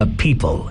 people.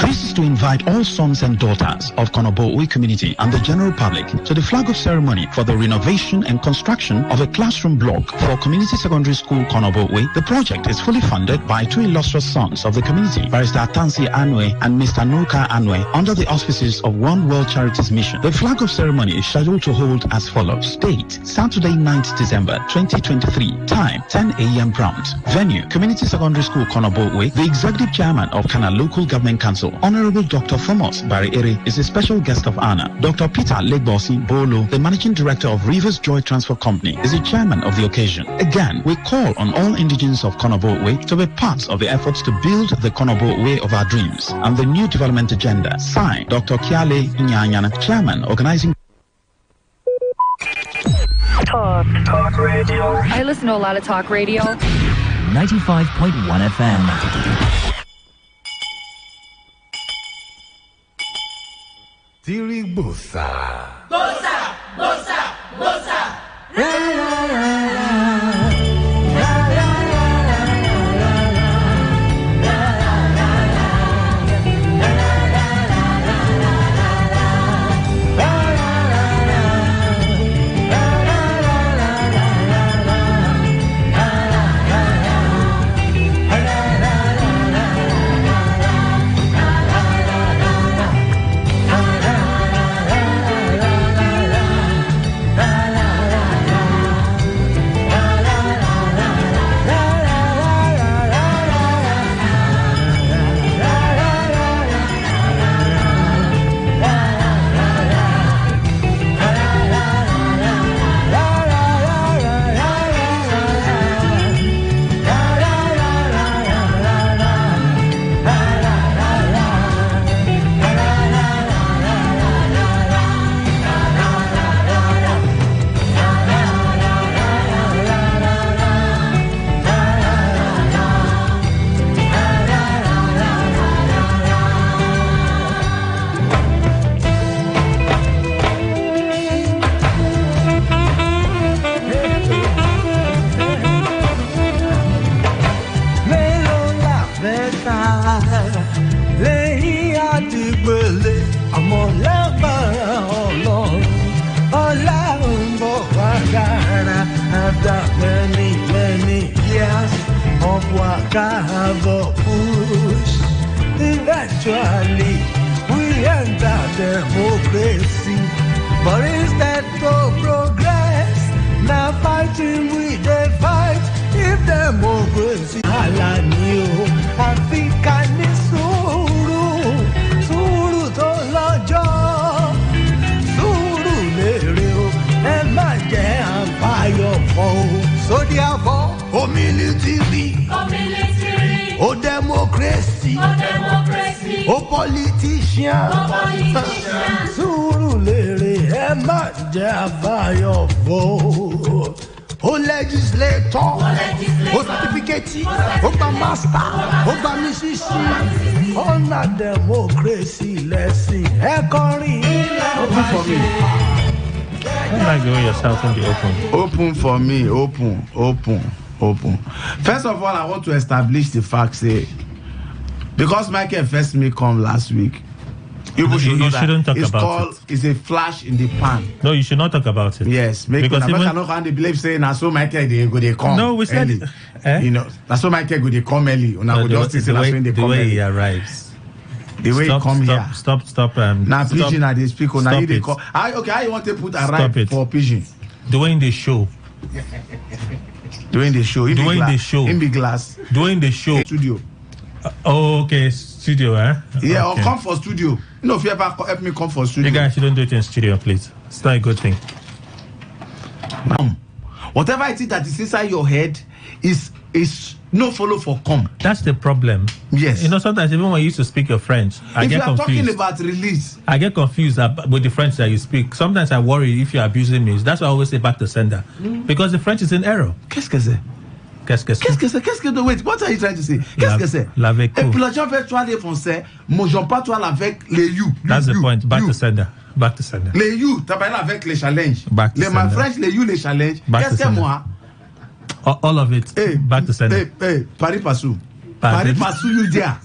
This is to invite all sons and daughters of Konobowe community and the general public to the flag-off ceremony for the renovation and construction of a classroom block for Community Secondary School Konobowe. The project is fully funded by two illustrious sons of the community, Barrister Tansi Anwe and Mr. Nuka Anwe, under the auspices of One World Charities Mission. The flag-off ceremony is scheduled to hold as follows. Date, Saturday 9th December 2023. Time, 10 a.m. prompt. Venue, Community Secondary School Konobowe. The Executive Chairman of Kana Local Government Council, Honorable Dr. Thomas Barry-Ere, is a special guest of honor. Dr. Peter Legbosi Bolo, the Managing Director of Rivers Joy Transfer Company, is the chairman of the occasion. Again, we call on all indigenes of Konobowe to be part of the efforts to build the Konobowe of our dreams and the new development agenda. Signed, Dr. Kiale Nyanyan, Chairman, Organizing. Talk radio. I listen to a lot of talk radio. 95.1 FM. Tiri Bosa. Bosa, Bosa, Bosa. Eventually, we enter democracy. But instead of progress, now fighting we they fight. If democracy, ala ni o, Africa ni sùúrù, sùúrù tó lọ́jọ́, sùúrù lérè o, ẹ má jẹ́ àǹfààyàn fọ́ o. So therefore, humility, oh democracy, oh politician, sùúrù lérè ẹ má jẹ́ àǹfààyàn fọ́ o. Oh legislator, oh certificate, oh master, oh musician, on a democracy lesson. Open for me. Don't like the way you're shouting the open. Open for me, open. First of all, I want to establish the fact, say, because Michael first me come last week, you shouldn't talk about it. It's a flash in the pan. No, you should not talk about it. Yes, because I cannot believe saying I saw Michael they come. No, we said early. You know, that's why Michael they come early. The way he arrives. The way he come here. Stop. Now pigeon they speak on. Now they call. Okay, how you want to put arrive for pigeon? Doing the show. Doing the show. In the glass. Doing the show. Studio. Okay, studio, Yeah, okay. Or come for studio. No, if you ever help me come for studio. You guys shouldn't do it in studio, please. It's not a good thing. Whatever it is that is inside your head is no follow for come. That's the problem. Yes. You know, sometimes even when you used to speak your French, I get confused. If you are talking about release, I get confused with the French that you speak. Sometimes I worry if you're abusing me. That's why I always say back to sender. Because the French is in error. Qu'est-ce que c'est? Qu'est-ce que wait, what are you trying to say? Qu'est-ce que c'est? Et puis les gens veulent toi les français, moi j'en pas toi avec les you. That's the point. Back to sender. Les you, t'as parlé avec les challenges. Back to les sender. my French, les you, les challenges. Qu'est-ce que moi? All of it. Hey, back to sender. Hey, Pari Pasu you there?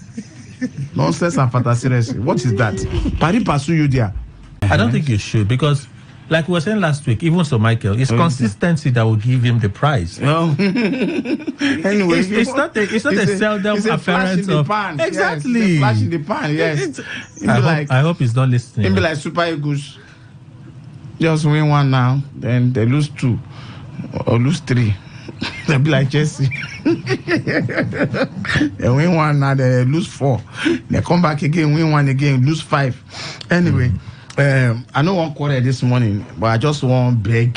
Nonsense and fantasy. What is that? Pari Pasu you there? I don't think you should, because like we were saying last week, even so Michael, it's consistency that will give him the prize. Anyway, it's not a seldom appearance of pan. Exactly. Yes, flash in the pan. Yes. I hope he's not listening. It'll be like Super Eagles. Just win one now, then they lose 2 or lose 3. They'll be like Chelsea. They win 1 now, they lose 4. They come back again, win 1 again, lose 5. Anyway. I know one quarter this morning, but I just want beg.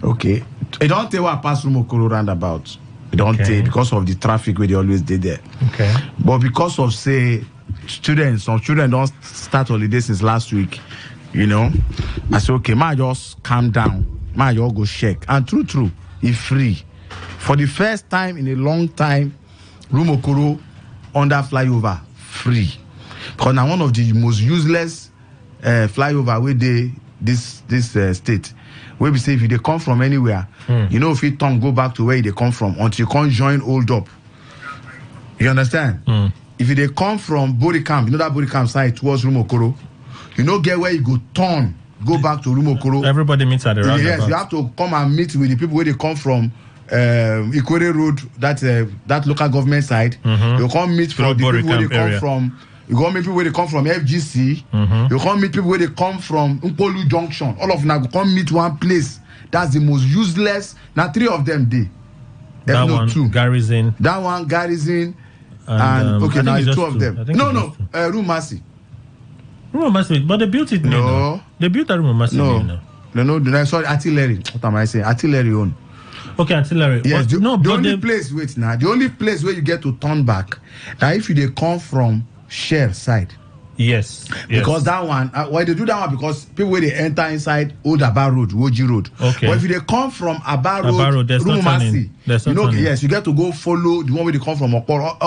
Okay. I don't tell what I pass through Mokoro roundabout. I don't tell because of the traffic where they always did there. Okay. But because of, say, some children don't start holiday since last week, you know. I say, okay, ma just calm down. Ma just go check. And true, it's free. For the first time in a long time, Rumokoro under flyover, free. Because now one of the most useless flyover where this state, where we say if they come from anywhere, you know, if you don't go back to where they come from until you can't join hold up. You understand? If they come from Bori Camp, you know that Bori Camp side towards Rumokoro, you know get where you go turn, go back to Rumokoro. Everybody meets at the roundabout. Yes, you have to come and meet with the people where they come from. Ikwere Road, that local government side. You come meet from the people where they come from. You go meet people where they come from FGC. You come meet people where they come from Mpolu Junction. All of them come meet one place. That's the most useless. Now 3 of them did. That one, 2. Garrison. That one, Garrison. And okay, now it's 2 of them. No, Rumasi. Rumasi, but they built it. No. They built a Rumasi. No, sorry, artillery. What am I saying? Artillery own. Okay, artillery. Yes, the only place, wait now, the only place where you get to turn back, now if they come from Share side. Yes. Because that one, why they do that one? Because people where they enter inside Old Aba Road, Woji Road. Okay. But if they come from Aba Road, Rumasi, you know, yes, you get to go follow the one where they come from Okporo.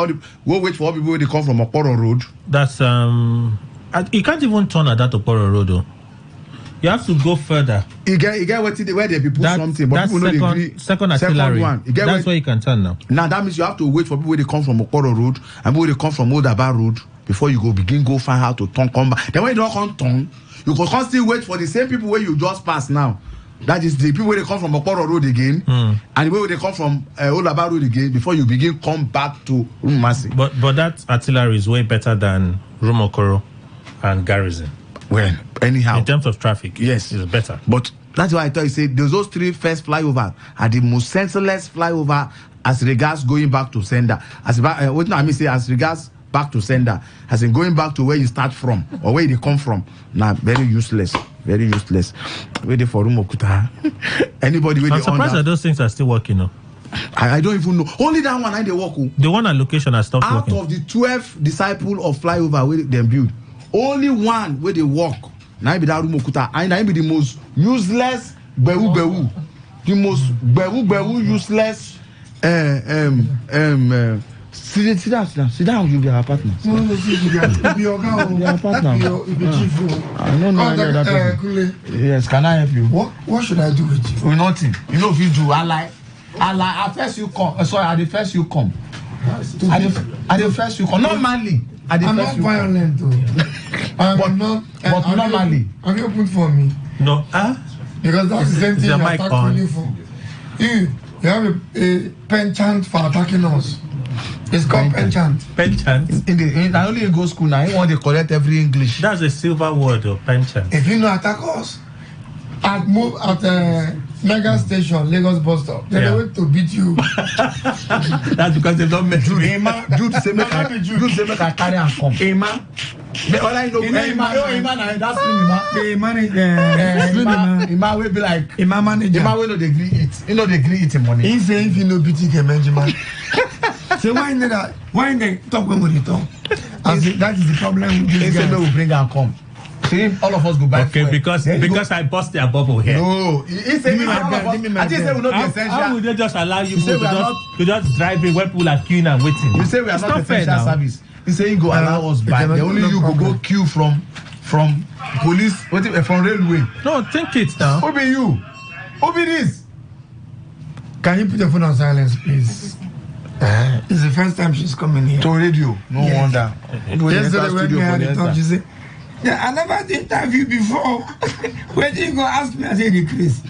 Go wait for all people where they come from Okporo Road. That's you can't even turn at that Okporo Road though. You have to go further. You get where they put something, but people know they second artillery. One. That's where you can turn now. Now that means you have to wait for people where they come from Okporo Road and people where they come from Old Aba Road before you go find how to turn, come back. Then when you don't come turn, you can still wait for the same people where you just passed now. That is the people where they come from Okporo Road again, and the way they come from Old Aba Road again before you come back to Rumasi. But that artillery is way better than Rumokoro and Garrison. Well, anyhow, in terms of traffic, yes, it's better. But that's why I thought you said those 3 first flyovers are the most senseless flyover as regards going back to sender. As regards back to sender, as in going back to where you start from or where they come from. Now, very useless. Waiting for Rumokuta. Anybody with I'm surprised that those things are still working now. I don't even know. Only that one I they work. The one at location has stopped working. Out of the 12 disciples of flyover where they build, only one where they walk. Now be that Rumokuta. And now be the most useless bewu. The most bewu useless sit down, you'll be our partner. No, be your partner. I don't know that. Yes, can I help you? What should I do with you? Nothing. You know if you do, at first you come. Sorry, at the first you come. At the first you come. Normally. I'm not violent though. But normally. Have you opened for me? No. Because that's the same thing you attack you for. You have a penchant for attacking us. It's called penchant. Penchant? I only go school now. I want to correct every English. That's a silver word of penchant. If you know attack us, I'd move at Mega Station, Lagos bus stop. They're going to beat you. That's because they don't make Jude say make I carry and come. Emma. All I know Emma, that's Emma will be like Emma manager. Emma will not agree it. You know they agree it money. He say if you know BT can man. Say why they talk when we talk? That is the problem. He say we will bring and come. See, all of us go back. Okay, because I bust their bubble here. No, he said I just say we not be essential. How would they just allow you to just drive in when people are queuing and waiting? You say we are not essential service. He say he go allow us by. The only you go queue from police, from railway. No, think it now. Who be you? Who be this? Can you put your phone on silence, please? It's the first time she's coming here. To radio, no wonder. Yesterday when we had the talk, she said, yeah, I never did interview before. When you go ask me, I say the Chris.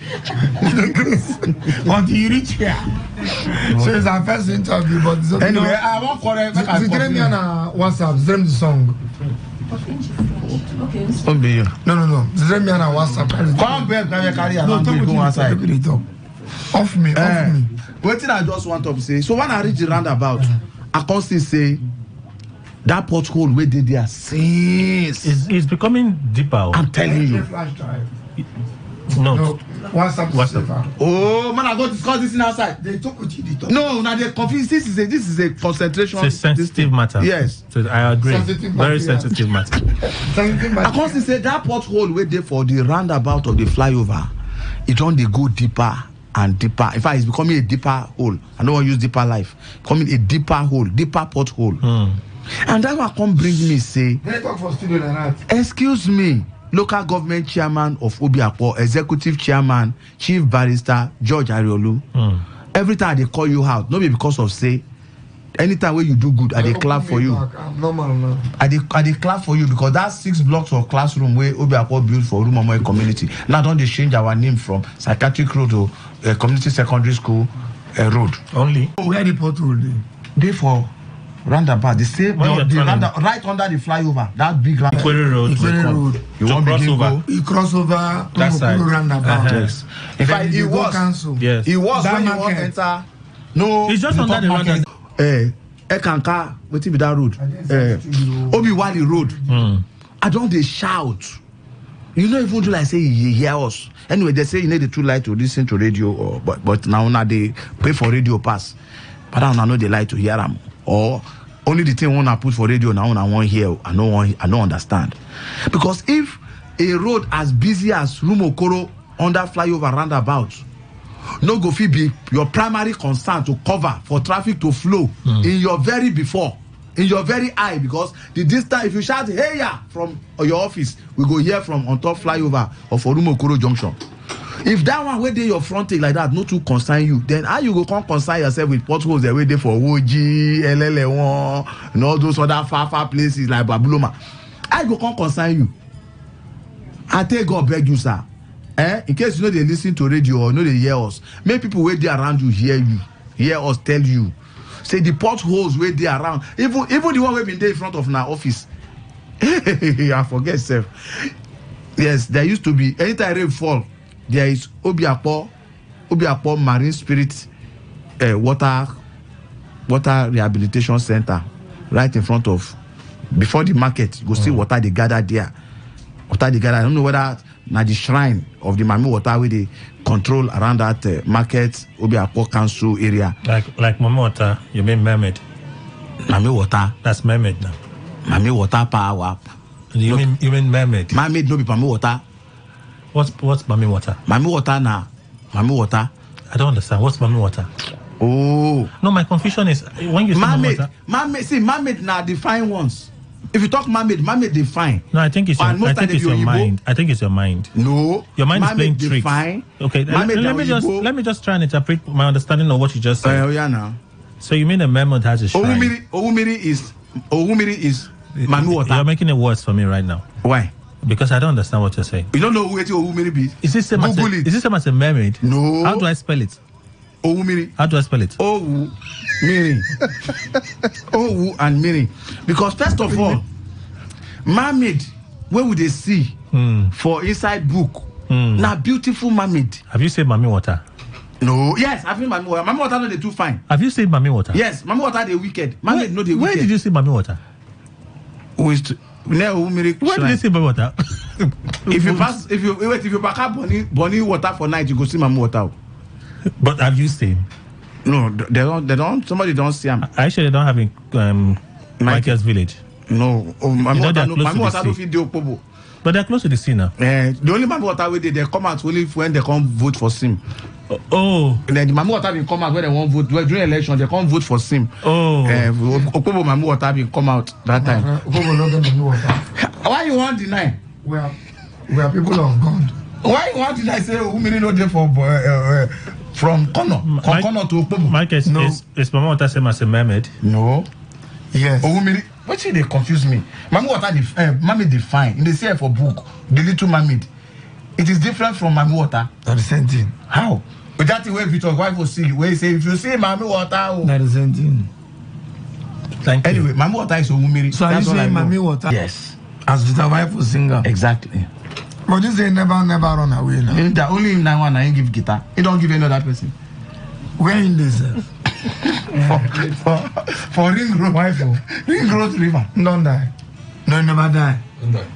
Until you reach here. So it's our first interview, but it's okay. Anyway, I won't correct. Stream me on WhatsApp, stream the song. Okay. No. Stream me on WhatsApp. Come back, carry a no, go outside. Off me. What thing I just want to say. So when I reach the roundabout, I can still say that pothole where they there since it's becoming deeper. I'm telling you. No. WhatsApp. Oh man, I go discuss this in outside. They talk with you. No, now they confused. This is a concentration. It's a sensitive matter. Yes. So I agree. Very sensitive matter. I can still say that pothole where they for the roundabout of the flyover, it on they go deeper and deeper. In fact, it's becoming a deeper hole. I don't want to use deeper life. Becoming a deeper hole, deeper pothole. And that's what come bring me say. They talk for studio like that. Excuse me, local government chairman of Obiakpo, executive chairman, chief barrister George Ariolu. Every time they call you out, not because of say. Anytime when you do good, I they clap for you. I'm normal now. I they clap for you because that's 6 blocks of classroom where Obiakpo built for Rumomoy community. Now don't they change our name from Psychiatric Road to Community Secondary School Road. Only. Where the pothole? They for roundabout. They say right under the flyover. That big roundabout. Equerry Road. You want cross over? You cross over to that side. Roundabout. Yes. In fact, it was. Yes. It was that when market. you want to enter. No. It's just under the roundabout. Ekanka, what be that road? Obiwali Road. I don't they shout. You know, even do like say you hear us. Anyway, they say you need the 2 light to listen to radio, but now they pay for radio pass. But I don't know they like to hear them. Or only the thing one I put for radio now I want hear. I don't understand. Because if a road as busy as Rumokoro under flyover roundabout, no go fit be your primary concern to cover for traffic to flow in your very eye, because the distance, if you shout hey ya from your office, we go hear from on top flyover or for Rumokoro junction. If that one where they your front take like that no too concern you, then how you go come concern yourself with potholes that way there for Oji, LL1 and all those other far places like Babuloma? I go come concern you. I take God beg you, sir. In case you know they listen to radio or know they hear us, make people wait there around you hear us tell you. Say the potholes wait there around. Even the one we been there in front of our office. I forget self. Yes, there used to be anytime rain fall, there is Obiakpo Marine Spirit water rehabilitation center right in front of, before the market. You go see water they gather there. I don't know whether now the shrine of the Mami Water where they control around that market Obiakpo Council area. Like Mami Water, you mean mermaid? Mami Water. That's mermaid now. Mami Water power. You mean mermaid? Mermaid no be Mami Water. What's Mami Water? Mami Water now. Mami Water. I don't understand. What's Mami Water? Oh. No, my confusion is when you say Mami Water. Mermaid now define ones. If you talk mermaid define. No, I think it's your mind. I think it's your mind. No. Your mind is playing tricks. Okay, let me just try and interpret my understanding of what you just said. Yeah, now. So you mean a mermaid has a shrine? Ohumiri is Mami Water. You're making it worse for me right now. Why? Because I don't understand what you're saying. You don't know who Ohumiri be? Is this same as a mermaid? No. How do I spell it? Ohumiri. How do I spell it? Ohumiri. Owu and Miri. Because first of all, mermaid, where would they see for inside book? Now beautiful mermaid. Have you said Mami Water? No. Yes, I've seen Mami Water. Mami Water no they too fine. Have you said Mami Water? Yes, Mami Water they wicked. Mermaid no they wicked. Where did you say Mami Water? Where did you say Mami Water? if you back up Bonnie water for night, you go see Mami Water. But have you seen? No, they don't. Somebody don't see them. Actually, they don't have in Michael's village. No, Mami Water don't feed the Opobo. But they're close to the sea now. The only Mami Water where they come out only when they come vote for Sim. Oh. And then the Mami Water will come out when they won't vote during election. They can't vote for Sim. Oh. Opobo Mami Water will come out that time. Opobo not Mami Water. Why you want deny? We are people of God. Why you want deny? Say who many not there for From Kono to Opobo. Mike, is Mama Water same as a mermaid? No. Yes. What they confuse me? Mama Water, mermaid define. In the say for book, the little mermaid. It is different from Mama Water. Not the same thing. How? But that's the way Victor wife will see. Where he say, if you see Mama Water, not the same thing. Thank you. Anyway, Mama Water is Owumiri. So are you saying Mama Water? Yes. As Victor wife will singer. Exactly. But this ain't never run away now. The only in that one I ain't give guitar. He don't give any other person. Where in this? For Ring Road. Wife. Ring Road River. Don't die. No, he never die. Don't die.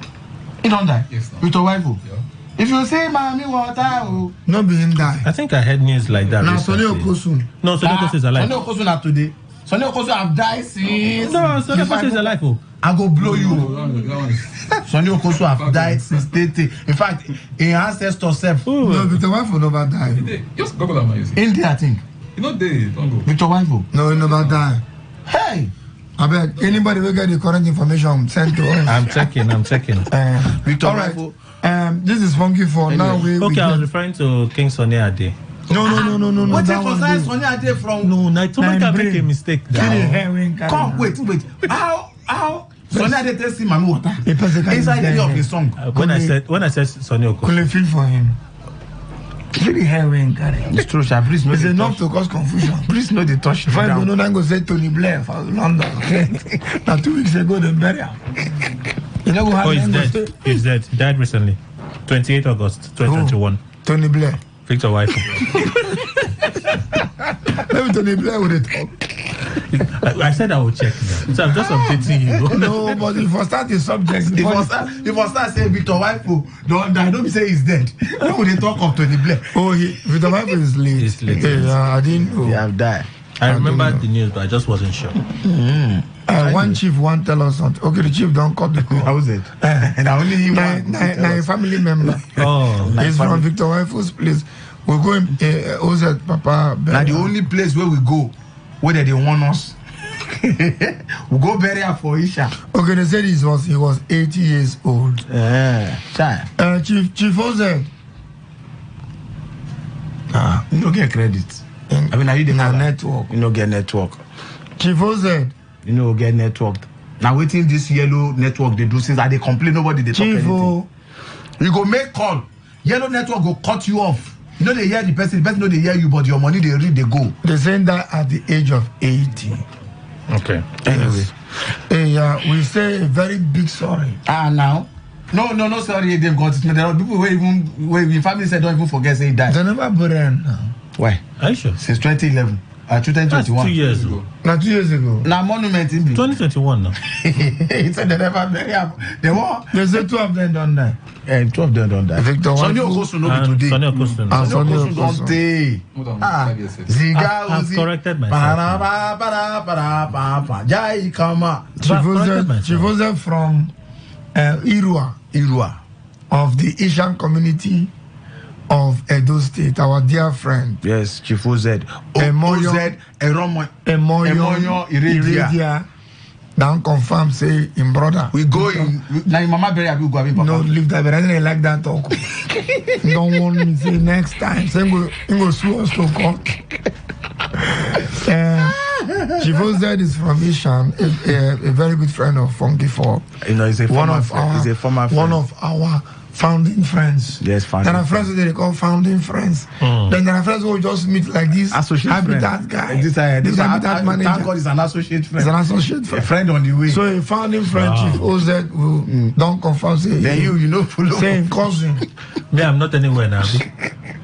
He don't die. Yes, no. With your wife. Yeah. If you say Mama Water, No be him die. I think I heard news like that. Now recently. Sonny Okosun. No, Sonny Okosun is alive. Sonny Okosun are today. Sonny Okosun have died since. No, Sonny Okosun is alive. Oh. I go blow you. That one is. Sonny Okosun have died since 30. In fact, in ancestor self. No, Victor wife will never die. Hey, just Google that man. India, I think. You know they don't go. Victor wife. No, he never die. Hey. I beg anybody will get the current information sent to us. I'm checking. Victor all right. wife. This is funky for now. Okay, I was referring to King Sonny Ade. No. What that is one Sonny dey. Sonny Ade from? No, somebody can make a mistake. Kill the heroin. Come, wait. How? Sonny Ade tells him Mama Water. A person can Inside the of his song. When I said Sonny Okosun. Could feel for him. Kill the heroin. It's true, Sha. Please, no. It's enough to cause confusion. Please, no, they touch If I down. don't know, I'm going to say Tony Blair for London. Now 2 weeks ago, they bury him. You know what He's dead. He's dead. He died recently. 28 August 2021. Tony Blair. Victor wife. Maybe Tony Blair would talk. I said I would check now. So I'm just updating you. No, but if I start the subject, If I start saying Victor wife, don't die. Don't be say he's dead. When would they talk of Tony Blair? Victor wife is late. He's late. Yeah, I didn't know. They have died. I remember the news, but I just wasn't sure. One chief won't tell us something. Okay, the chief don't cut the call. How was it? And I only him one. Now a family member. Oh, He's from Victor Wife's place. We go in Oz Papa. Now the only place where we go, where they want us, we go bury her for Isha. Okay, they said he was 80 years old. Chief Oz. You don't get credit. I mean, are you the network? You don't get network. Chief Oz. You know, get networked. Now waiting this yellow network they do since that they complain nobody they talk anything. You go make call. Yellow network go cut you off. You know they hear the person know they hear you, but your money they read they go. They saying that at the age of 80. okay. Anyway. We say a very big sorry. Now. No, sorry, they've got it. There are people where family said don't even forget say he died. They never burn now. Why? Are you sure? Since 2011. 2021. That's 2 years ago. Now 2 years ago. Now monument in 2021 now. He said they never bury him. They were. They say 2 of them don't die. 2 of them don't die. Victor Sonny Okosun no be today. Sonny Okosun. Sonny Okosun don't die. More than 5 years. Ziga I've corrected myself. Jai Kama. Chief Oz from Irua of the Asian community of Edo State, our dear friend. Yes, Chief Oz. Emoyo Iridia. Don't confirm, say, in brother. We go in. Now, Mama Berry, we go in. No, leave that, but I didn't like that talk. Don't want me to say next time. Say, go sue us to court. Chief Oz is from Ishan, a very good friend of Funky Four. You know, he's a former friend. He's a former friend. One of our founding friends. Yes, founding. There are friends that they call founding friends. Then there are friends who just meet like this. Associate habitat friend. guy. This habitat manager. Thank God he's an associate friend. He's an associate friend. A friend on the way. So a founding friend, Chief Oz, will don't confirm. Say then you know follow. Saying cousin. Me, I'm not anywhere now.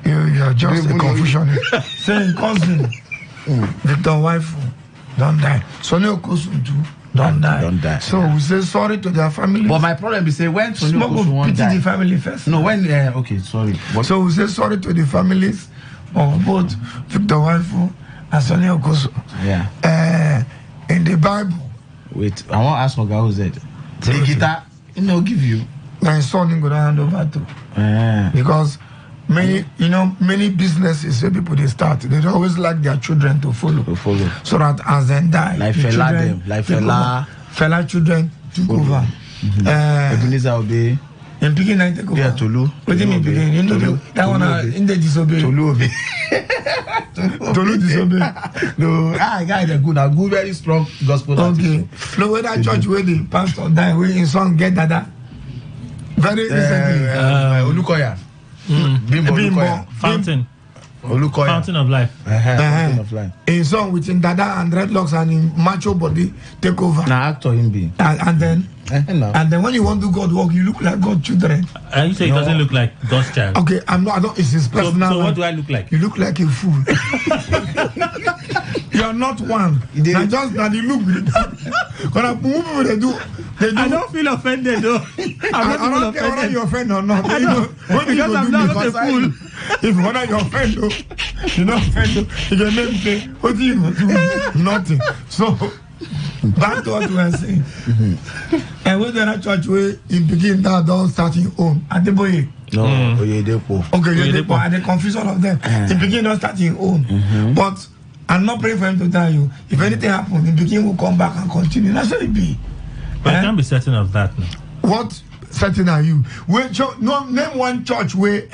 You're just a confusion. Saying cousin. Victor wife don't die. Sonny Okosun too. Don't die. So we say sorry to their family. But my problem is say when Sonny Okosun won't die. Pity the family first. No, when okay, sorry. So we say sorry to the families of both Victor Waifu and Sonny Okosun. Yeah. In the Bible. Wait, I want to ask Oga who's it. The guitar, give you. My son is going to hand over to. Because many businesses where people they start, they always like their children to follow. So that as they die, like Fela children took over. Ebenezer Obey. And picking 9 take over. Yeah, Tolu. What do you mean picking? You know that one in the disobey. Tolu Obi. Tolu disobey. No, guys are good. Good, very strong gospel. Okay. No, where that church where the pastor died, where in song get that. Very recently. Olukoya. Bimbo Olukoya. Fountain. Olukoya. Fountain of life. Fountain of life. In song with in Dada and dreadlocks and in macho body take over. Now actor him be. And then when you want to do God work, you look like God's children. You say it doesn't look like God's child. Okay, I don't. It's his personal. So what do I look like? You look like a fool. You are not one. Now just that you look. When I move, they do. I don't feel offended though. I don't care whether you offend or not. You know, because I'm not a fool. If whether you offend or you not offend, you can make me say, what do you do? Nothing. So back to what we were saying. And when the church where in begin that don't start in own at the boy. No, Oyedepo. Okay, Oyedepo. And they confuse all of them. In begin don't start in own. But I'm not praying for him to tell you. If anything happens, in begin will come back and continue. That's what it be. But I can't be certain of that now. What certain are you? Where name one church where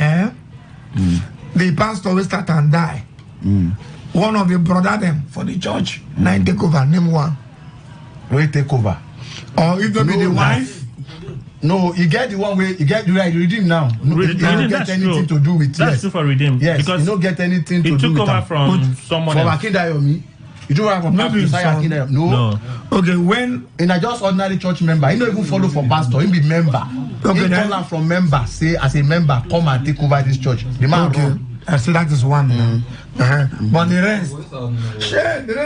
the pastor will start and die. One of the brother them for the church. 9 take over. Name one. Where take over? Or if not be the wife. No, you get the one where you get the right redeem now. You don't get anything to do with. That's true for redeem. Yes, because you don't get anything to do with. It took over from someone else. From Akindayomi. You don't have a pastor. No. Okay, when in a just ordinary church member, he don't even follow for pastor. He be member. Okay, he call out from member. Say as a member, come and take over this church. The man run. I see that is one. But the rest,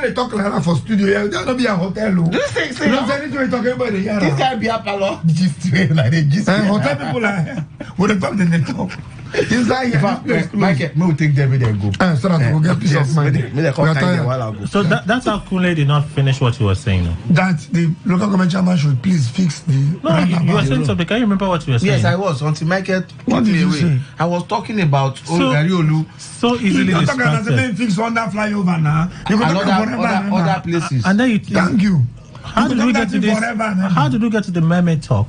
they talk like that for studio. Yeah, there not be a hotel. This thing say, you talking about the year. This guy be a palo. Gist like they gist. Hotel people are here. When they talk, then they talk. Inside here, Michael, me will take them and go. So that we'll get peace of mind. So that's how Kunle did not finish what he was saying. No? That the local government chairman should please fix the. No, you were saying something. Can you remember what you were saying? Yes, I was. Until Michael what did you say? I was talking about Oriolu. So easily distracted. Fix on that flyover now. You go to other places. And then you thank you. How did we get to this? How did we get to the mermaid talk?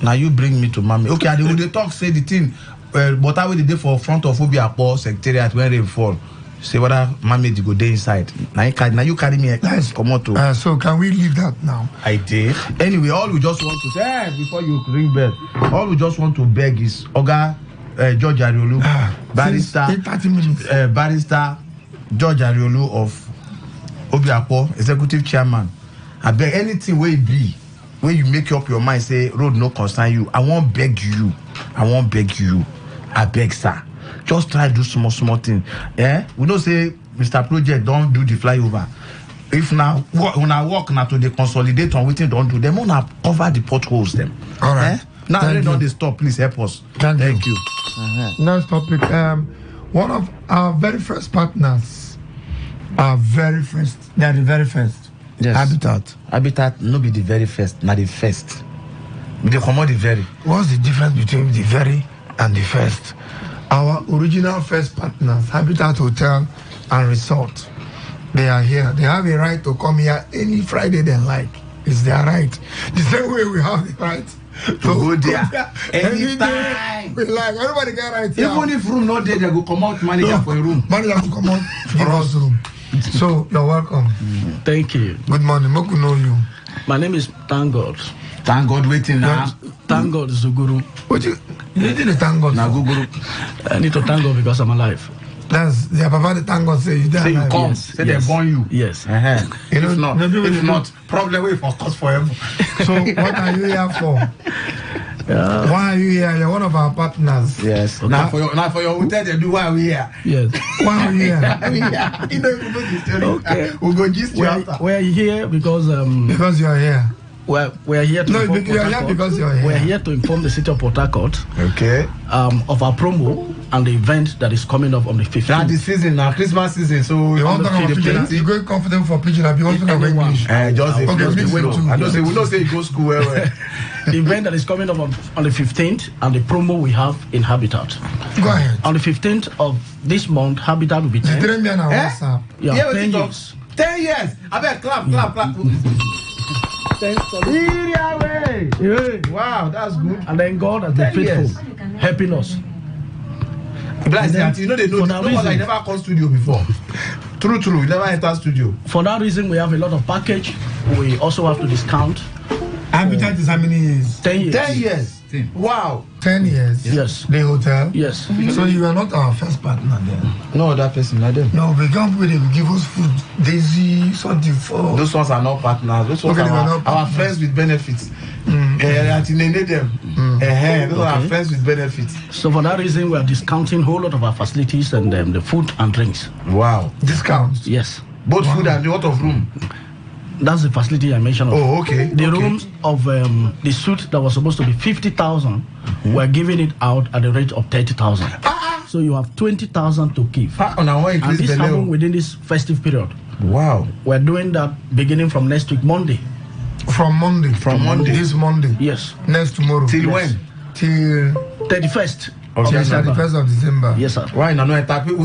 Now you bring me to mommy. Okay, they talk say the thing. But how did they for front of Obiapo secretariat when rain fall? Say whether mommy go there inside. Now you carry me. Come on so can we leave that now? I did. Anyway, all we just want to say before you ring bell. All we just want to beg is Oga George Ariolu, barrister, 30 minutes. Barrister George Ariolu of Obiapo, executive chairman. I beg anything where it be. When you make up your mind, say road no concern you. I won't beg you. I beg, sir. Just try to do small thing. We don't say Mr. Project don't do the flyover. If now when I walk now to the consolidate on waiting don't do them, wanna cover the potholes them. All right. Now they don't stop. Please help us. Thank you. Next topic. One of our very first partners, they are the very first. Yes. Habitat no be the very first, not the first. They come out the very. What's the difference between the very and the first? Our original first partners, Habitat Hotel and Resort, they are here. They have a right to come here any Friday they like. It's their right. The same way we have the right to go there anytime we like. Everybody get right here. Even if room not there, they go come out manager for a room. Manager to come out for us room. So you're welcome. Thank you. Good morning. Moku know you. My name is Thank God. Thank God waiting now. Thank God is Zuguru. What you didn't thank God? Now Guru. I need to thank God because I'm alive. That's their papa. The thank God say you say you come. Yes, say they born you. Yes. If not, problem way for us forever. So what are you here for? Why are you here? You're one of our partners. Yes. Okay. Now for your hotel, they do why are we here? Yes. Why are you here? You don't even know the story. Okay. We'll go gist you after. We're here because you are here. We're here to inform you're here because you're here. We're here to inform the city of Port Harcourt. Okay. Of our promo and the event that is coming up on the 15th. Now the season, now Christmas season, so you want to know pigeon? You go confident for pigeon? You want to know English? Just okay, I don't say we don't say you go school well. The event that is coming up on the 15th and the promo we have in Habitat. Go ahead. On the 15th of this month, Habitat will be 10. You me on WhatsApp. Yeah, 10 years. 10 years. I bet clap. 10 solid. Yeah. Wow, that's good. And then God has been 10 years. faithful, helping us. Bless that. You know they know For this. that No one reason- I never come studio before. True. You never enter studio. For that reason, we have a lot of package. We also have to discount. Habitat is how many years? 10 years. 10 years. Wow. 10 years. Yes. The hotel. Yes. So you are not our first partner then. No other person like them. No, we come with it. We give us food. Daisy, something for. Those ones are not partners. Those ones Okay, they are are not our partners. friends with benefits. Until they need them. Those are our friends with benefits. So for that reason, we are discounting a whole lot of our facilities and the food and drinks. Wow. Discounts. Yes. Both food and what of room? That's the facility I mentioned. Oh, okay. The rooms of the suite that was supposed to be 50,000, we're giving it out at the rate of 30,000. So you have 20,000 to give. And this happened within this festive period. Wow. We're doing that beginning from next week, Monday. From Monday. This Monday. Yes. Next tomorrow. Till when? Till 31st. of Yes, December. 31st of December. Yes, sir. Why not?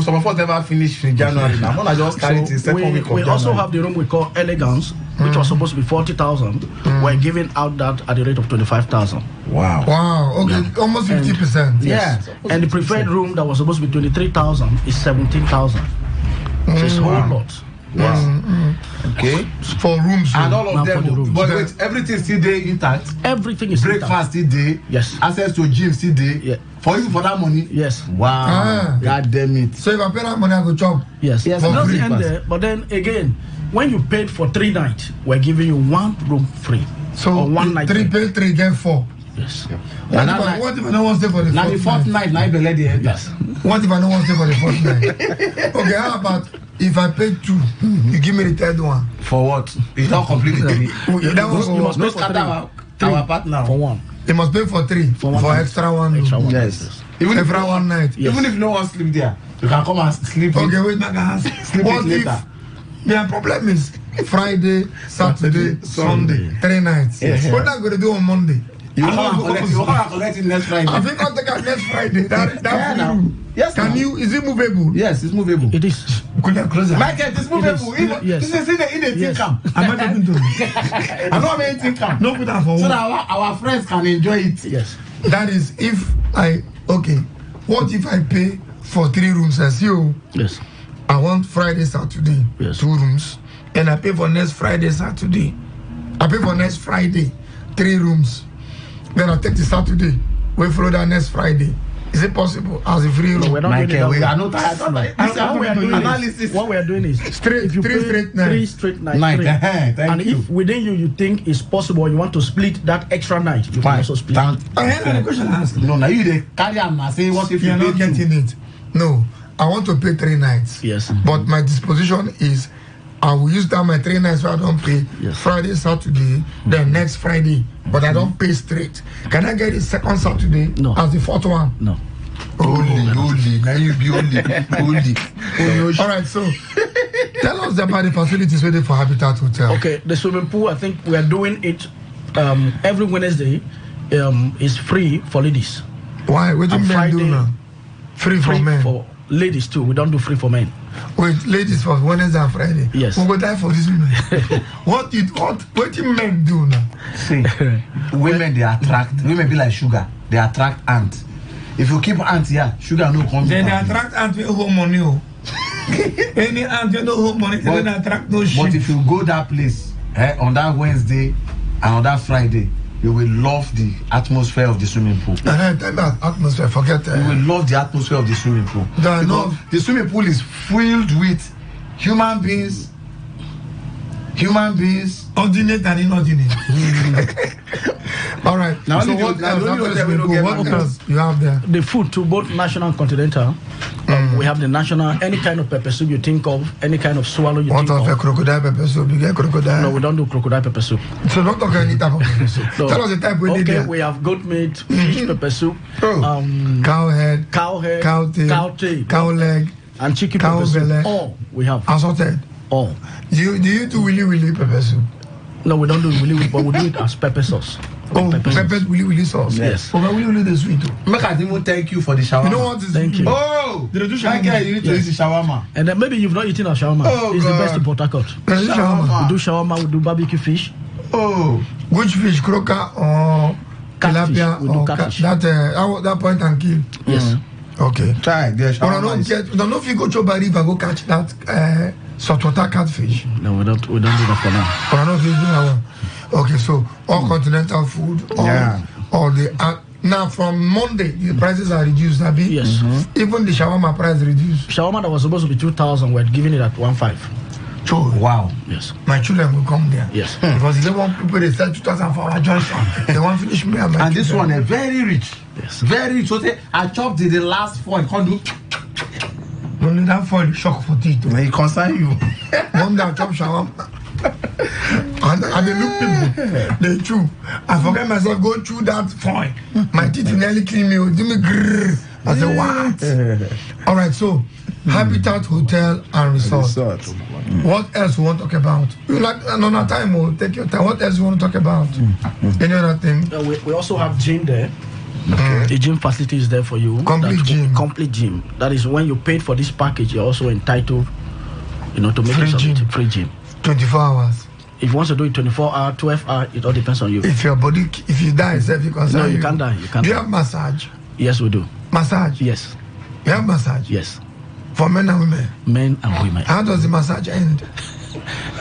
Some of us never finish in January. I'm gonna just carry it in second week of we January. also have the room we call Elegance, which was supposed to be 40,000. We're giving out that at the rate of 25,000. Wow. Wow. Okay. Almost 50%. Yes. And the preferred room that was supposed to be 23,000 is 17,000. So it's a whole lot. Wow. Okay. For rooms. And all Now of for the them, rooms. but wait, everything still there intact. Everything is Breakfast still there. Yes. Access to gym still there. Yeah. For you for that money. Yes. Wow. God damn it. So if I pay that money, I go chop. Yes. Yes, It no doesn't end breakfast. there, but then again, when you paid for 3 nights, we're giving you 1 room free. So or 1 night. 3 pay 3 get 4. Yes. What if I don't want to stay for the Now the fourth fourth night? night, now the lady enter. Yes. What if I don't want to stay for the fourth night? Okay, how about if I pay 2, you give me the third one? For what? It's not completely. That was You must No pay for scatter 3. our partner. For 1. They must pay for 3 for one night. extra one. Extra one. Yes. Even if Extra one night. Yes. even if no one sleep there, you can come and sleep. Okay, wait, my guys. Sleep What it if later. their problem is Friday, Saturday, Sunday, 3 nights? Yes. What am I going to do on Monday? You come and collect. You come and collect it next Friday. I think I'll take it next Friday. That now. room. Yes, Can now. you? Is it movable? Yes, it's movable. It is. Could I close it? Michael, it's movable. Yes. This is in the Yes. income. I'm not talking to you. I don't have any income. No, put that for So one. that our friends can enjoy it. Yes. That is if I okay. What if I pay for 3 rooms as you? Yes. I want Friday, Saturday, Yes. 2 rooms, and I pay for next Friday, Saturday. I pay for next Friday, 3 rooms. Then I take the Saturday. We follow that next Friday. Is it possible as a free room? No, we're not doing it Michael, that we way. are not tired. What we are doing is Straight, if you 3 pay straight nights. 3 straight nights. Night, 3. thank And you. if within you think it's possible, you want to split that extra night, you can also split. I had a question I asked. No, now you they carry am and say what if you You're not pay 2? getting it. No, I want to pay 3 nights. Yes. But my disposition is I will use that my 3 nights so I don't pay Yes. Friday, Saturday, then next Friday. But I don't pay straight. Can I get the second Saturday No. as the 4th one? No. Holy. Now you be holy. All right, so tell us about the facilities ready for Habitat Hotel. Okay, the swimming pool, I think we are doing it every Wednesday. Is free for ladies. Why? What do And men do Friday, now? Free for Free men. for ladies too. We don't do free for men. Wait, ladies for Wednesday and Friday. Yes. We go die for this women. what do men do now? See, women they attract. Women be like sugar. They attract ants. If you keep ants here, sugar no come. Then they attract ants with home money. Any ant with no home money, they don't attract no shit. But if you go that place on that Wednesday and on that Friday, you will love the atmosphere of the swimming pool. And then tell me atmosphere, forget You will love the atmosphere of the swimming pool. I Because know. the swimming pool is filled with human beings, ordinate and inordinate. All right. Now, so only what the- now, else? the only After hotel we swimming don't pool, get what back else you have there? The food to both national and continental. We have the national, any kind of pepper soup you think of, any kind of swallow you What think of a of. crocodile pepper soup? You get crocodile? No, we don't do crocodile pepper soup. So don't talk any type of pepper soup. No. Tell us the type we need Okay, there. we have goat meat, fish pepper soup, Oh. Cow head, cow head, cow tail, cow leg, and chicken cow pepper soup. belly. All we have. assorted. All. Do you do willy pepper soup? No, we don't do it really, but we do it as pepper sauce. Oh, Pepper sauce. pepper willy sauce. Yes. Okay, willy the sweet too. Make I even thank you for the shawarma. You know what is Thank you. Oh, Did they do shawarma? Michael, you need to Yes. eat the shawarma. And then maybe you've not eaten our shawarma. Oh, It's the God. best in Port Harcourt. Shawarma. We do shawarma, we do barbecue fish. Oh, which fish, croaker or tilapia or that point and kill? Yes. Okay. Try. But I don't know if you go to Bari and go catch that saltwater catfish. No, we don't do that for now. But I don't know if you do that one. Okay, so all continental food, all the now from Monday the prices are reduced, Abi. Yes. Even the shawarma price reduced. Shawarma that was supposed to be 2,000, we're giving it at 1,500. Sure. Wow. Yes. My children will come there. Yes. Because they want people they sell 2,000 for our junction. They want to finish me and my And this children. one is very rich. Yes. Very rich. So I chopped the last four. I can't do. Only that for the shock for teeth. May concern you. One day I chop shawarma. And they look people, they chew. I forget myself, go through that foil. My teeth nearly kill me. Give me grrr. I said, what? All right, so Habitat Hotel and Resort. What else you want to talk about? You like another time, we'll take your time. What else you want to talk about? Any other thing? We also have gym there. The gym facility is there for you. Complete gym. Complete gym. That is when you paid for this package, you're also entitled, to make free gym. Free gym. 24 hours. If you want to do it 24 hours, 12 hours, it all depends on you. If your body, if you die, if you concern no, you can't die. You can't. Do you have massage? Yes, we do. Massage? Yes. You have massage? Yes. For men and women? Men and women. How does the massage end?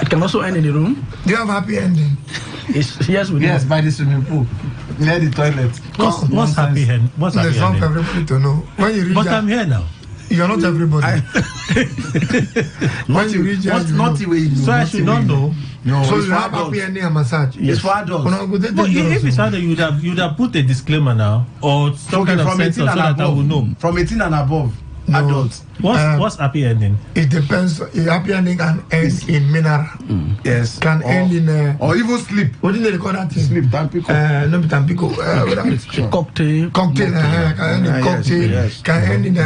It can also end in the room. Do you have happy ending? Yes, we do. Yes, by the swimming pool. Near the toilet. What's happy end? What's happy ending? It's not for everybody to know. When you reach but I'm here now. You're not everybody. When you reach What's not the way you do? So I should not know. No, so you have happy ending and massage. It's for adults. But if it's adult, you'd have put a disclaimer now or some kind of sensor so that I will know. From 18 and above, adults. What's happy ending? It depends. Happy ending can end in mineral. Yes. Can end in or even sleep. What do they call that thing? Sleep. Tampico. No, Tampico. Cocktail. Cocktail. Can end in cocktail. Yes. Can end in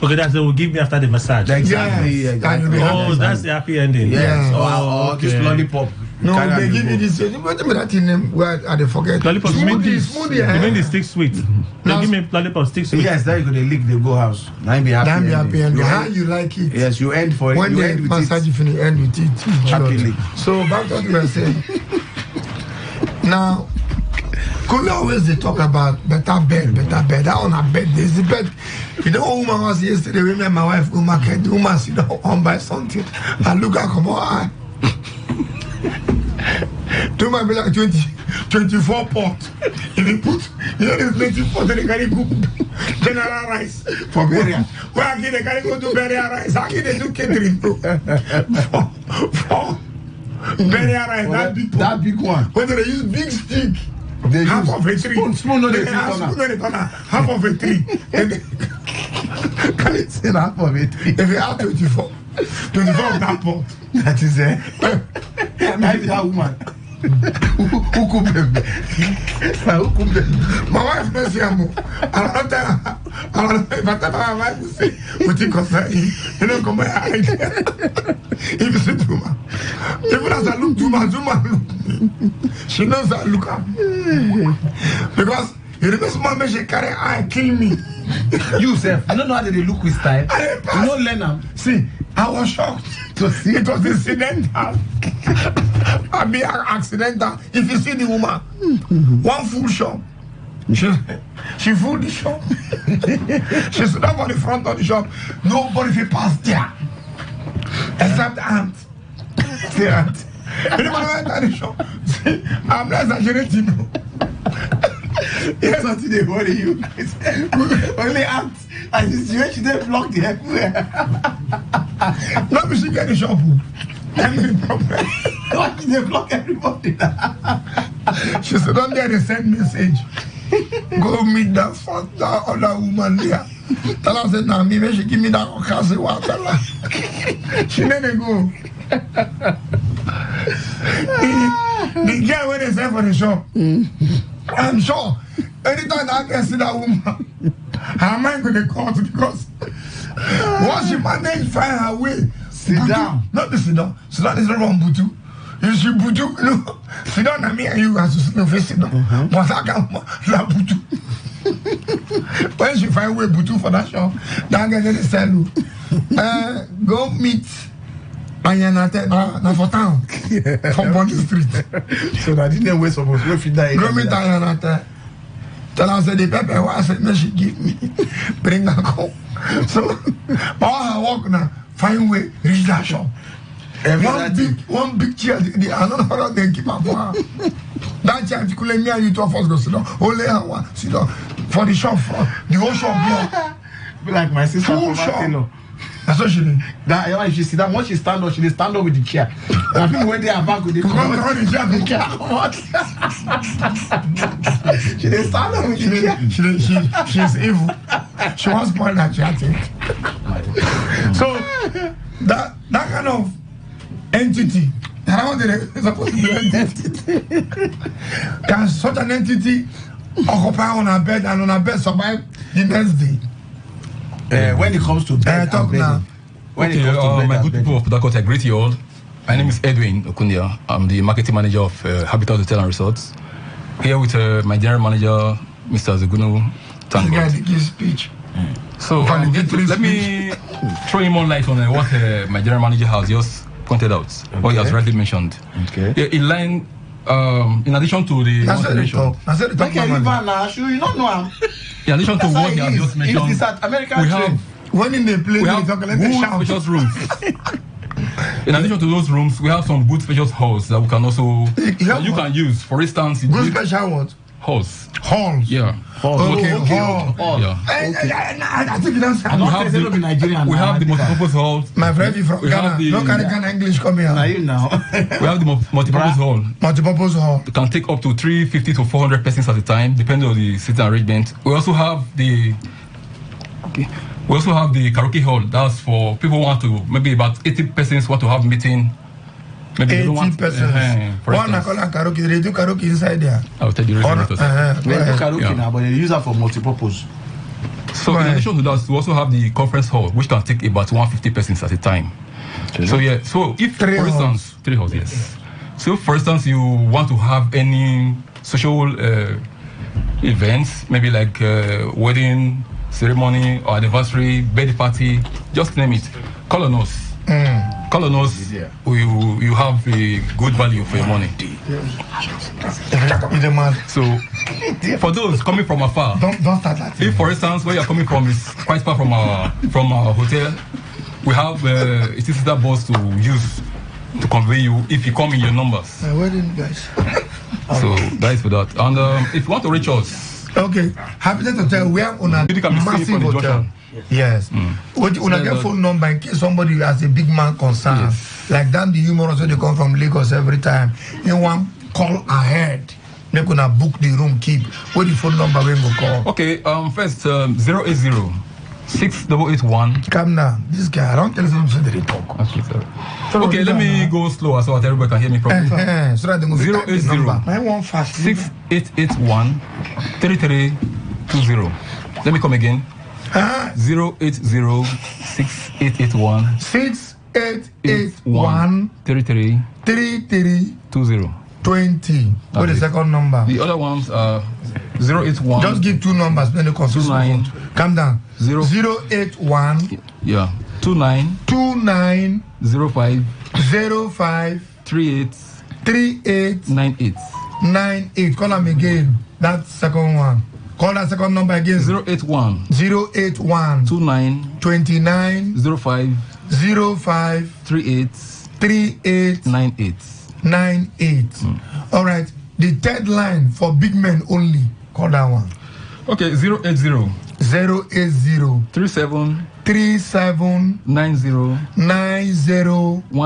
Okay, that's what will give me after the massage. Exactly. Yes. Exactly. Oh, that's the happy ending. Yes. Or this lollipop. No, they give you this. What that in them? Where I forget. Lollipop. Smoothie. You mean the stick sweet? They give me lollipop stick sweet. Yes, then you go they lick, they go house. Now be happy. Ending. How you like it? Yes, you end for it. When you the end with massage it. finish, end with it. Happily. So back to what we were saying. Now, could we always they talk about better bed? That on a bed, there's the bed. You know, woman was yesterday. We met my wife go market. The woman sit down and buy something. And look at come on. Two might be like 24 pot. If you put, there's 24, then they can cook general rice for burial. Where I get they can go to burial rice. I get they do catering for burial rice. That big one. Whether they use big stick, they half use of a tree. Spoon no they half of a tree. Can it say half of it? If you have 24 of that pot, that is it. Maybe that woman. Who could be? My wife knows him. I don't tell her. I don't know if I tell my wife to say, what you concern you don't come by idea. If you say to her, even as I look to my look, she knows I look at me. Because you remember someone she carry eye kill me. You self, you don't know how they look with style. You don't learn them. See, I was shocked to see it was incidental. I mean accidental. If you see the woman, one full shop. She fooled the shop. She stood up on the front of the shop. Nobody will pass there. Except the aunt. The aunt. Anybody went to the shop? See, I'm not exaggerating. Yes, until they worry you guys. Only aunt. And this way she didn't block the everywhere. Not me she get the shop. Any problem. Why did they block everybody? She said, don't dare they send message. Go meet that other woman there. Tell her, said, now me, she give me that okase water. She never go. The girl when they send for the shop. I'm sure anytime I can see that woman, her mind going to court because once she managed to find her way, sit down. Not to sit down. Sit down is not wrong, Butu. You should Butu. No, sit down and me and you guys to sit down. But I can't la Butu. When she find way Butu for that shop, that guy going to sell you. Go meet Ayanate na for town. From Bond Street. So that didn't waste of us. If you die, Go meet Ayanate. Tell her say the pepper was said no she give me. Bring her home. So all her work now, find way reach that shop. One big chair, the another then keep up for her. That chair, if you could let me and you two of us go sit down. Only her one sit down for the shop front. The whole shop here. Be like my sister from Martino. That's what she did. That when she sit down, once she stand up, she stand up with the chair. And people when they are back with the chair. She didn't stand up with the chair. She's evil. She wants more than she has it. So that kind of entity, around the supposed to be entity. Can such an entity occupy on her bed and on her bed survive the next day? When it comes to bed talk now. When it comes to bed, my good people of Port Harcourt, I greet you all. My name is Edwin Okundia. I'm the marketing manager of Habitat Hotel and Resorts. Here with my general manager, Mr. Zugunu Tango. Speech. So let me throw in more light on what my general manager has just pointed out, what he has rightly mentioned. Okay. Yeah, in line, in addition to the I said it talk. in addition to what he has just mentioned, we have when in the place, we have good spacious rooms. In addition to those rooms, we have some good spacious halls that we can also you can use. For instance, good special what? Halls. Halls. Yeah. Halls. Okay. Hall. Yeah. I think that's. We have the multipurpose hall. My friend is from Ghana. No Ghana English come here. You now. We have the multipurpose hall. Multipurpose hall. It can take up to 350 to 400 persons at a time, depending on the seating arrangement. We also have the karaoke hall. That's for people who want to, maybe about 80 persons want to have meeting. Maybe 80 persons. One I call karaoke. They do karaoke inside there. I'll tell you the reason. They do karaoke now, but they use that for multi-purpose. So in addition to that, we also have the conference hall, which can take about 150 persons at a time. Okay. So yeah, so if for instance, 3 halls, yes. So for instance, you want to have any social events, maybe like wedding ceremony or anniversary, birthday party, just name it. Call on us. Call on us. You have a good value for your money. So for those coming from afar, don't start that. If for instance where you're coming from is quite far from our hotel, we have a sister bus to use to convey you if you come in your numbers. My wedding guys. So that is for that. And if you want to reach us, okay, Habitat Hotel, we have on a massive hotel. Yes. When I get phone number in case somebody has a big man concern, like that the humorous when they come from Lagos every time, you want call ahead. They're gonna book the room, keep. What the phone number when go call? Okay, first 080 6881. Come now, this guy, I don't tell him so they talk. Okay, let me go slower so that everybody can hear me properly. So that they go 080 I want fast. 6881 3320. Let me come again. 080 6881 6881 3320. 20. What the second number? The other ones are 081. Just give 2 numbers, then you confuse. 29. Calm down. 081. Yeah. 29. 05 38 98. Call them again. That second one. Call that second number again. 081 29 05 38 98. All right. The third line for big men only. Call that one. Okay. 080 37 90 19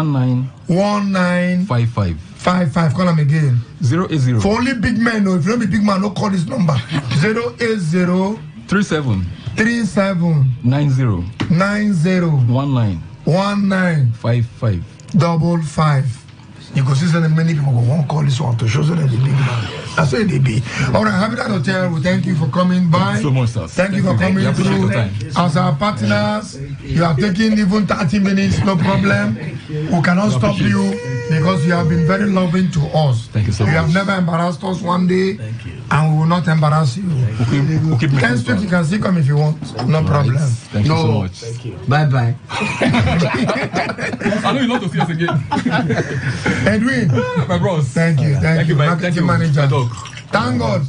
55. Call them again. 080 for only big men. No, if you don't be big man, no call this number. 080 37 90 19 55. 55. You can see that many people won't call this one to show them the big man. That's where they be. All right, Habitat Hotel, we thank you for coming by. So much, sir. Thank you for coming through. As our partners, you have taken even 30 minutes, no problem. We cannot stop you because you have been very loving to us. Thank you so much. You have never embarrassed us one day. Thank you. And we will not embarrass you. Next week you can still come if you want. No problem. Thank you so much. Thank you. Bye-bye. I know you want to see us again. Edwin. My bros. Thank you. Thank you. Marketing manager. Thank God.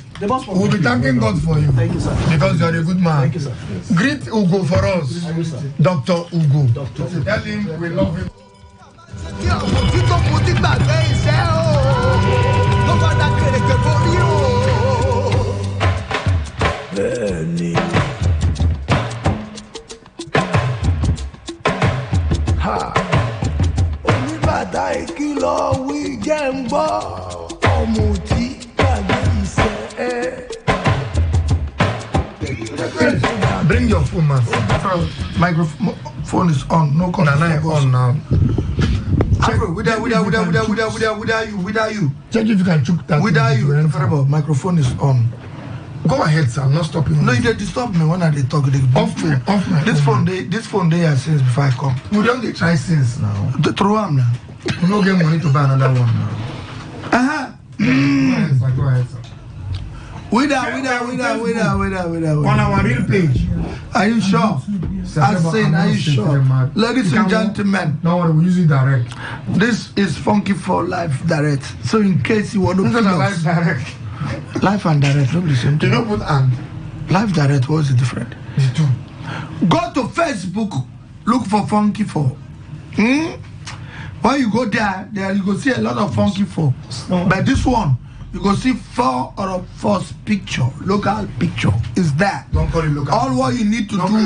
We'll be thanking God for you. Thank you, sir. Because you're a good man. Thank you, sir. Greet Ugo for us. Thank you, sir. Dr. Ugo. Tell him we love him. Oníbàtà ìkìlọ̀ wí jẹ́ ń gbọ́ ọmọ tí gbàgbé iṣẹ́ ẹ̀. Bring your phone, man. Microphone is on. No call. Nana on now. Afro, without you. Check if you can choke that. Without you. Microphone is on. Go ahead, sir. I'm not stopping. No, you don't disturb me when I talk. Off my this phone there since before I come. We don't try since now. Throw them now. We don't get money to buy another one now. Go ahead, sir. Without. On our real page. Are you sure? I'm saying, are you sure? Ladies and gentlemen. No worry, we use it direct. This is Funky for Life Direct. So in case you want to put Life Direct. Life and Direct, don't be the same thing. You don't put and. Life Direct, what's the difference? The two. Go to Facebook, look for Funky for. When you go there you go see a lot of Funky for. But this one, you go see 4 or 4 picture, local picture is there. Don't call it local. All what you need to do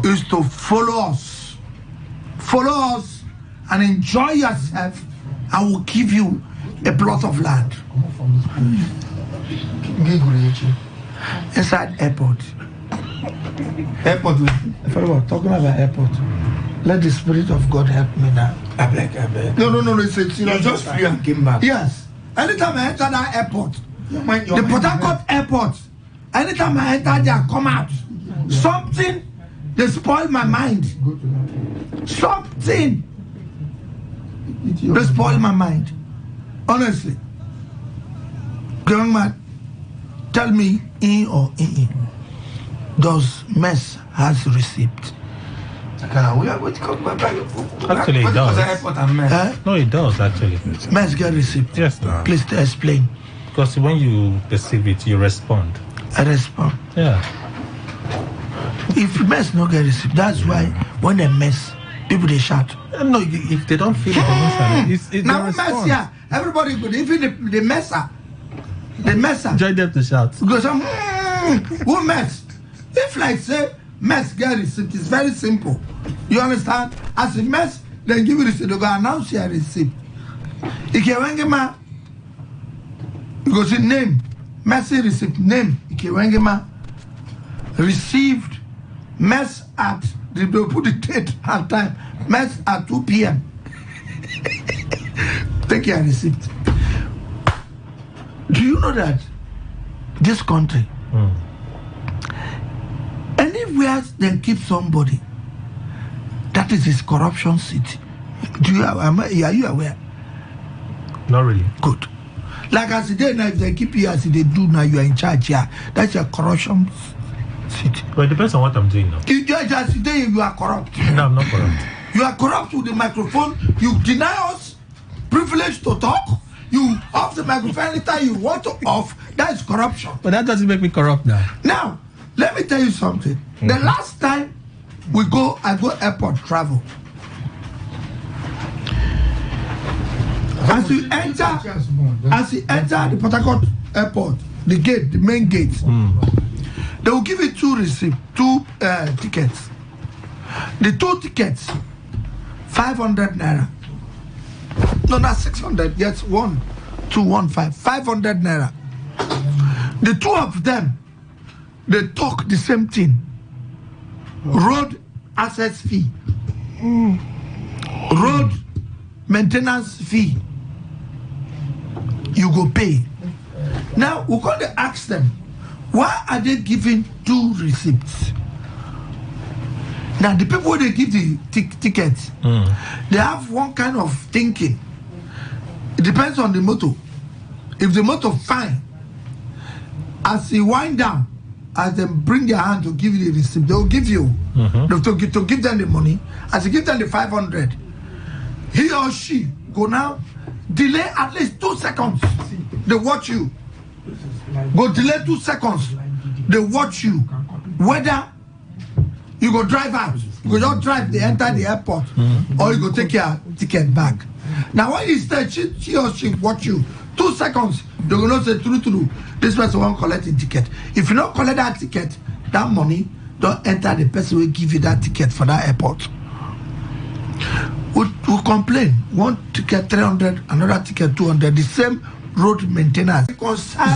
is to follow us. Follow us and enjoy yourself. I will give you a plot of land. Inside airport. Airport. Talking about airport. Let the Spirit of God help me now. I beg. No. It's just free and came back. Yes. Anytime I enter that airport, the Port Harcourt airport, anytime I enter there, come out. Something, they spoil my mind. Something, they spoil my mind. Honestly. Young man, tell me in or in. Does mess has receipt? Actually, it does. No, it does actually. Mess get receipt. Yes, no. Please explain. Because when you perceive it, you respond. I respond. Yeah. If mess no get receipt, that's why when they mess, people they shout. No, if they don't feel it, they don't shout. It's now mess here. Everybody good. Even the messer. The messer. Join them to shout. Because who mess? If like say mess get receipt, it's very simple. You understand? As a mess, then give you receipt. They go announce your receipt. Ikewengema, you go see name, messy receipt, name. Ikewengema received mess at, they put the date and time, mess at 2 p.m. Take your receipt. Do you know that this country, anywhere they keep somebody, that is his corruption city. Are you aware? Not really. Good. Like as they now, if they keep you as they do now, you are in charge here. That's your corruption city. Well, it depends on what I'm doing now. You judge as today, you are corrupt. No, I'm not corrupt. You are corrupt with the microphone. You deny us privilege to talk. You off the microphone anytime you want to off. That is corruption. But that doesn't make me corrupt now. Now, let me tell you something. The last time I go airport travel. As you enter the Port Harcourt airport, the gate, the main gate, they will give you 2 receipts, 2 tickets. The 2 tickets, 500 naira. No, not 600. Yes, 1, 2, 1, 5. 500 naira. The 2 of them, they talk the same thing. Road access fee. Road maintenance fee. You go pay. Now, we're going to ask them, why are they giving 2 receipts? Now, the people they give the tickets, they have one kind of thinking. It depends on the motto. If the motto fine, As you wind down, as they bring their hand to give you the receipt, they will give you to give them the money. As you give them the 500, he or she go now delay at least 2 seconds. They watch you. Go delay 2 seconds. They watch you. Whether you go drive out, you go just drive, they enter the airport, or you go take your ticket back. Now when you stay, she or she watch you 2 seconds. They will not say true. This person won't collect the ticket. If you don't collect that ticket, that money don't enter the person will give you that ticket for that airport. We complain. One ticket 300, another ticket 200. The same road maintenance.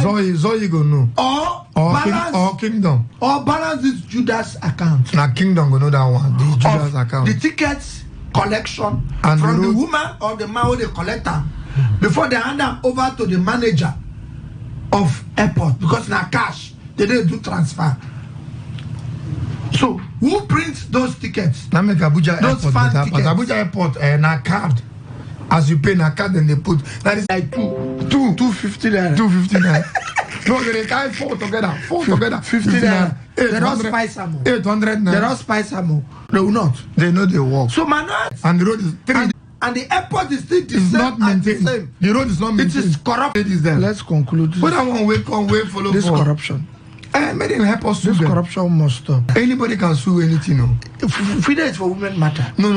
So you go know. Or Kingdom. Or balance this Judas account. Now Kingdom go know that one. The Judas account. The tickets collection and from the woman or the man who they collect them before they hand them over to the manager of airport, because now cash they don't do transfer. So who prints those tickets? Now make Abuja those Airport fan better, but Abuja Airport na card. As you pay na card, then they put that is like 250 naira. 250 naira. No, they carry four together. 50 naira. They don't spice them. 800 naira. They don't spice them. They will not. They know they work. So man, and the road is 3. And the airport is still the it's same. Not maintained. The road is not maintained. It is corrupted. Let's conclude. But I want to follow this corruption. May them help us. This corruption must stop. Anybody can sue anything. No. FIDA is for women matter. No,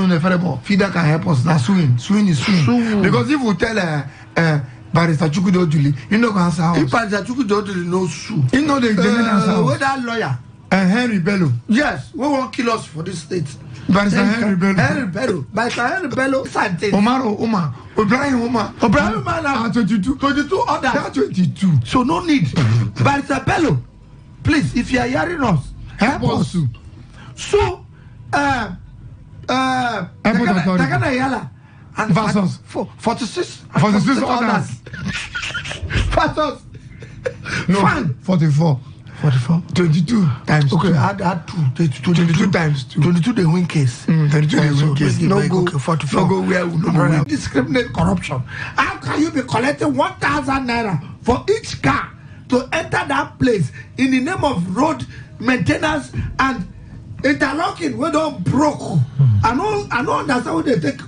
FIDA can help us. That's suing. Suing is suing. Because if we tell Barrister Chukwudi Oduli, you know can answer us. If Barrister Chukwudi Oduli no sue, you know they answer us. Where that lawyer? Henry Bello. Yes, we won't kill us for this state. Barrister Henry Bello. Barrister Henry Bello. Omar. O'Brien Omar. Now 22 others. 22. So no need. Barrister Bello, please, if you are hearing us, help us. So, Takana Yala and versus 46 others. Versus no 44. 22 times okay, 2. Add 2. 22 times 2. 22 they win case. 22 they win case. No go 44. No go where we no discriminate corruption. How can you be collecting 1,000 naira for each car to enter that place in the name of road maintenance and interlocking? We don't broke. I don't understand how they take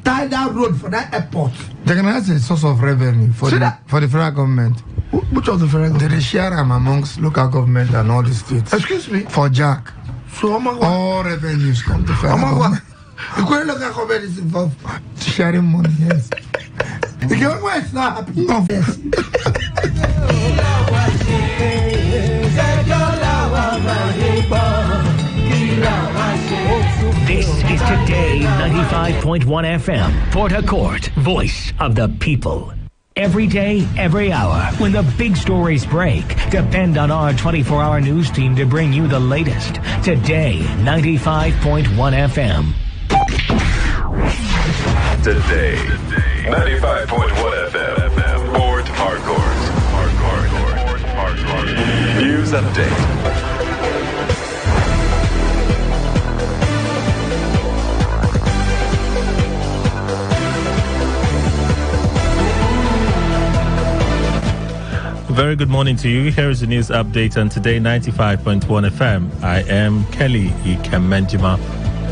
tie that road for that airport. They can have a source of revenue for the federal government. Which of the federal government? They share them amongst local government and all the states. Excuse me? For Jack. So all revenues come to federal government. The local government is involved. Sharing money, yes. The government is not happy. No. Yes. This is Today 95.1 FM, Port Harcourt, voice of the people. Every day, every hour, when the big stories break, depend on our 24-hour news team to bring you the latest. Today 95.1 FM. Today 95.1 FM, Port Harcourt. News update. Very good morning to you. Here is the news update on Today 95.1 FM. I am Kelly Ikemenjima.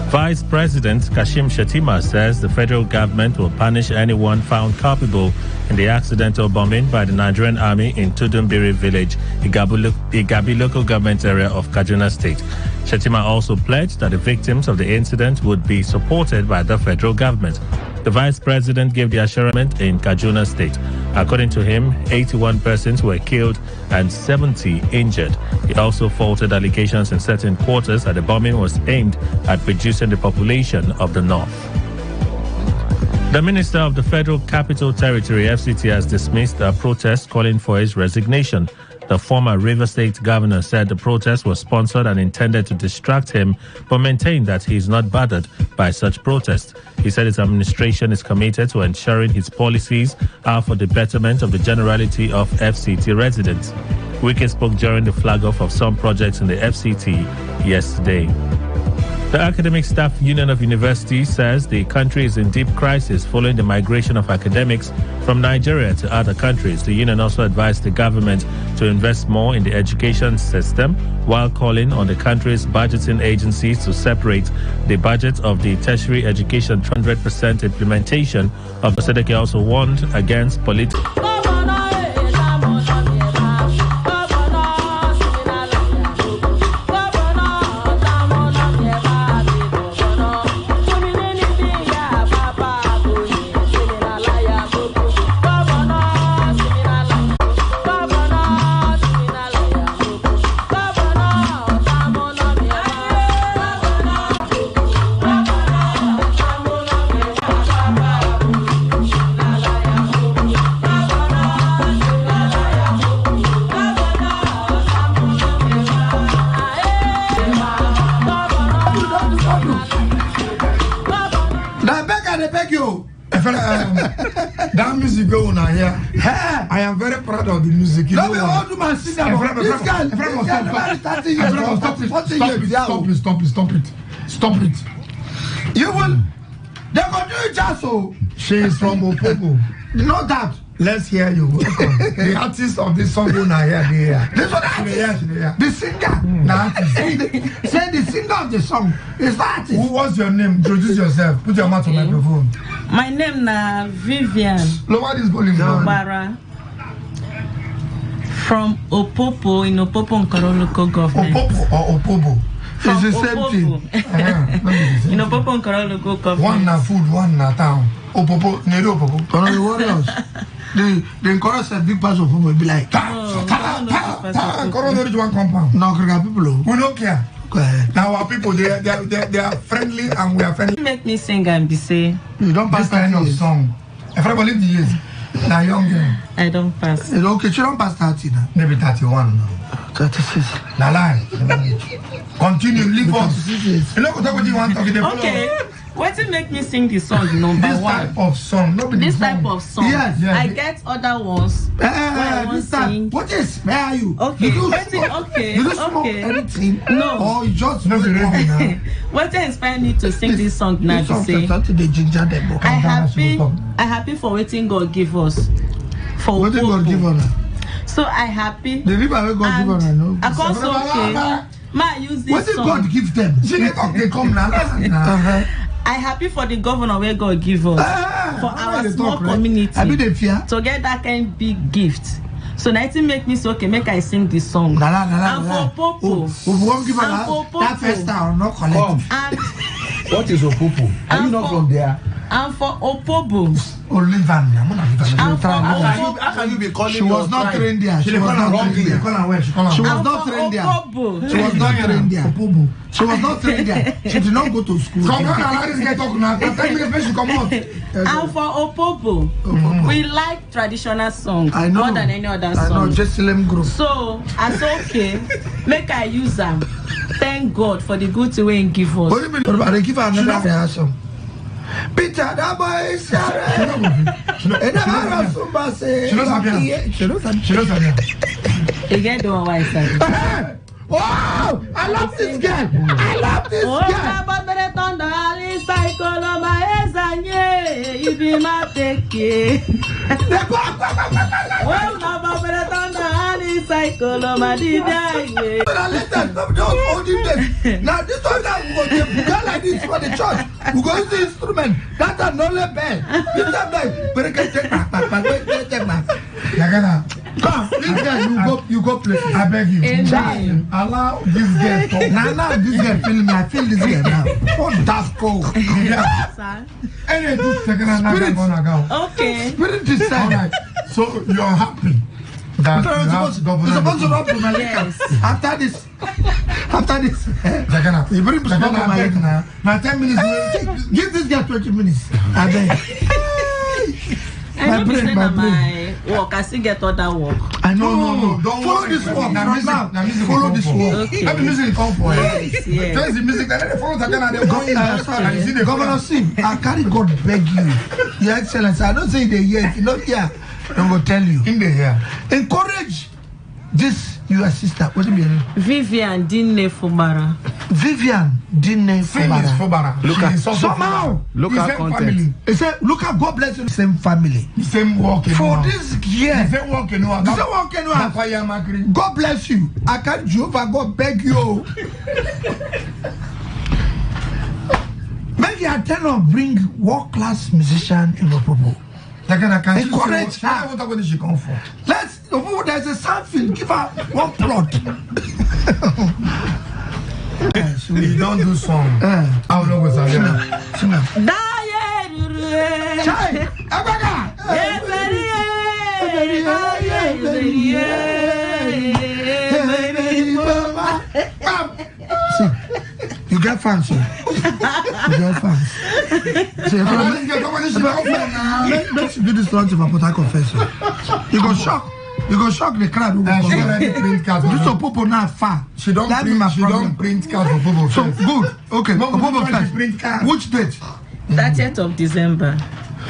Vice President Kashim Shettima says the federal government will punish anyone found culpable in the accidental bombing by the Nigerian Army in Tudumbiri village, Igabi local government area of Kaduna State. Shettima also pledged that the victims of the incident would be supported by the federal government. The vice president gave the assurance in Kaduna State. According to him, 81 persons were killed and 70 injured. He also faulted allegations in certain quarters that the bombing was aimed at reducing the population of the north. The Minister of the Federal Capital Territory, FCT, has dismissed a protest calling for his resignation. The former River State governor said the protest was sponsored and intended to distract him, but maintained that he is not bothered by such protests. He said his administration is committed to ensuring his policies are for the betterment of the generality of FCT residents. Wike spoke during the flag-off of some projects in the FCT yesterday. The Academic Staff Union of Universities says the country is in deep crisis following the migration of academics from Nigeria to other countries. The union also advised the government to invest more in the education system while calling on the country's budgeting agencies to separate the budget of the tertiary education 100% implementation of the Sedeke also warned against political. That music going on here. I am very proud of the music. You know what? This guy Stop it. You will. They're going to do it just so. She is from Opopo. Not that. Let's hear you. The artist of this song going on here. This one the singer. Say the singer of the song is the artist. What's your name? Introduce yourself. Put your mouth on the microphone. My name na Vivian. Lower this volume down. From Opopo in Opopo Nkoro local government. Opopo or Opobo? It's the same thing. In Opopo Nkoro local government. One na food, one na town. Opopo, Nedo Opopo. One of the warriors. The Nkoro said big parts of Opopo will be like. Nkoro no reach one compound. No, people. We don't care. Now our people, they are friendly and we are friendly. Make me sing and be say. You don't pass this kind of song. If I believe the years, now young girl. I don't pass. It's okay, she don't pass 30 now. Maybe 31 now. 36. Now lie. Continue, leave us. You know what you want to talk about? Okay. What will make me sing the song number this one? Type of song, not this type of song. Yes. I get other ones. This time. What is? Where are you? Okay. Okay. You don't smoke anything? No. Or you just not ready now? What inspired me to sing this song now? To say, I happy for waiting God give us. For what God give us? So I happy. The river God give us, I know. I can't so okay. Ma use this song. What did God give them? She never come now. I happy for the governor where God give us for our small community to get that kind of big gift. So now it make me say okay, make I sing this song. And for Popo. That first time not collect. What is Opopo? Are you not from there? And for Opobo. Olivan. How can you be calling? She was not trained there. She was not trained there. She was not trained there. She was not trained there. She was not trained there. She did not go to school. Come on, allow this guy talk now. 10 minutes she come out. And for Opobo, we like traditional songs more than any other song. I know, just let him grow. So I said okay, make I use them. Thank God for the good way He give us. What do you mean? They give her another song. Peter, that boy is she knows again, the one why side. Wow! I love this girl! I love this girl! Now this one that we go to girl like this for the church. We go use the instrument. That's a no bell. This time but it can take back. Come, this guy, you go play. I beg you. Amen. Allow this girl talk. Now this girl feel me. I feel this girl now. What that's called? Any okay. Spirit is right. So you're happy that you're supposed to rub my leg. After this, you bring my leg now. Now 10 minutes. Give this girl 20 minutes. I beg. My brain. Work, I still get other work. I know, no. Don't follow this work. Now, follow this work. Okay. Let the music come for you. Yes. There's the music that they follow again and they go in and see the governor sing. I carry God beg you. Your Excellency, I don't say they hear. If you don't hear, I'm going to tell you. In the hear. Encourage this your sister, what's your name? Vivian Dine Fubara. Vivian Dine Fubara. Somehow, local content. He said, look at God bless you. Same family. The same work. For this year. The same work. God bless you. I can't Jehovah God beg you. Maybe I tell her bring world-class musician in Opobo. Encourage her. What she come for? Let's. There's a something. Give her one plot. You don't do song. How long was I? Chai, Abaga. You get fans, sir. You get fans. Let's do this one to my Port confession. You go shock. You go shock the crowd. She already print cards. This is Popo now far. She don't print cards for Popo. So good. Okay. Popo print cards. Which date? 30th of December.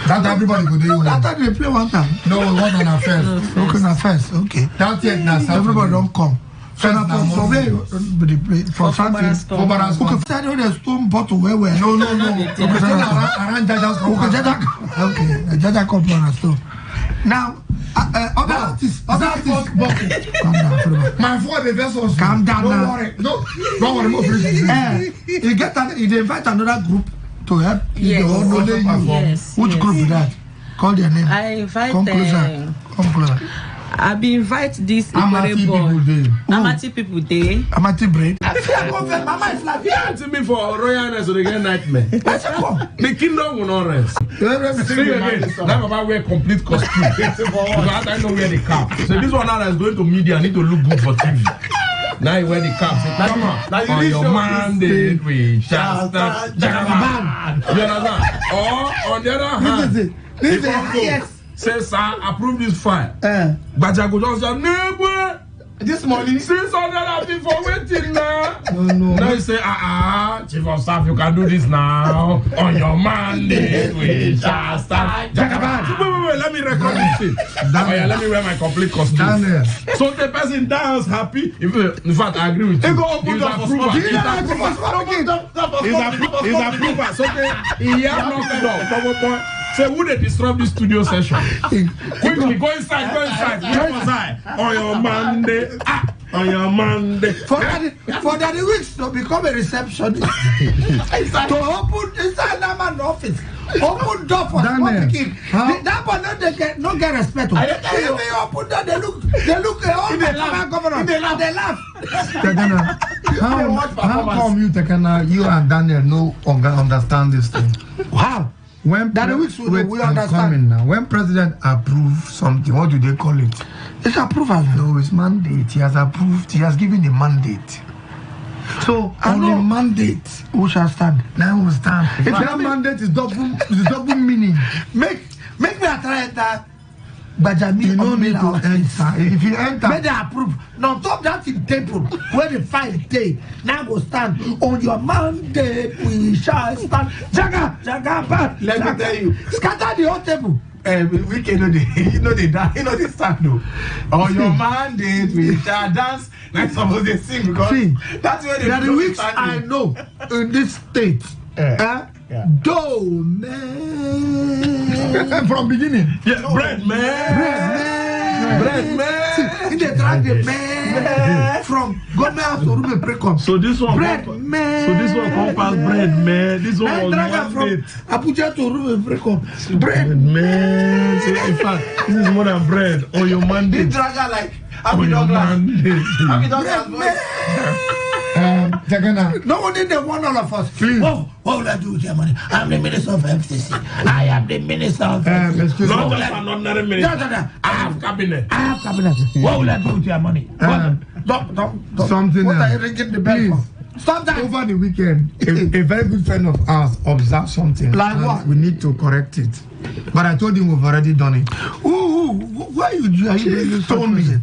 That everybody could do. That time they play one time. No, one on our first. Okay, na first. Okay. 30th now. Everybody don't come. So now for where they play for something. Okay. Saturday there's stone bottle where. No. Okay. Around Jaja's. Okay. Jaja come to our store. Now. Other artists. Calm down. My father vessels. Calm down. Don't worry. You invite another group to help. Yes. Which group is that? Call their name. I invite Come closer. I be invite this Amati people day. Amati people day. Amati brain. Mama is like, yeah, to me for royalness or again nightmare. The kingdom will not rest. Sing again. That Baba wear complete costume. Because I know where the cap. So this one now is going to media need to look good for TV. Now you wear the cap. Say, come on. On your mandate we shall start. You understand? Or on the other hand, yes. Say, sir, approve this file. But I go just say, no, this morning, 600 people waiting now. No. Now you say, Chief of Staff, you can do this now. On your mandate, we shall start. Wait, let me record this thing. Let me wear my complete costume. Daniel. So the person dance happy. In fact, I agree with you. He's approval. He's approval. So he have nothing done. Say, who they disrupt this studio session? Quickly, go inside. On your Monday. On your Monday. For the weeks to become a receptionist. To open inside that man's office. Open door for the public. That one not get respect. If they open door, they look all the governor. They laugh. How come you and Daniel no understand this thing? Wow. When we understand now. When president approves something, what do they call it? It's approval. No, it's mandate. He has approved. He has given a mandate. So on a mandate, who shall stand? Now we stand. If that mandate is double meaning, make me try that. But you don't need to enter. If you enter, may they approve. Now top that in table where the 5 day. Now go stand on your mandate. We shall stand. Jaga. Let me tell you. Scatter the whole table. We can know they stand though. On your mandate, we shall dance like somebody they sing because that's where they are the weeks I know in this state. Do man from beginning. Yeah, bread man. See, they drag the man from government to room break up. So this one bread man. So this one come past bread man. This one was from Abuja to room break up. Bread man. So in fact, this is more than bread on your mandate. They drag like on your mandate. No one in the one all of us. Please. What will I do with your money? I'm the minister of FCC. I am the minister of FCC. Not just an ordinary minister. I have cabinet. What will I do with your money? Something what else. Are you ringing the bell for? Stop that. Over the weekend, a very good friend of ours observed something. Like what? We need to correct it. But I told him we've already done it. Why are you told me.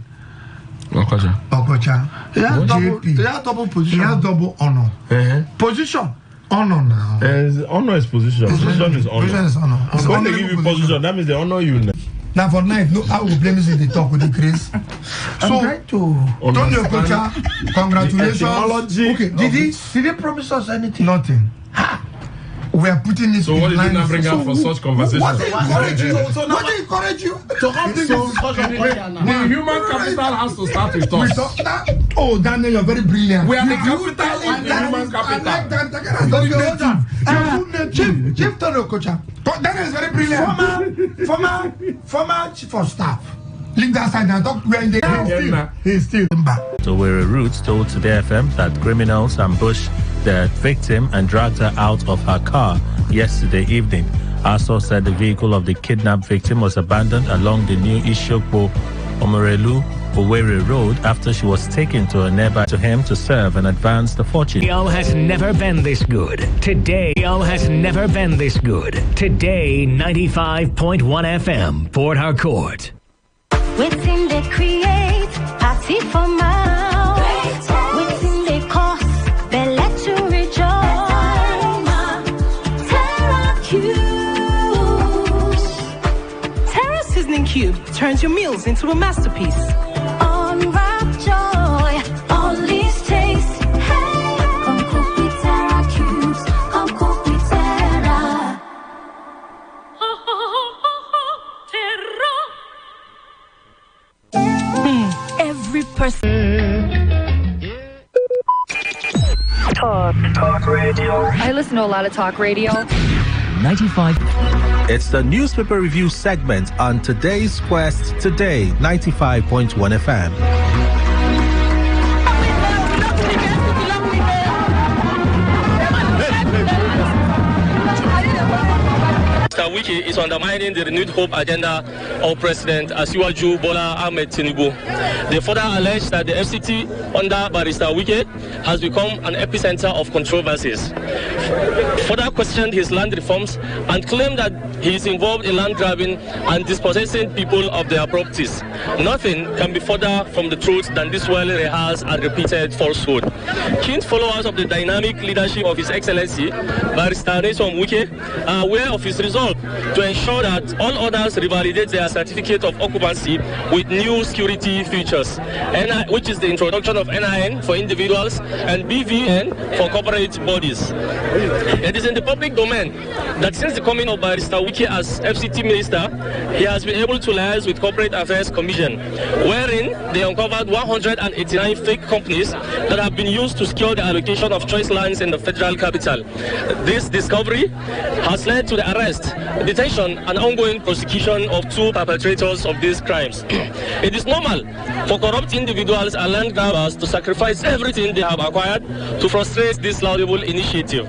Okocha. He has double position. He has double honor. Position. Honor now. Honor is position. Position is honor. Position is honor. When they give you position, that means they honor you now. Now for night, no, I will blame this in the talk with the grace. So, Tony Okocha, congratulations. Okay, did he promise us anything? Nothing. We are putting this. So what did you not bring up for such conversation? What encourage you? What encourage you? So how big is the human capital has to start with us. Oh, Daniel, you're very brilliant. We are the capital and the human capital. Chief Tony Okocha. Daniel is very brilliant. Former chief of staff. Leave that side now. Talk. We are in the he's still back. So we're Roots told Today FM that criminals ambushed the victim and dragged her out of her car yesterday evening. Our source said the vehicle of the kidnapped victim was abandoned along the new Ishokbo Omorelu Owerri Road after she was taken to a nearby to him to serve and advance the fortune. Radio has never been this good. Today has never been this good. Today 95.1 FM, Port Harcourt. Waiting they create, party for mouth. Waiting they cost, they let you rejoice. Terra Cubes. Terra Seasoning Cube turns your meals into a masterpiece. Unwrap joy, unleash taste. Hey, come cook with Terra Cubes. Come cook with Terra. Every person. Talk radio. I listen to a lot of talk radio. 95. It's the newspaper review segment on today's Quest Today 95.1 FM. Mr. Wiki is undermining the renewed hope agenda of President Asiwaju Bola Ahmed Tinubu. They further allege that the FCT under Barrister Wiki has become an epicenter of controversies. Further questioned his land reforms and claimed that he is involved in land grabbing and dispossessing people of their properties. Nothing can be further from the truth than this well-rehearsed and repeated falsehood. Keen followers of the dynamic leadership of His Excellency Barrister Wiki are aware of his resolve to ensure that all others revalidate their certificate of occupancy with new security features, which is the introduction of NIN for individuals and BVN for corporate bodies. It is in the public domain that since the coming of Barrister Wiki as FCT Minister, he has been able to liaise with Corporate Affairs Commission, wherein they uncovered 189 fake companies that have been used to secure the allocation of choice lands in the federal capital. This discovery has led to the arrest, detention, and ongoing prosecution of 2 perpetrators of these crimes. It is normal for corrupt individuals and land grabbers to sacrifice everything they have acquired to frustrate this laudable initiative.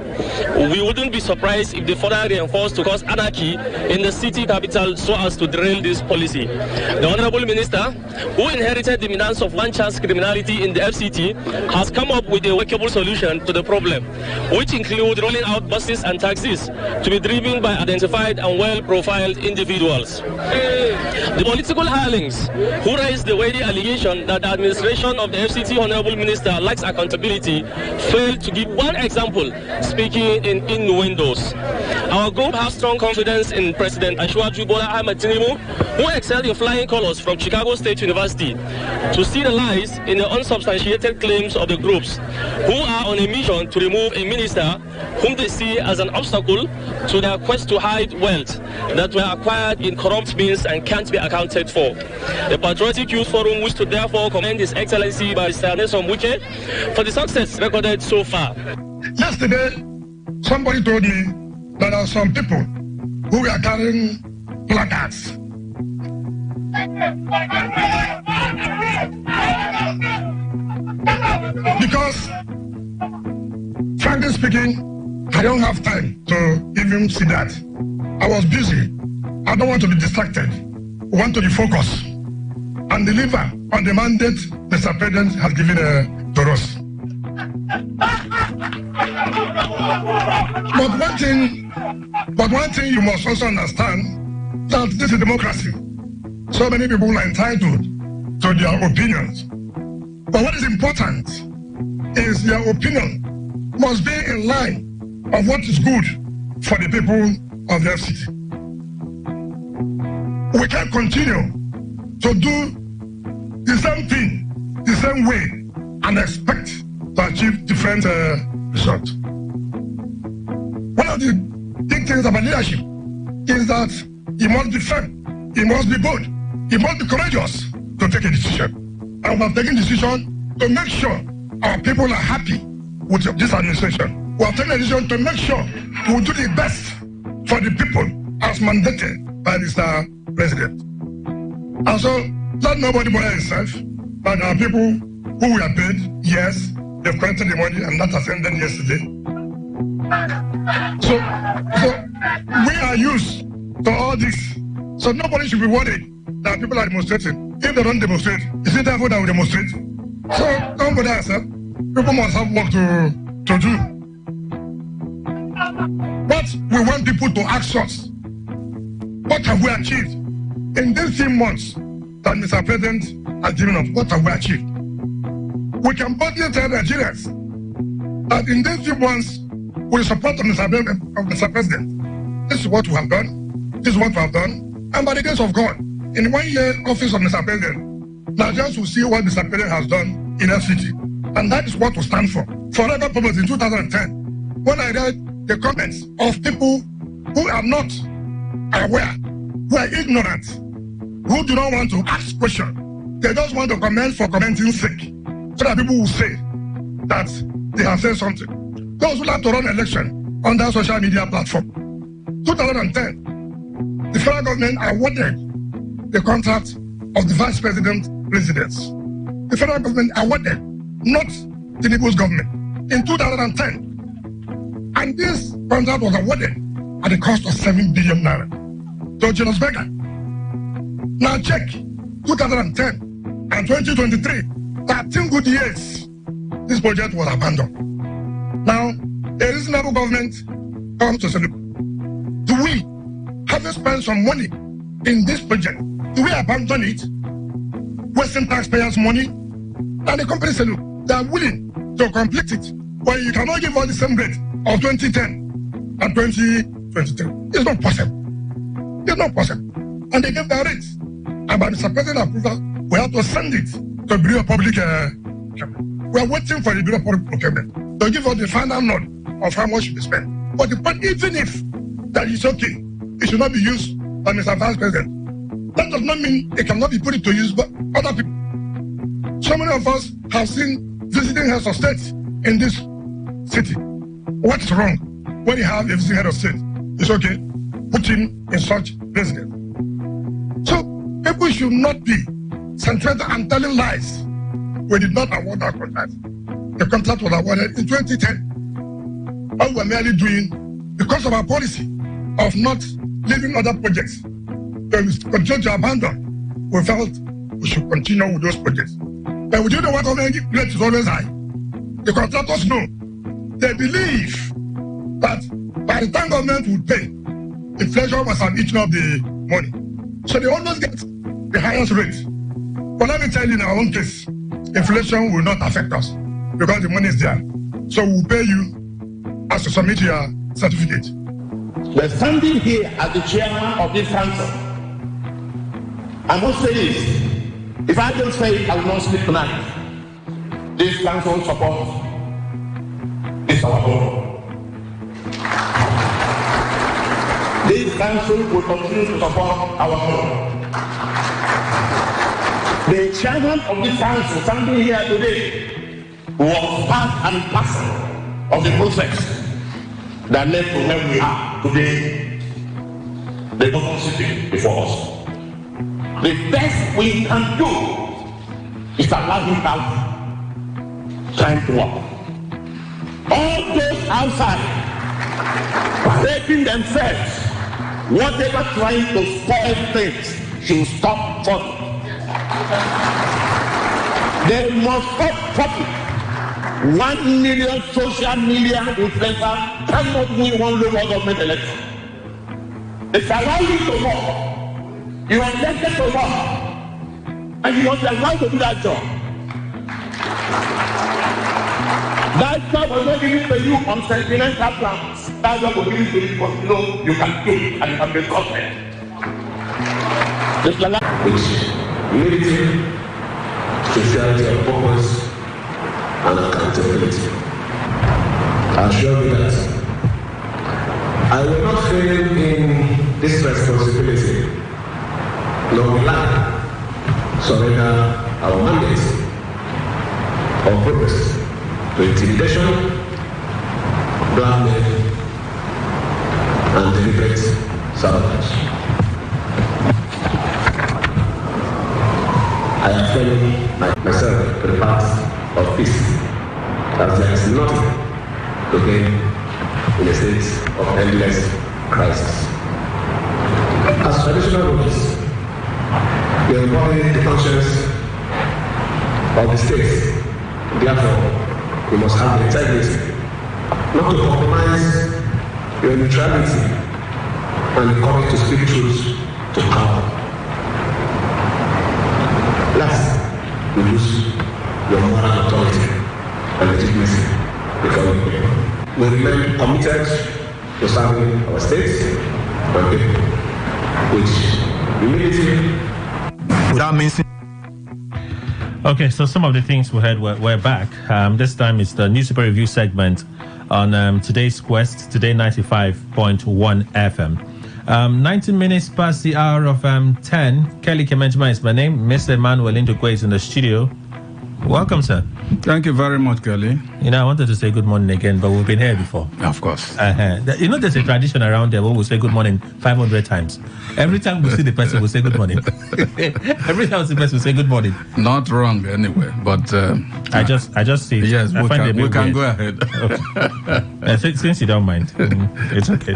We wouldn't be surprised if they further reinforce to cause anarchy in the city capital so as to derail this policy. The Honorable Minister, who inherited the menace of one-chance criminality in the FCT, has come up with a workable solution to the problem, which include rolling out buses and taxis to be driven by identified and well-profiled individuals. The political hirelings who raised the weighty allegation that the administration of the FCT Honorable Minister lacks accountability failed to give one example, speaking in innuendos. Our group has strong confidence in President Asiwaju Bola Ahmed Tinubu, who excelled in flying colors from Chicago State University, to see the lies in the unsubstantiated claims of the groups who are on a mission to remove a minister whom they see as an obstacle to their quest to hide wealth that were acquired in corrupt means and can't be accounted for. The Patriotic Youth Forum wishes to therefore commend His Excellency Barrister Wiki for the success recorded so far. Yesterday, somebody told me that there are some people who were carrying placards. Because, frankly speaking, I don't have time to even see that. I was busy. I don't want to be distracted. I want to be focused and deliver on the mandate Mr. President has given to us. But one thing you must also understand, that this is democracy. So many people are entitled to their opinions. But what is important is their opinion must be in line of what is good for the people of their city. We can't continue to do the same thing, the same way, and expect to achieve different results. One of the big things about leadership is that he must be firm, he must be bold, he must be courageous to take a decision. And we have taken a decision to make sure our people are happy with this administration. We have taken a decision to make sure we will do the best for the people as mandated by Mr. President. And so, let nobody bother himself, but our people who we are paid, yes, they've collected the money and that has ended yesterday. So we are used to all this. So nobody should be worried that people are demonstrating. If they don't demonstrate, is it therefore that we demonstrate? So don't bother yourself. People must have work to do. But we want people to ask us, what have we achieved in these 3 months that Mr. President has given us? What have we achieved? We can boldly tell Nigerians that in these 3 months, with the support of Mr. President, this is what we have done, this is what we have done, and by the grace of God, in 1 year office of Mr. President, Nigerians will see what Mr. President has done in FCT, and that is what we stand for. Forever purpose in 2010, when I read the comments of people who are not aware, who are ignorant, who do not want to ask questions, they just want to comment for commenting sake, so that people will say that they have said something. Those who like to run election on that social media platform. 2010, the federal government awarded the contract of the vice president residence. The federal government awarded, not the Tinubu's government, in 2010. And this contract was awarded at the cost of 7 billion naira to Jonas Berger. Now check 2010 and 2023, 13 good years, this project was abandoned. Now, a reasonable government comes to say, do we, having spent some money in this project, do we abandon it, wasting taxpayers' money? And the company said, look, they are willing to complete it, but you cannot give us the same rate of 2010 and 2023. It's not possible. It's not possible. And they gave their rates. And by Mr. President approval, we have to send it to Bureau of Public Procurement. We are waiting for the Bureau of Public Procurement to give us the final note of how much should be spent. But the point, even if that is okay, it should not be used by Mr. Vice President. That does not mean it cannot be put into use by other people. So many of us have seen visiting heads of state in this city. What's wrong when you have a visiting head of state? It's okay, put him in such residence. So people should not be centered and telling lies. We did not award that contract. The contract was awarded in 2010. All we are merely doing, because of our policy of not leaving other projects that we continue to abandon, we felt we should continue with those projects. But we do know what government rate is always high. The contractors know. They believe that by the time government would pay, inflation must have eaten up the money. So they always get the highest rate. But let me tell you, in our own case, inflation will not affect us because the money is there. So we'll pay you as you submit your certificate. We're standing here as the chairman of this council. I must say this. If I don't say it, I will not sleep tonight. This council supports is our goal. This council will continue to support our goal. The chairman of this council standing here today was part and parcel of the process that led to where we are today, the government sitting before us. The best we can do is to allow him out time to work. All those outside breaking themselves, whatever trying to spoil things, should stop for. They must stop profit. 1 million social media influencers cannot win one local government election. It's allowed you to work. You are elected to work. And you must be allowed to do that job. That job was not given to you on sentimental grounds. That job was given to you because you know you can do it and you can be confident. Which humility, sincerity of purpose, and accountability. I assure you that I will not fail in this responsibility, nor will I surrender our mandate or progress to intimidation, blackmail, and deliberate sabotage. I have failed myself to the path of peace, as there is nothing to gain in a state of endless crisis. As traditional rulers, we embody the conscience of the state. Therefore, we must have integrity, not to compromise your neutrality and the courage to speak truth to power. Last, we lose your moral authority and legitimacy before the people. We remain committed to serving our state and people, which humility without missing. Okay, so some of the things we heard, we're back. This time it's the newspaper review segment on today's Quest, Today 95.1 FM. 19 minutes past the hour of 10. Kelly Kemenjima is my name. Mr. Emmanuel Indukwe is in the studio. Welcome, sir. Thank you very much, Kelly. I wanted to say good morning again, but we've been here before. Of course. There's a tradition around there where we say good morning 500 times. Every time we see the person, we say good morning. Every time we see the person, we say good morning. Not wrong anyway, but... I just see it. Yes, we can go ahead. Okay. Since you don't mind, it's okay.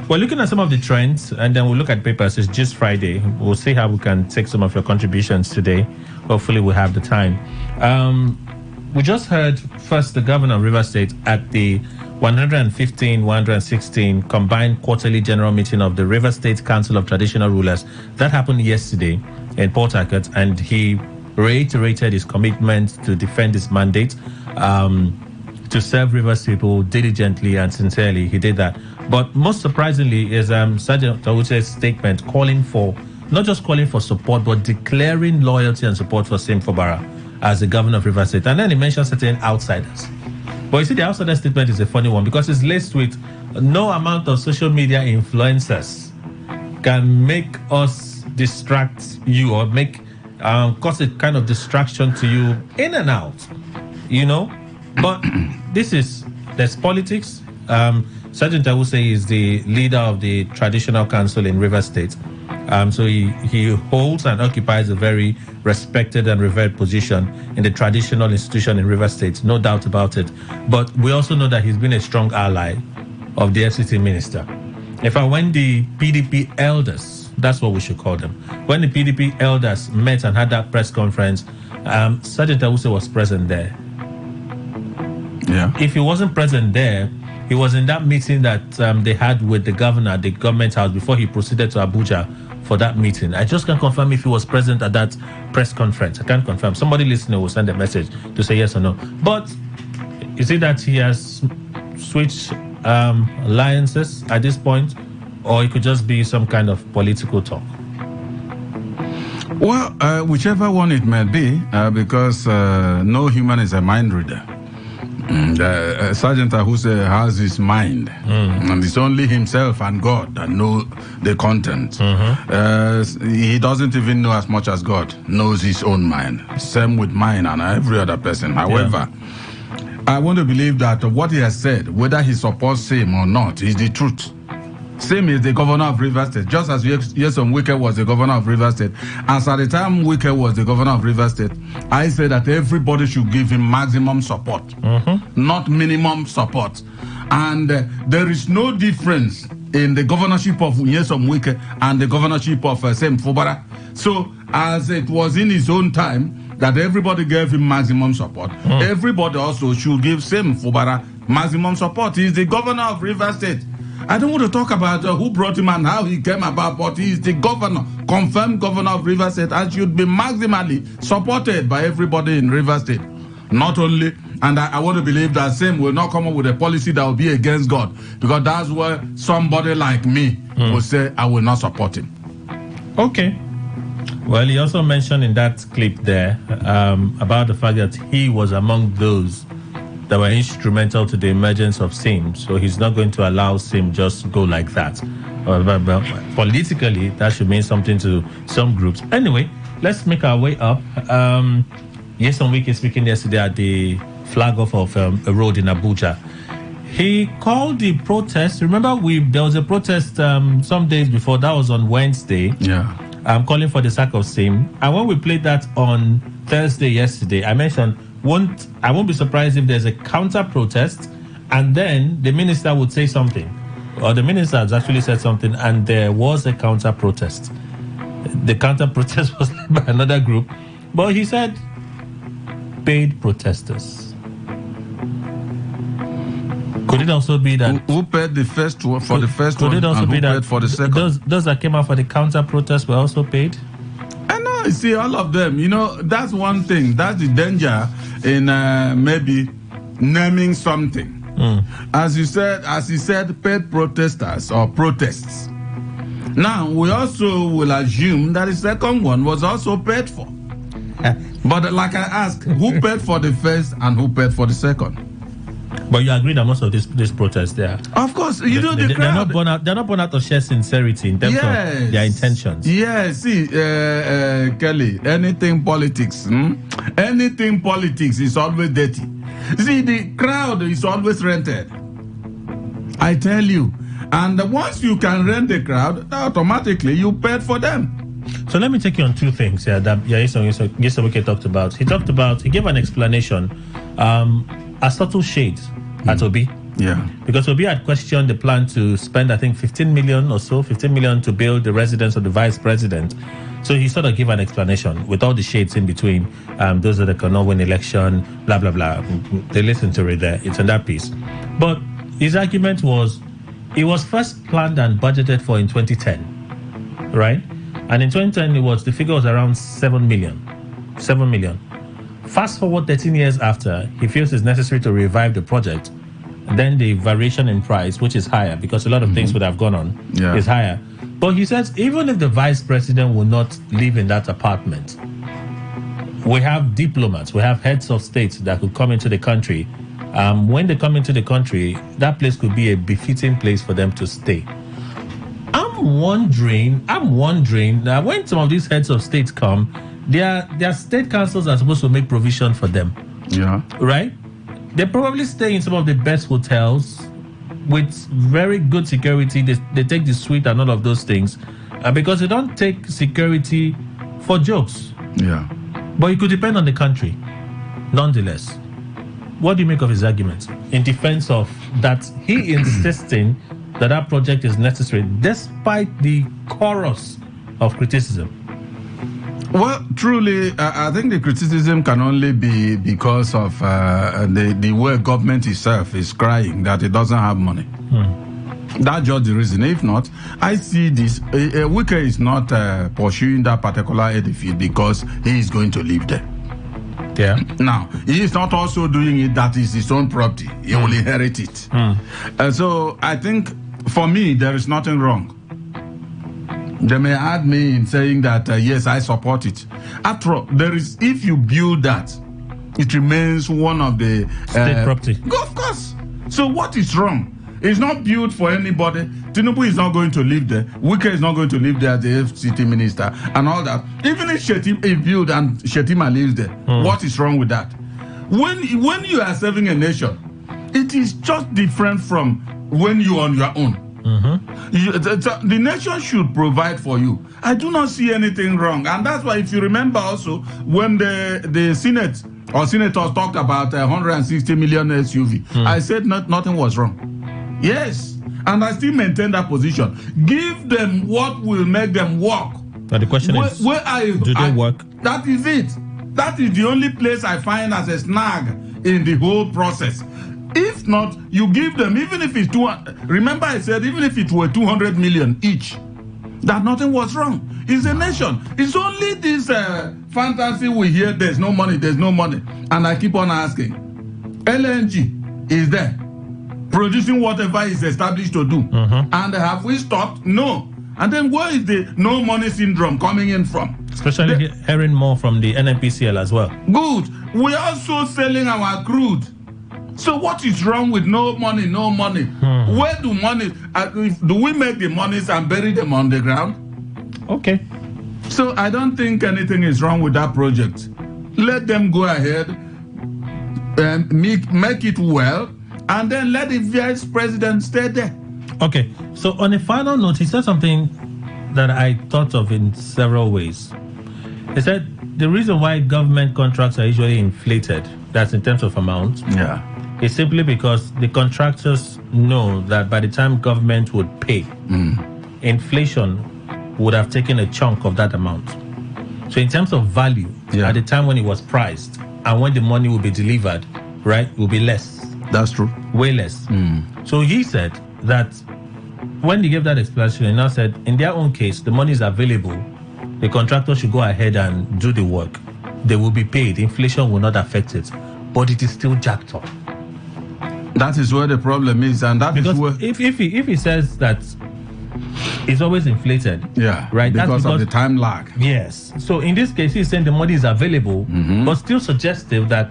We're looking at some of the trends, and then we'll look at papers. It's just Friday. We'll see how we can take some of your contributions today. Hopefully we'll have the time. We just heard first the governor of Rivers State at the 116 combined quarterly general meeting of the Rivers State Council of Traditional Rulers. That happened yesterday in Port Harcourt, and he reiterated his commitment to defend his mandate, to serve Rivers people diligently and sincerely. He did that. But most surprisingly is Sergeant Tawuse's statement not just calling for support, but declaring loyalty and support for Sim Fubara as the governor of Rivers State. And then he mentioned certain outsiders. But you see, the outsider statement is a funny one because it's laced with no amount of social media influencers can make us distract you or make cause a kind of distraction to you in and out, But there's politics. Sergeant Tawuse is the leader of the Traditional Council in Rivers State. So he holds and occupies a very respected and revered position in the traditional institution in Rivers State, no doubt about it. But we also know that he's been a strong ally of the FCT minister. In fact, when the PDP elders, that's what we should call them, when the PDP elders met and had that press conference, Sergeant Tawuse was present there. Yeah. If he wasn't present there, he was in that meeting that they had with the governor at the government house before he proceeded to Abuja for that meeting. I just can't confirm if he was present at that press conference. I can't confirm. Somebody listening will send a message to say yes or no. But is it that he has switched alliances at this point, or it could just be some kind of political talk? Well, whichever one it may be, because no human is a mind reader. Sergeant Tawuse has his mind, and it's only himself and God that know the content. He doesn't even know as much as God knows his own mind. Same with mine and every other person. However, I want to believe that what he has said, whether he supports him or not, is the truth. Same is the governor of Rivers State. Just as Nyesom Wike was the governor of Rivers State, as at the time Wike was the governor of Rivers State, I said that everybody should give him maximum support, not minimum support. And there is no difference in the governorship of Nyesom Wike and the governorship of Sim Fubara. So, as it was in his own time that everybody gave him maximum support, everybody also should give Sim Fubara maximum support. He is the governor of Rivers State. I don't want to talk about who brought him and how he came about, but he is the governor, confirmed governor of Rivers State, and should be maximally supported by everybody in Rivers State. Not only, and I want to believe that same will not come up with a policy that will be against God, because that's where somebody like me will say, I will not support him. Okay. Well, he also mentioned in that clip there about the fact that he was among those that were instrumental to the emergence of SIM. So he's not going to allow SIM just go like that. But politically, that should mean something to some groups. Anyway, let's make our way up. Yeson Wike speaking yesterday at the flag off of a road in Abuja. He called the protest. Remember, there was a protest some days before. That was on Wednesday. Yeah. I'm calling for the sack of SIM. And when we played that on Thursday yesterday, I mentioned I won't be surprised if there's a counter protest, and then the minister would say something, or the minister has actually said something, and there was a counter protest. The counter protest was led by another group, but he said paid protesters. Could it also be that who paid the first one for the first one, could it also and be who that paid for the second? Those that came out for the counter protest were also paid? I know. You see, all of them. You know, that's one thing. That's the danger in maybe naming something. As he said, paid protesters or protests. Now we also will assume that the second one was also paid for. But like I asked, who paid for the first and who paid for the second? But you agree that most of these protests there, of course, you know the crowd. They're not born out of sheer sincerity in terms of their intentions. Yes, see, Kelly, anything politics is always dirty. See, the crowd is always rented. I tell you, and once you can rent the crowd, automatically you paid for them. So let me take you on two things here that Yeson Wike talked about. He gave an explanation. A subtle shade at Obi. Yeah. Because Obi had questioned the plan to spend, I think, 15 million to build the residence of the vice president. So he sort of gave an explanation with all the shades in between. Those that cannot win election, blah, blah, blah. They listened to it there. It's in that piece. But his argument was, it was first planned and budgeted for in 2010, right? And in 2010, the figure was around 7 million. 7 million. Fast forward 13 years after, he feels it's necessary to revive the project. Then the variation in price, which is higher because a lot of things would have gone on, is higher. But he says even if the vice president will not live in that apartment, we have diplomats, we have heads of state that could come into the country. When they come into the country, that place could be a befitting place for them to stay. I'm wondering that when some of these heads of state come, their state councils are supposed to make provision for them. Yeah. Right? They probably stay in some of the best hotels with very good security. They take the suite and all of those things because they don't take security for jokes. Yeah. But it could depend on the country. Nonetheless, what do you make of his arguments in defense of that he insisting that project is necessary despite the chorus of criticism? Well, truly, I think the criticism can only be because of the way government itself is crying that it doesn't have money. That's just the reason. If not, I see this. Wike is not pursuing that particular edifice because he is going to live there. Yeah. Now, he is not also doing it that is his own property. He will inherit it. So I think, for me, there is nothing wrong. They may add me in saying that, yes, I support it. After all, if you build that, it remains one of the... state property. Of course. So what is wrong? It's not built for anybody. Tinubu is not going to live there. Wike is not going to live there as the FCT minister and all that. Even if Shetima is built and Shetima lives there, what is wrong with that? When you are serving a nation, it is just different from when you are on your own. The nation should provide for you. I do not see anything wrong. And that's why, if you remember also, when the Senate or senators talked about 160 million SUV, I said nothing was wrong. Yes. And I still maintain that position. Give them what will make them work. But the question is, do they work? That is it. That is the only place I find as a snag in the whole process. If not, you give them, even if it's remember I said, even if it were 200 million each, that nothing was wrong. It's a nation. It's only this fantasy we hear, there's no money. And I keep on asking, LNG is there, producing whatever is established to do. And have we stopped? No. And then where is the no money syndrome coming in from? Especially hearing more from the NNPCL as well. Good. We are also selling our crude. So what is wrong with no money? Where do money, do we make the monies and bury them on the ground? Okay. So I don't think anything is wrong with that project. Let them go ahead and make it well, and then let the vice president stay there. Okay. So on a final note, he said something that I thought of in several ways. He said the reason why government contracts are usually inflated, that's in terms of amount, is simply because the contractors know that by the time government would pay, inflation would have taken a chunk of that amount. So in terms of value, at the time when it was priced and when the money will be delivered, right, will be less. That's true. Way less. So he said that when he gave that explanation, he now said, in their own case, the money is available. The contractor should go ahead and do the work. They will be paid. Inflation will not affect it. But it is still jacked up. That is where the problem is. And that because is where... If he says that it's always inflated, right? Because of the time lag. Yes. So in this case, he's saying the money is available, but still suggestive that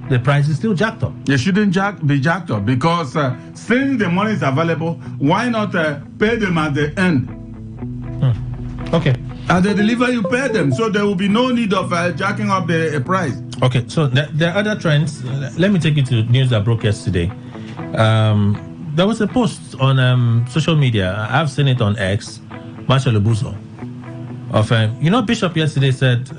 the price is still jacked up. It shouldn't be jacked up because since the money is available, why not pay them at the end? Okay. And they deliver, you pay them. So there will be no need of jacking up the price. Okay. So there are other trends. Let me take you to news that broke yesterday. There was a post on social media. I've seen it on X. Marshal Obuzo. Bishop yesterday said,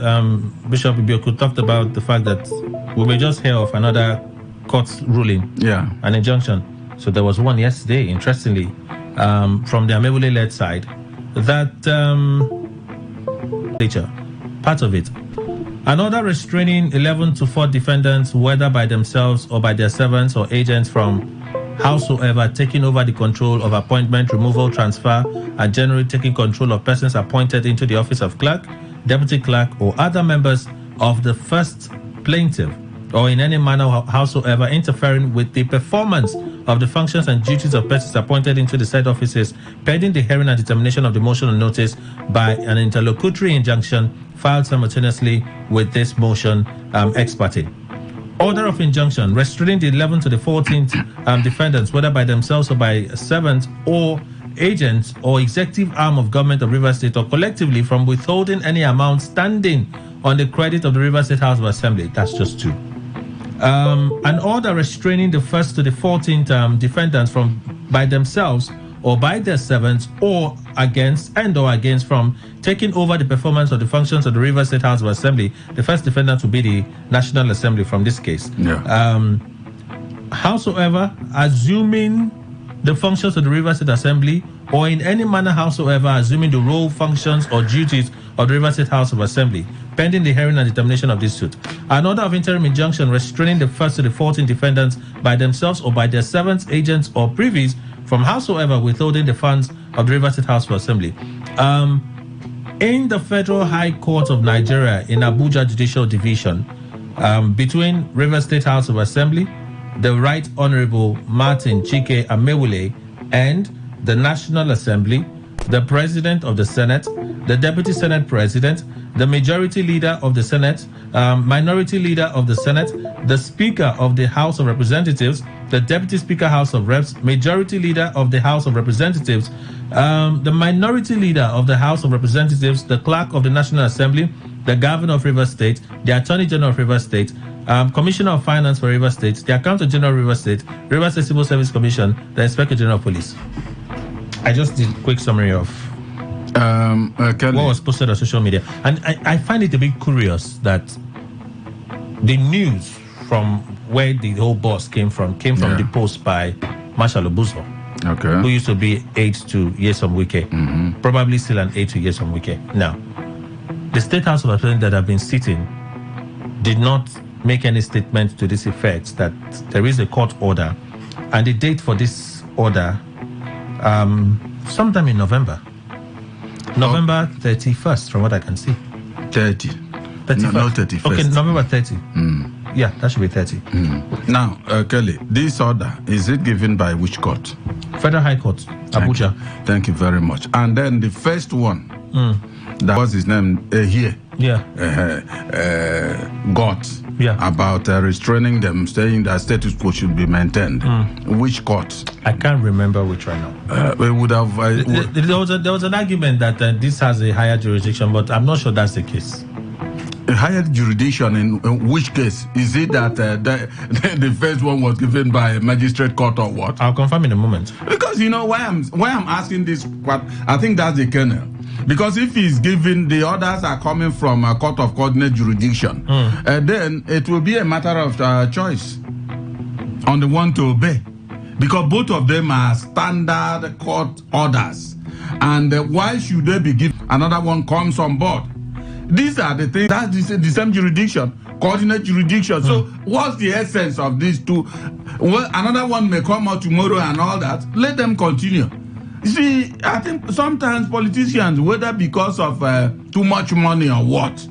Bishop Ibioku talked about the fact that we may just hear of another court ruling, an injunction. So there was one yesterday, interestingly, from the Amewule-led side, that part of it. An order restraining 11 to 4 defendants, whether by themselves or by their servants or agents from howsoever, taking over the control of appointment, removal, transfer, and generally taking control of persons appointed into the office of clerk, deputy clerk, or other members of the first plaintiff, or in any manner howsoever interfering with the performance of the functions and duties of persons appointed into the said offices, pending the hearing and determination of the motion on notice by an interlocutory injunction filed simultaneously with this motion ex parte. Order of injunction restraining the 11 to the 14th defendants, whether by themselves or by servants or agents or executive arm of government of Rivers State, or collectively from withholding any amount standing on the credit of the Rivers State House of Assembly. That's just 2. An order restraining the 1st to the 14th defendants from by themselves or by their servants or against from taking over the performance of the functions of the Rivers State House of Assembly. The first defendant will be the National Assembly from this case. Howsoever, assuming the functions of the Rivers State Assembly, or in any manner howsoever, assuming the role, functions, or duties of the Rivers State House of Assembly, pending the hearing and determination of this suit. An order of interim injunction restraining the 1st to the 14th defendants by themselves or by their servants, agents, or privies from howsoever withholding the funds of the Rivers State House of Assembly. In the Federal High Court of Nigeria in Abuja Judicial Division, between Rivers State House of Assembly, the Right Honorable Martin Chike Amewule, and the National Assembly, the President of the Senate, the Deputy Senate President, the Majority Leader of the Senate, Minority Leader of the Senate, the Speaker of the House of Representatives, the Deputy Speaker House of Reps, Majority Leader of the House of Representatives, the Minority Leader of the House of Representatives, the Clerk of the National Assembly, the Governor of Rivers State, the Attorney General of Rivers State, Commissioner of Finance for Rivers State, the Accountant General of Rivers State, Rivers State Civil Service Commission, the Inspector General of Police. I just did a quick summary of what was posted on social media. And I find it a bit curious that the news from where the whole boss came from the post by Marshal Obuzo, who used to be aide to Nyesom Wike, probably still an aide to Nyesom Wike. Now, the State House of Assembly that have been sitting did not make any statement to this effect that there is a court order, and the date for this order sometime in November 31st, from what I can see. 30. 31st. No, 31st. Okay, November 30. Yeah, that should be 30. Now, Kelly, this order, is it given by which court? Federal High Court. Abuja. Thank you very much. And then the first one, that was his name, here. Yeah. Got about restraining them, saying that status quo should be maintained. Which court? I can't remember which right now. We would have. There was an argument that this has a higher jurisdiction, but I'm not sure that's the case. A higher jurisdiction in which case? Is it that the first one was given by a magistrate court or what? I'll confirm in a moment. Because you know why I'm asking this. What I think that's the kernel. Because if he's given, the others are coming from a court of coordinate jurisdiction, then it will be a matter of choice on the one to obey. Because both of them are standard court orders. And why should they be given? Another one comes on board. These are the things, that's the same jurisdiction, coordinate jurisdiction. So what's the essence of these two? Well, another one may come out tomorrow and all that. Let them continue. See, I think sometimes politicians, whether because of too much money or what,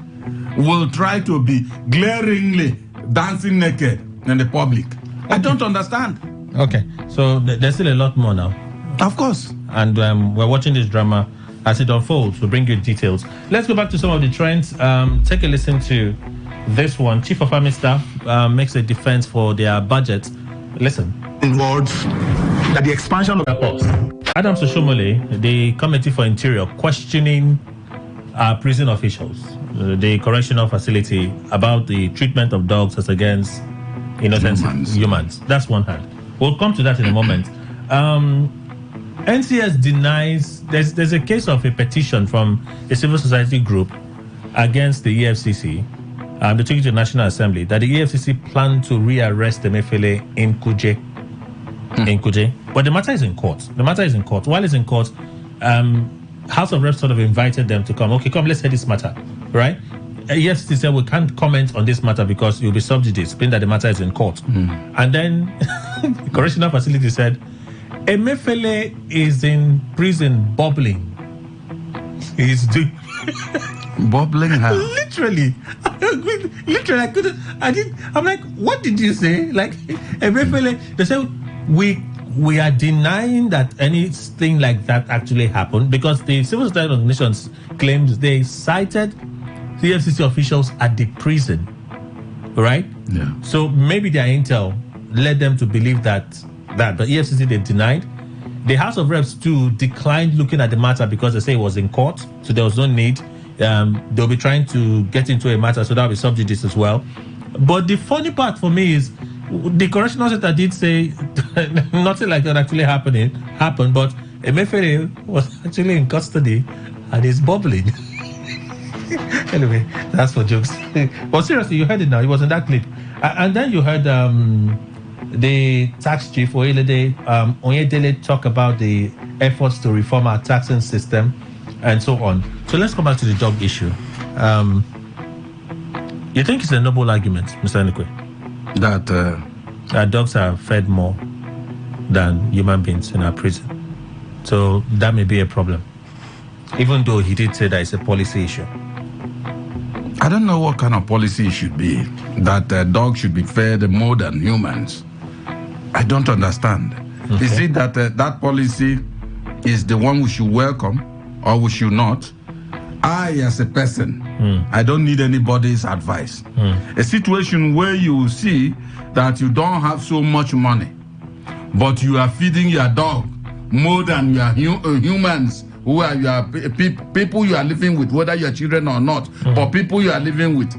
will try to be glaringly dancing naked in the public. I don't understand. Okay, so there's still a lot more now. Of course. And we're watching this drama as it unfolds. We'll bring you details. Let's go back to some of the trends. Take a listen to this one. Chief of Army Staff makes a defense for their budget. Listen. In words, that the expansion of airports. Adams Oshomole, the Committee for Interior, questioning prison officials, the correctional facility, about the treatment of dogs as against innocent humans. That's one hand. We'll come to that in a moment. NCS denies there's a case of a petition from a civil society group against the EFCC. They took it to the National Assembly that the EFCC planned to rearrest Emefiele in Kuje. But the matter is in court. While it's in court, House of Reps sort of invited them to come. Okay, come, let's hear this matter, right? EFCC said we can't comment on this matter because you'll be subject, being that the matter is in court. And then the correctional facility said, Emefiele is in prison bubbling. He's doing bubbling how? Literally, I couldn't. I'm like, what did you say? Like, Emefiele, they said we are denying that anything like that actually happened because the civil society organizations claims they cited the FCC officials at the prison, right? Yeah. So maybe their intel led them to believe that but EFCC they denied. The House of Reps too declined looking at the matter because they say it was in court, so there was no need. They'll be trying to get into a matter, so that'll be subject to this as well. But the funny part for me is the correctional center did say nothing like that actually happened, but Emefiele was actually in custody and is bubbling. Anyway, that's for jokes. But seriously, you heard it now. It was in that clip. And then you heard the tax chief, Oyedele, talk about the efforts to reform our taxing system and so on. So let's come back to the dog issue. You think it's a noble argument, Mr. Enikwe? That dogs are fed more than human beings in our prison. So that may be a problem. Even though he did say that it's a policy issue. I don't know what kind of policy it should be. That dogs should be fed more than humans. I don't understand. Okay. Is it that that policy is the one we should welcome or we should not? I, as a person, I don't need anybody's advice. A situation where you see that you don't have so much money, but you are feeding your dog more than your humans who are your people you are living with, whether your children or not, or people you are living with.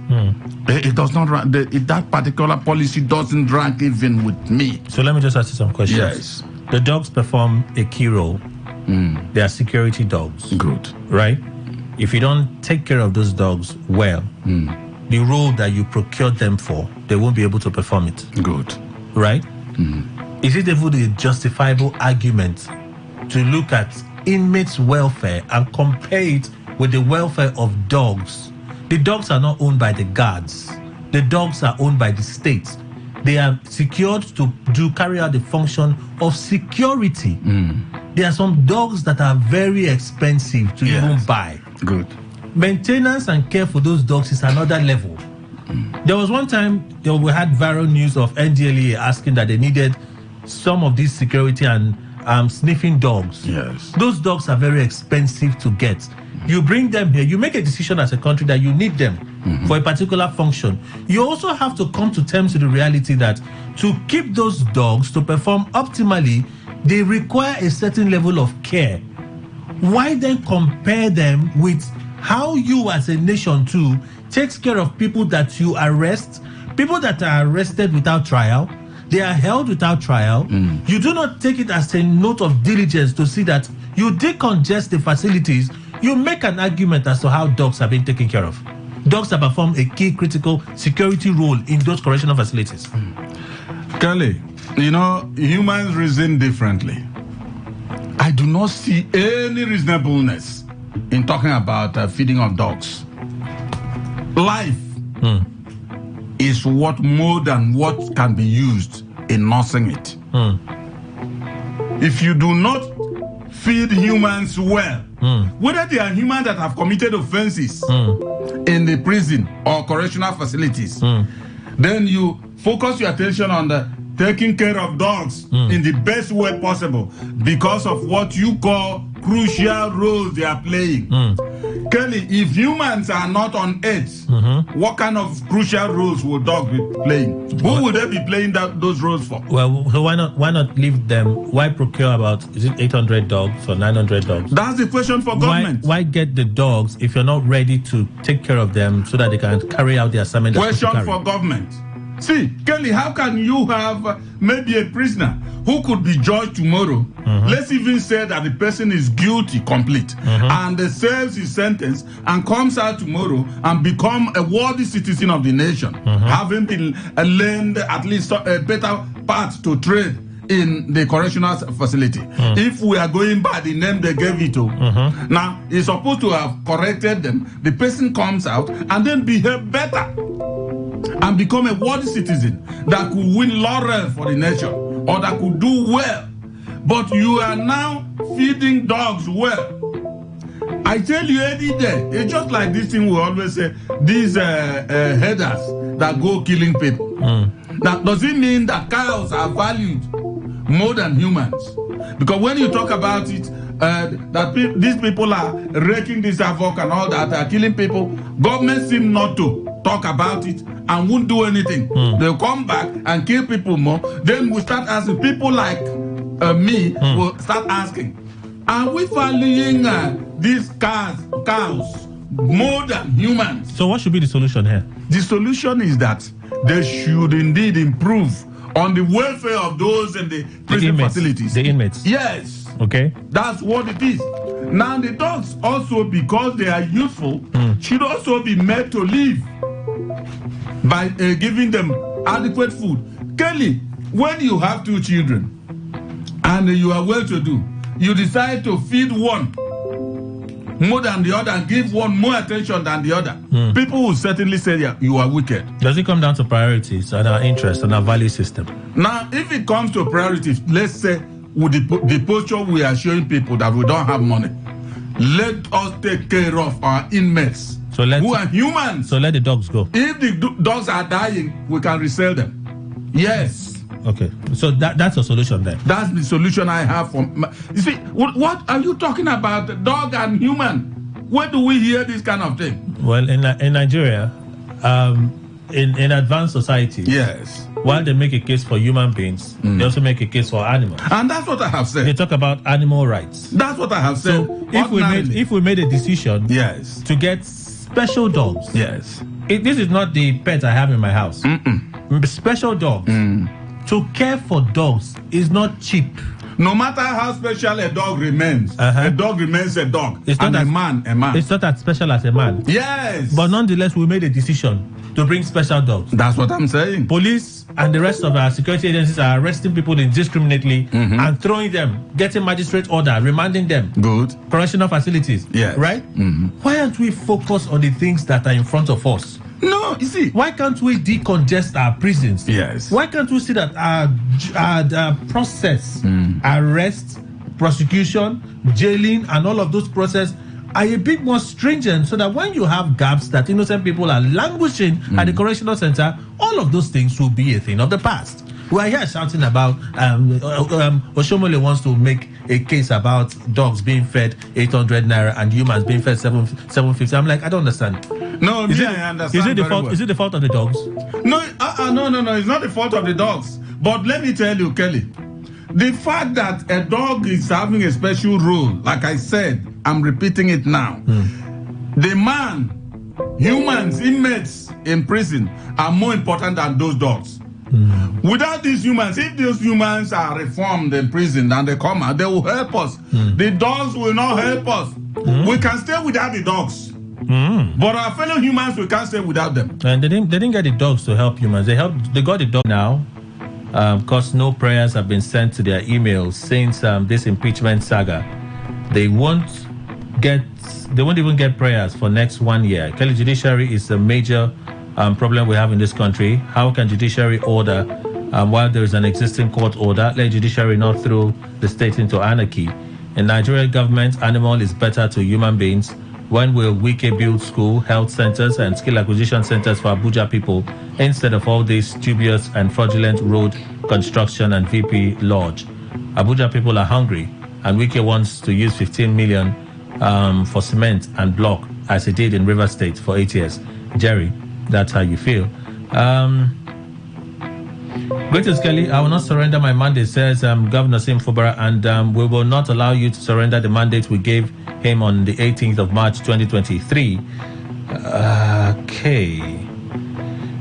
It does not rank. That particular policy doesn't rank even with me. So let me just ask you some questions. Yes. The dogs perform a key role. They are security dogs. Good. Right? If you don't take care of those dogs well, the role that you procured them for, they won't be able to perform it. Good. Right? Is it even a justifiable argument to look at inmates' welfare and compare it with the welfare of dogs? The dogs are not owned by the guards. The dogs are owned by the state. They are secured to carry out the function of security. There are some dogs that are very expensive to even buy. Good. Maintenance and care for those dogs is another level. There was one time we had viral news of NDLEA asking that they needed some of this security and sniffing dogs. Yes. Those dogs are very expensive to get. You bring them here, you make a decision as a country that you need them for a particular function. You also have to come to terms with the reality that to keep those dogs to perform optimally, they require a certain level of care. Why then compare them with how you as a nation too takes care of people that you arrest, people that are arrested without trial, they are held without trial. You do not take it as a note of diligence to see that you decongest the facilities. You make an argument as to how dogs are being taken care of. Dogs have performed a key critical security role in those correctional facilities. Kelly, humans reason differently. I do not see any reasonableness in talking about feeding of dogs. Life is what more than what can be used in nursing it. If you do not feed humans well, whether they are humans that have committed offenses in the prison or correctional facilities, then you focus your attention on the taking care of dogs in the best way possible because of what you call crucial roles they are playing. Kelly, if humans are not on edge, what kind of crucial roles will dogs be playing? Who would they be playing those roles for? Well, so why not leave them? Why procure about, is it 800 dogs or 900 dogs? That's the question for government. Why get the dogs if you're not ready to take care of them so that they can carry out the assignment? Question for government. See, Kelly, how can you have maybe a prisoner who could be judged tomorrow? Let's even say that the person is guilty complete and serves his sentence and comes out tomorrow and become a worthy citizen of the nation, having been learned at least a better path to trade in the correctional facility. If we are going by the name they gave it to, now he's supposed to have corrected them. The person comes out and then behave better and become a worthy citizen that could win laurel for the nation or that could do well. But you are now feeding dogs well. I tell you any day, it's just like this thing we always say, these headers that go killing people. Now, does it mean that cows are valued more than humans? Because when you talk about it, these people are wreaking this havoc and all that, are killing people, government seem not to talk about it and won't do anything. They'll come back and kill people more. Then we start asking, people like me will start asking, are we valuing these cows more than humans? So what should be the solution here? The solution is that they should indeed improve on the welfare of those in the prison facilities. The inmates. Yes. Okay. That's what it is. Now the dogs also, because they are useful, should also be made to live by giving them adequate food. Kelly, when you have 2 children and you are well-to-do, you decide to feed one more than the other and give one more attention than the other. People will certainly say that you are wicked. Does it come down to priorities and our interests and our value system? Now, if it comes to priorities, let's say with the posture we are showing people that we don't have money, let us take care of our inmates who are humans. So let the dogs go. If the dogs are dying, we can resell them. Yes. Okay, so that's a solution then. That's the solution I have for. You see, what are you talking about? Dog and human? Where do we hear this kind of thing? Well, in Nigeria, in advanced societies, yes, while they make a case for human beings, they also make a case for animals. And that's what I have said. They talk about animal rights. That's what I have said. So if we made a decision, yes, to get special dogs, yes, this is not the pet I have in my house. Special dogs. To care for dogs is not cheap. No matter how special a dog remains, a dog remains a dog. It's not a man. It's not as special as a man. Yes. But nonetheless, we made a decision to bring special dogs. That's what I'm saying. Police and the rest of our security agencies are arresting people indiscriminately and throwing them, getting magistrate order, remanding them. Good. Correctional facilities. Yes. Right? Why aren't we focused on the things that are in front of us? No, you see. Why can't we decongest our prisons? Yes. Why can't we see that our process, arrest, prosecution, jailing, and all of those processes are a bit more stringent so that when you have gaps that innocent people are languishing at the correctional center, all of those things will be a thing of the past. We are here shouting about Oshomole wants to make a case about dogs being fed 800 naira and humans being fed 750. I'm like, I don't understand. No, I understand. Is it the fault? Well. Is it the fault of the dogs? No, no. It's not the fault of the dogs. But let me tell you, Kelly, the fact that a dog is having a special role, like I said, I'm repeating it now. The man, humans, inmates in prison are more important than those dogs. Without these humans, if those humans are reformed in prison and they come out, they will help us. The dogs will not help us. We can stay without the dogs. But our fellow humans, we can't stay without them. And they didn't get the dogs to help humans. They got the dog now. Because no prayers have been sent to their emails since this impeachment saga. They won't even get prayers for next 1 year. Kelly, judiciary is a major problem we have in this country. How can judiciary order while there is an existing court order? Let judiciary not throw the state into anarchy. In Nigeria government, animal is better to human beings. When will Wike build school, health centers, and skill acquisition centers for Abuja people instead of all this dubious and fraudulent road construction and VP lodge? Abuja people are hungry, and Wike wants to use 15 million for cement and block, as he did in River State for 8 years. Jerry, that's how you feel. Greetings, Kelly. I will not surrender my mandate, says Governor Sim Fubara, and we will not allow you to surrender the mandate we gave him on the 18th of March 2023. Okay.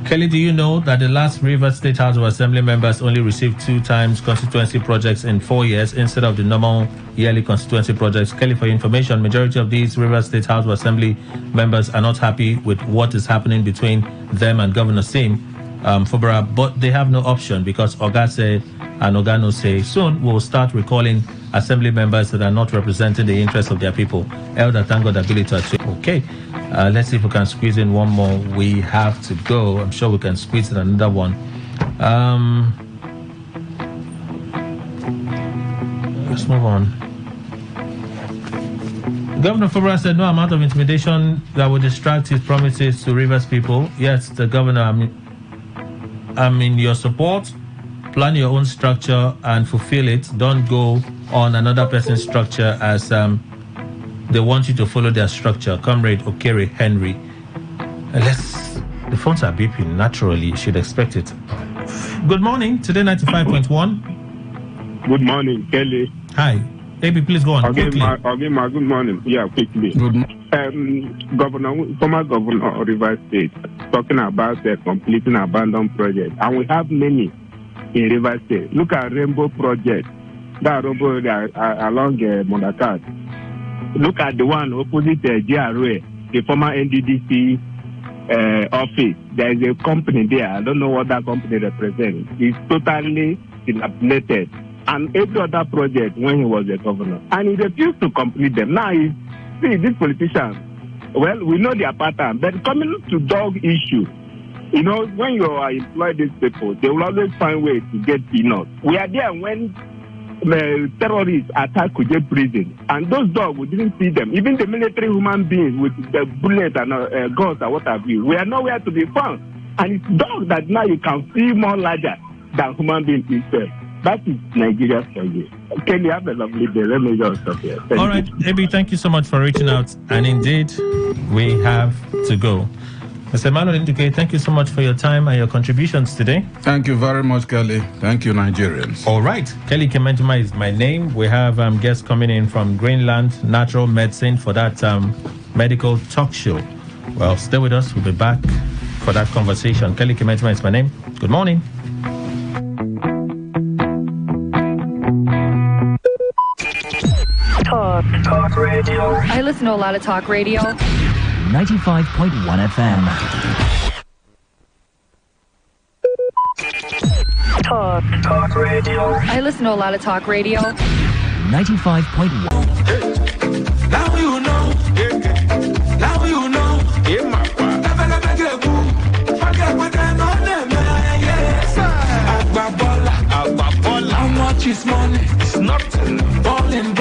Kelly, do you know that the last River State House of Assembly members only received 2 times constituency projects in 4 years instead of the normal yearly constituency projects? Kelly, for your information, majority of these River State House of Assembly members are not happy with what is happening between them and Governor Sim Fubara, but they have no option because Oga said and Oga no say. Soon we'll start recalling assembly members that are not representing the interests of their people. Elder, thank God, ability to achieve. Okay, let's see if we can squeeze in one more. We have to go. I'm sure we can squeeze in another one. Let's move on. Governor Fubara said no amount of intimidation that would distract his promises to Rivers people. Yes, the governor, I'm in your support. Plan your own structure and fulfill it. Don't go on another person's structure as they want you to follow their structure. Comrade Okere Henry. The phones are beeping naturally. You should expect it. Good morning. Today 95.1. Good morning, Kelly. Hi. AB, please go on. I'll give my good morning. Yeah, quickly. Good morning. Former Governor of Rivers State, talking about the completing abandoned project. And we have many in Rivers State. Look at Rainbow Project. That Rainbow along Monacat. Look at the one opposite GRA, the former NDDC office. There is a company there. I don't know what that company represents. It's totally dilapidated. And every other project when he was a governor. And he refused to complete them. Now, see, these politicians, well, we know their pattern. But coming to dog issue, you know, when you are employed these people, they will always find ways to get peanuts. We are there when the terrorists attack Kuje prison. And those dogs, we didn't see them. Even the military human beings with the bullets and guns and what have you, we are nowhere to be found. And it's dogs that now you can see more larger than human beings itself. That is Nigeria for you. Kelly, have a lovely day. Let me just stop here. All right, Abi, thank you so much for reaching out. And indeed, we have to go. Mr. Emmanuel Indicate, thank you so much for your time and your contributions today. Thank you very much, Kelly. Thank you, Nigerians. All right. Kelly Kemenjima is my name. We have guests coming in from Greenland Natural Medicine for that medical talk show. Well, stay with us. We'll be back for that conversation. Kelly Kemenjima is my name. Good morning. Talk radio. I listen to a lot of talk radio. 95.1 FM. Talk radio. I listen to a lot of talk radio. 95.1. Now you know. Now you know. Forget what I know them. Yes. Agbabola. How much is money? It's nothing. Ballin'.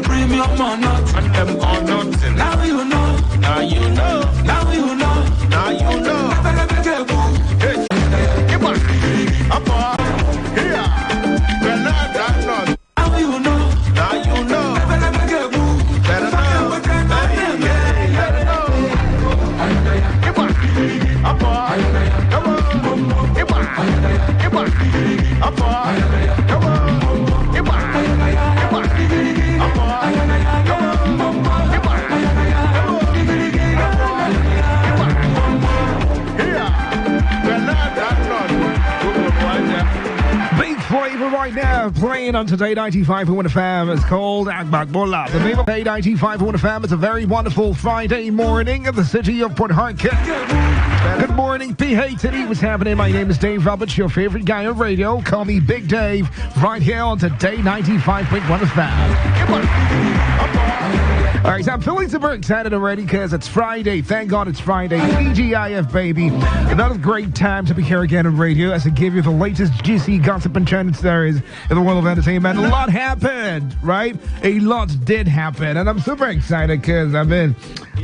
Premium or not. And them or nothing. Now you know. Now you know. Now you know. Now you know. Hey. right now, playing on Today 95.1 FM. It's called Agbak Bola. The name of Today 95.1 FM is a very wonderful Friday morning in the city of Port Harcourt. Good morning, PH City. What's happening? My name is Dave Roberts, your favorite guy on radio. Call me Big Dave, right here on Today 95.1 FM. Come on. All right, so I'm feeling super excited already because it's Friday. Thank God it's Friday. TGIF, baby. Another great time to be here again on radio as I give you the latest juicy gossip and trending stories in the world of entertainment. A lot happened, right? A lot did happen. And I'm super excited because,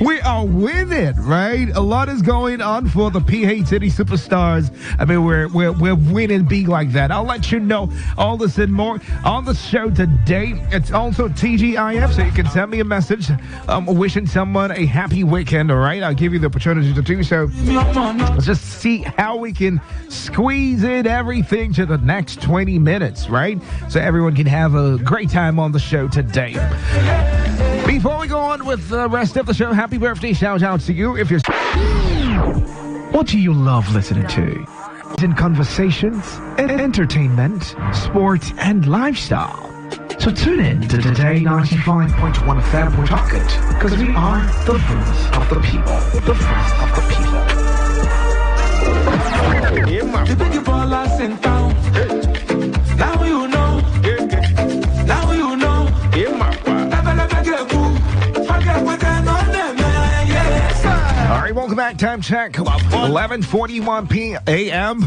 we are winning, right? A lot is going on for the PH City Superstars. We're winning big like that. I'll let you know all this and more on the show today. It's also TGIF, so you can send me a message wishing someone a happy weekend, all right? I'll give you the opportunity to do so. Let's just see how we can squeeze in everything to the next 20 minutes, right? So everyone can have a great time on the show today. Before we go on with the rest of the show, happy birthday shout out to you. If you're... What do you love listening to? In conversations, entertainment, sports, and lifestyle. So tune in to Today 95.1 FM Port Harcourt, because we are the voice of the people. The voice of the people. The big ballers in town. Now you know. Now you know. All right, welcome back. Time check. 11:41 a.m.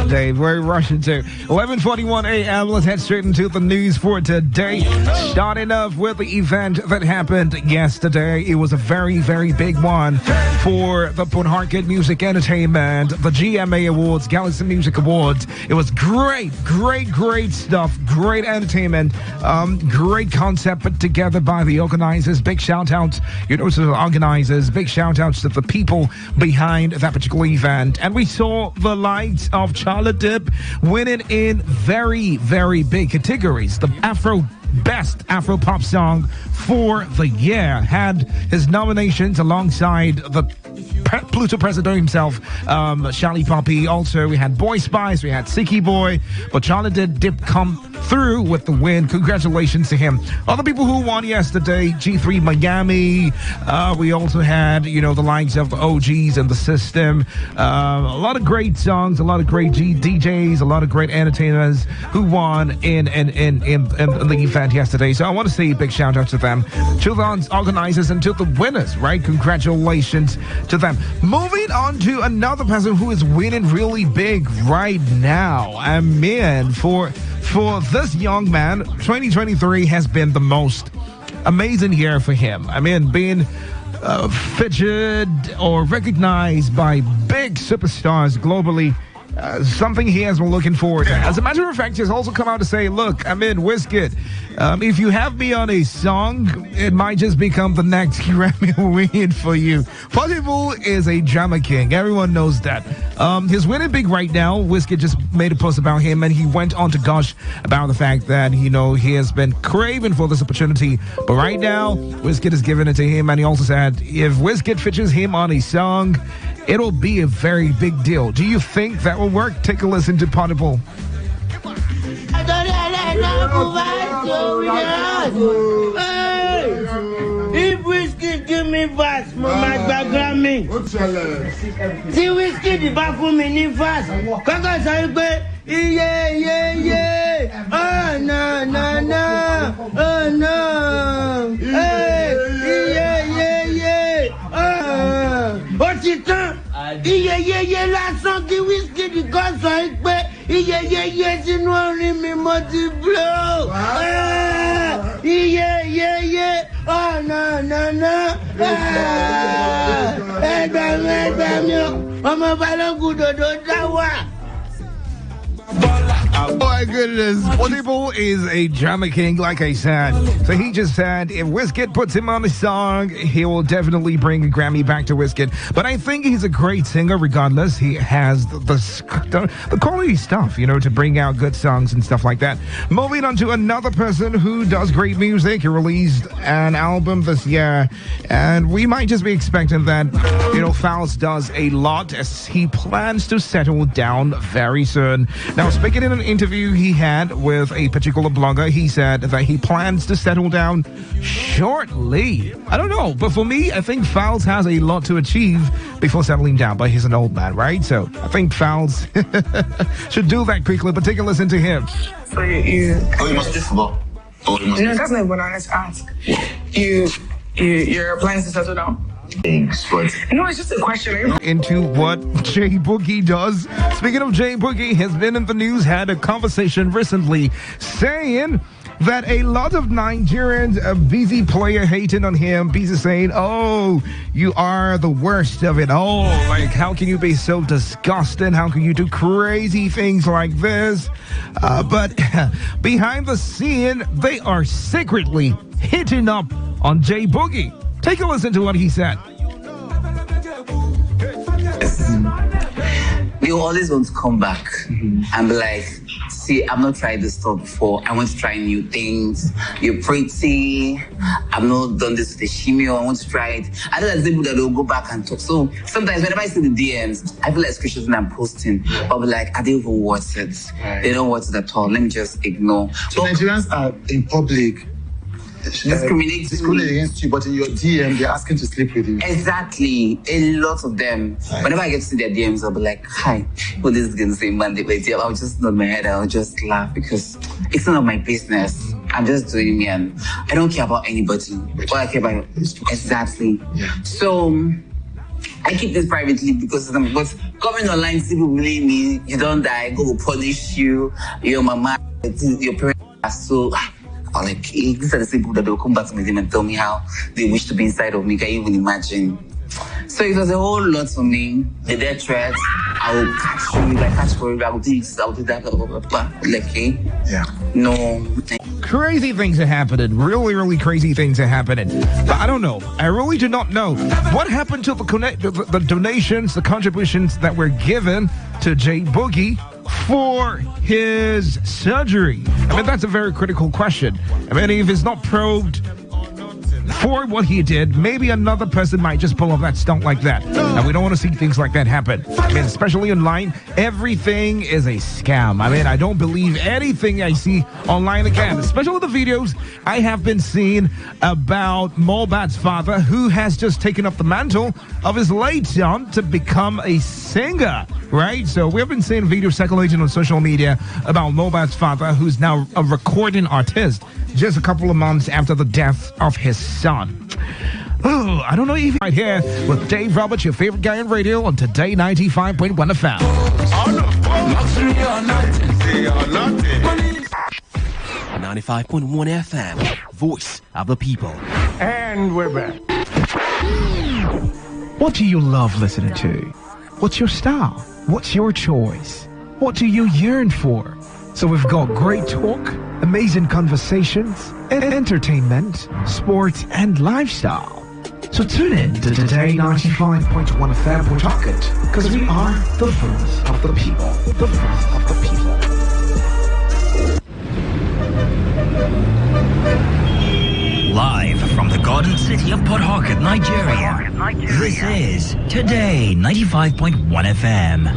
Dave, we're rushing to 11:41 a.m. Let's head straight into the news for today. Starting off with the event that happened yesterday. It was a very, very big one for the Port Harcourt Music Entertainment, the GMA Awards, Galaxy Music Awards. It was great stuff. Great entertainment. Great concept put together by the organizers. Big shout outs, to the organizers. Big shout outs to the people behind that particular event. And we saw the likes of Charlotte Dip winning in very, very big categories. The Best Afro Pop Song for the year had his nominations alongside the Pluto president himself, Charlie Poppy. Also, we had Boy Spice, we had Siki Boy, but Charlotte did come through with the win. Congratulations to him. Other people who won yesterday, G3 Miami. We also had, the likes of the OGs and the System. A lot of great songs, a lot of great DJs, a lot of great entertainers who won in the event yesterday. So I want to say a big shout out to them, to the organizers, and to the winners, right? Congratulations to them. Moving on to another person who is winning really big right now. For this young man, 2023 has been the most amazing year for him. Being featured or recognized by big superstars globally. Something he has been looking forward to. As a matter of fact, he's also come out to say, look, Wizkid, if you have me on a song, it might just become the next Grammy win for you. Possible is a drama king. Everyone knows that. He's winning big right now. Wizkid just made a post about him, and he went on to gush about the fact that, he has been craving for this opportunity. But right now, Wizkid is giving it to him, and he also said, if Wizkid features him on a song, it'll be a very big deal. Do you think that will work? Take a listen to Potable. If Wizkid give me verse, Mama Grammy. See Wizkid bá fún mi ní verse. Kọ́kọ́ sọ pé iye. Oh no. Oh no. Hey, iye. Ó ti tán. Iye lásán kí Wizkid kọ́ sọ pé iye sínú orin mi mo ti blow. Iye. Oh no. Ẹgbẹ́ mi ọmọ balógun dòdò dá wà. Oh my goodness. Potable is a drama king, like I said. So he just said if Wizkid puts him on the song, he will definitely bring a Grammy back to Wizkid. But I think he's a great singer regardless. He has the quality stuff, to bring out good songs and stuff like that. Moving on to another person who does great music. He released an album this year, and we might just be expecting that, Faust does a lot as he plans to settle down very soon. Now, speaking in an interview he had with a particular blogger, he said that he plans to settle down shortly. I don't know, but for me, I think Fowles has a lot to achieve before settling down, but he's an old man, right? So I think Fowles should do that quickly, but take a listen to him. So you must do football. No, that's not what I wanted to ask. You're planning to settle down? No, it's just a question. Into what Jay Boogie does. Speaking of Jay Boogie, has been in the news, had a conversation recently saying that a lot of Nigerians are busy player hating on him, busy saying, oh, you are the worst of it all. Like, how can you be so disgusting? How can you do crazy things like this? But behind the scene, they are secretly hitting up on Jay Boogie. Take a listen to what he said. They always want to come back and be like, see, I've not tried this stuff before. I want to try new things. You're pretty. I've not done this with the shimio. I want to try it. I know there's people that will go back and talk. So sometimes whenever I see the DMs, I feel like screenshots and I'm posting. I'll be like, are they even worth it? Right. They don't worth it at all. Let me just ignore. So Nigerians are in public discriminating against you, but in your DM, they're asking to sleep with you. Exactly. A lot of them. Right. Whenever I get to see their DMs, I'll be like, hi, what is this going to say Monday? But I'll just nod my head. I'll just laugh because it's none of my business. I'm just doing me and I don't care about anybody. All I care about exactly. Yeah. So I keep this privately because but coming online, people believe me, you don't die, God will punish you, your mama, your parents are so... Like, these are the same people that will come back to me and tell me how they wish to be inside of me. Can you even imagine? So it was a whole lot for me. The death threats, I will catch you, if I catch for you, I will do this, I will do that, blah, blah, blah, blah. Like, hey? Yeah. No. Crazy things are happening. Really, really crazy things are happening. But I don't know. I really do not know. What happened to the donations, the contributions that were given to Jay Boogie for his surgery? I mean, that's a very critical question. I mean, if it's not probed for what he did, maybe another person might just pull off that stunt like that. And we don't want to see things like that happen. I mean, especially online, everything is a scam. I mean, I don't believe anything I see online again, especially the videos I have been seeing about Mohbad's father, who has just taken up the mantle of his late son to become a singer, right? So we have been seeing videos circulating on social media about Mohbad's father, who's now a recording artist, just a couple of months after the death of his son. Oh, I don't know if right here with Dave Roberts, your favorite guy on radio on Today 95.1 FM. 95.1 FM, voice of the people. And we're back. What do you love listening to? What's your style? What's your choice? What do you yearn for? So we've got great talk, amazing conversations, entertainment, sports, and lifestyle. So tune in to Today 95.1 FM Port Harcourt, because we are the voice of the people. The voice of the people. Live from the Garden City of Port Harcourt, Nigeria. This is Today 95.1 FM.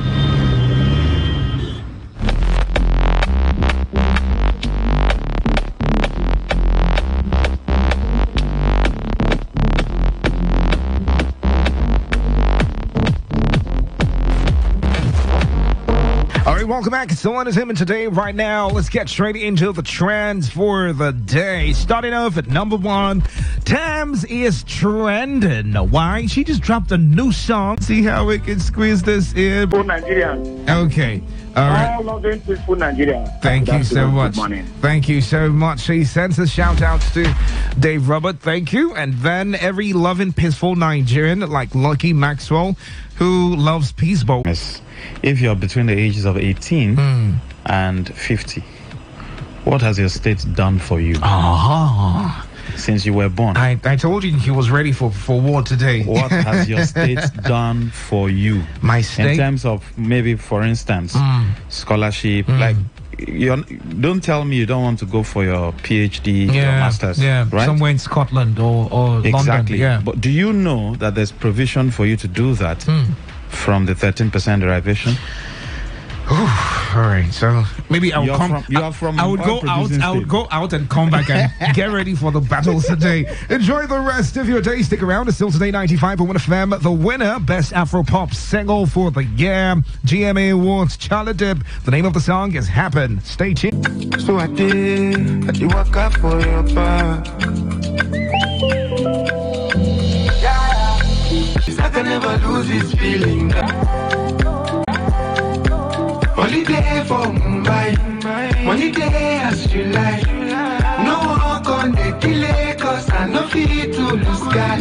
Welcome back. It's the one is him, and today, right now, let's get straight into the trends for the day. Starting off at number 1, Tams is trending. Why? She just dropped a new song. See how we can squeeze this in. For Nigerians. Okay. All right. All loving peaceful Nigerians. Thank you so much. Thank you so much. She sends us shout outs to Dave Robert. Thank you. And then every loving peaceful Nigerian like Lucky Maxwell, who loves peace bowl. Yes. If you're between the ages of 18 and 50, what has your state done for you since you were born? I told you he was ready for war today. What has your state done for you? My state? In terms of maybe, for instance, scholarship, like, don't tell me you don't want to go for your PhD, your master's, right? Somewhere in Scotland or exactly. London. But do you know that there's provision for you to do that from the 13% derivation? All right, so maybe I will come. I would go out and come back and get ready for the battles today. Enjoy the rest of your day. Stick around. It's still Today 95.1fm. The winner, Best Afro Pop Single for the year, GMA Awards, Charlie Dip. The name of the song is Happen. Stay tuned. So I did walk up for your bar. I can never lose this feeling. Holiday for Mumbai, money day as you like. No one can delay, cause I no fit to lose God.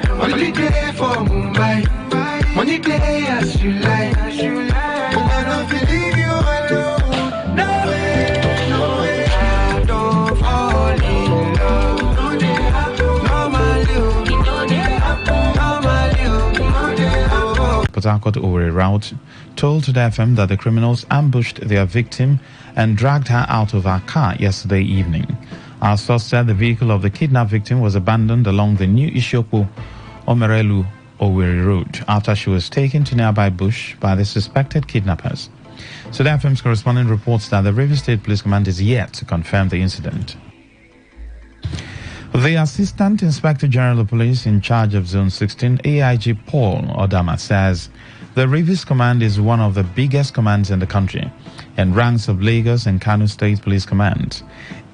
Holiday for Mumbai, money day as you like. And I don't believe you alone. No way, no way. I don't fall in love. No day happen, normally. No day happen, normally. No day happen. Port Harcourt Owerri route told Today FM that the criminals ambushed their victim and dragged her out of her car yesterday evening. Our source said the vehicle of the kidnapped victim was abandoned along the New Ishopo Omerelu Owerri Road after she was taken to nearby bush by the suspected kidnappers. Today FM's correspondent reports that the Rivers State Police Command is yet to confirm the incident. The Assistant Inspector General of Police in charge of Zone 16, AIG Paul Odama, says the Rivers Command is one of the biggest commands in the country and ranks of Lagos and Kano State Police Command.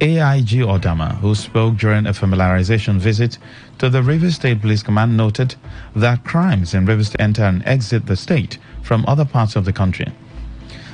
AIG Odama, who spoke during a familiarization visit to the Rivers State Police Command, noted that crimes in Rivers enter and exit the state from other parts of the country.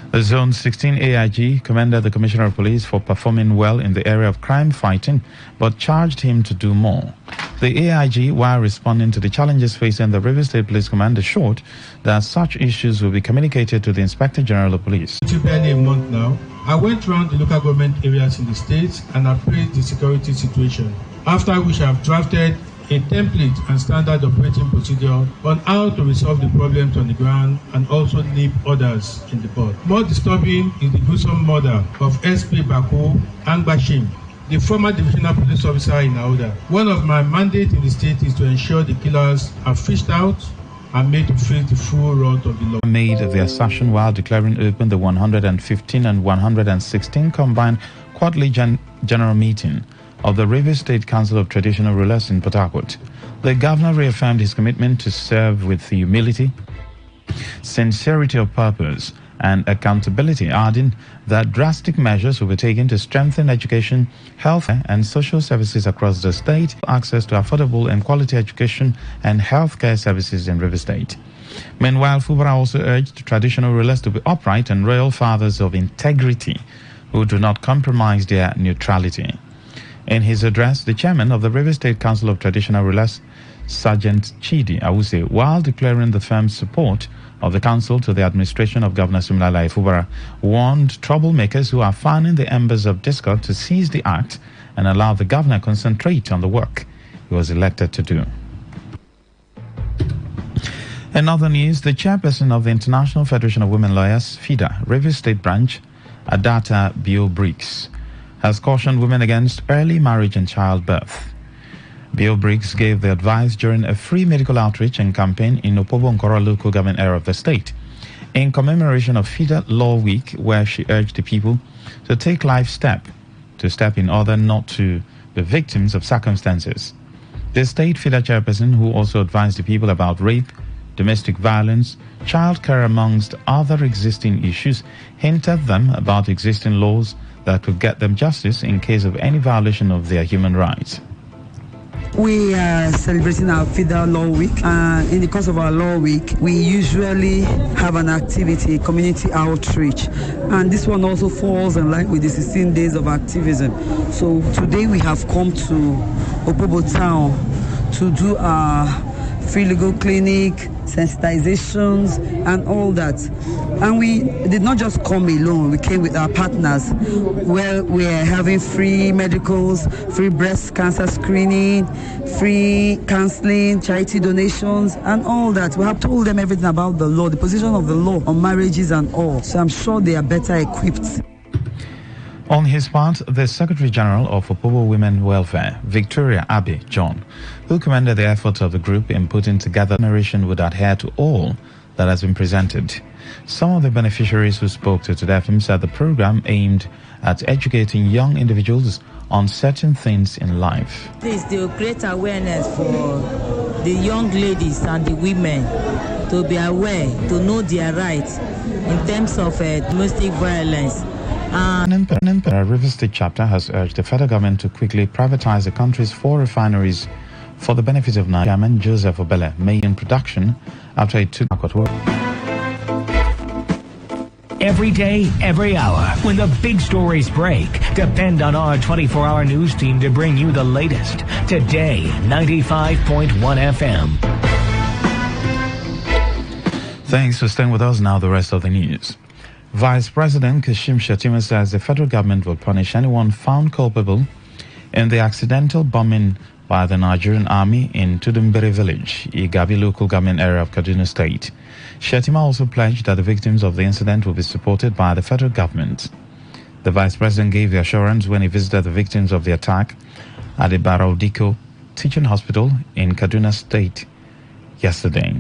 The Zone 16 AIG commended the Commissioner of Police for performing well in the area of crime fighting, but charged him to do more. The AIG, while responding to the challenges facing the Rivers State Police Command, assured that such issues will be communicated to the Inspector General of Police. It's barely a month now. I went around the local government areas in the states and appraised the security situation, after which I have drafted a template and standard operating procedure on how to resolve the problems on the ground and also nip others in the bud. More disturbing is the gruesome murder of SP Bako Angbashim, the former divisional police officer in Aouda. One of my mandates in the state is to ensure the killers are fished out and made to face the full wrath of the law. Made the assertion while declaring open the 115 and 116 combined quarterly general meeting of the Rivers State Council of Traditional Rulers in Port Harcourt. The governor reaffirmed his commitment to serve with humility, sincerity of purpose, and accountability, adding that drastic measures will be taken to strengthen education, health, and social services across the state, access to affordable and quality education and healthcare services in Rivers State. Meanwhile, Fubara also urged traditional rulers to be upright and royal fathers of integrity who do not compromise their neutrality. In his address, the chairman of the Rivers State Council of Traditional Rulers, Sergeant Chidi Awuse, while declaring the firm's support of the council to the administration of Governor Siminalayi Fubara, warned troublemakers who are fanning the embers of discord to seize the act and allow the governor concentrate on the work he was elected to do. In other news, the chairperson of the International Federation of Women Lawyers, FIDA, Rivers State Branch, Adata Bio Briggs, has cautioned women against early marriage and childbirth. Bio Briggs gave the advice during a free medical outreach and campaign in Opobo Nkora local government area of the state, in commemoration of FIDA Law Week, where she urged the people to take life step in order not to be victims of circumstances. The state FIDA chairperson, who also advised the people about rape, domestic violence, child care, amongst other existing issues, hinted them about existing laws that could get them justice in case of any violation of their human rights. We are celebrating our FIDA Law Week. In the course of our Law Week, we usually have an activity, community outreach. And this one also falls in line with the 16 days of activism. So today we have come to Opobo Town to do our free legal clinic, sensitizations, and all that. And we did not just come alone, we came with our partners, where we are having free medicals, free breast cancer screening, free counseling, charity donations, and all that. We have told them everything about the law, the position of the law on marriages and all. So I'm sure they are better equipped. On his part, the Secretary General of Opobo Women Welfare, Victoria Abe John, who commended the efforts of the group in putting together a narration would adhere to all that has been presented. Some of the beneficiaries who spoke to Today FM said the program aimed at educating young individuals on certain things in life. This to create awareness for the young ladies and the women to be aware, to know their rights in terms of domestic violence. The River State chapter has urged the federal government to quickly privatize the country's 4 refineries for the benefit of Nigeria. Chairman Joseph Obele made in production after it took Every day, every hour, when the big stories break, depend on our 24-hour news team to bring you the latest. Today, 95.1 FM. Thanks for staying with us. Now the rest of the news. Vice President Kashim Shettima says the federal government will punish anyone found culpable in the accidental bombing by the Nigerian army in Tudumbere village, Igabi local government area of Kaduna State. Shettima also pledged that the victims of the incident will be supported by the federal government. The Vice President gave the assurance when he visited the victims of the attack at the Baraudiko Teaching Hospital in Kaduna State yesterday.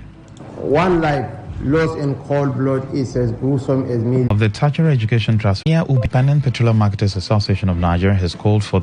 One life lost in cold blood is as gruesome as me. Of the Tertiary Education Trust, Independent Petroleum Marketers Association of Nigeria has called for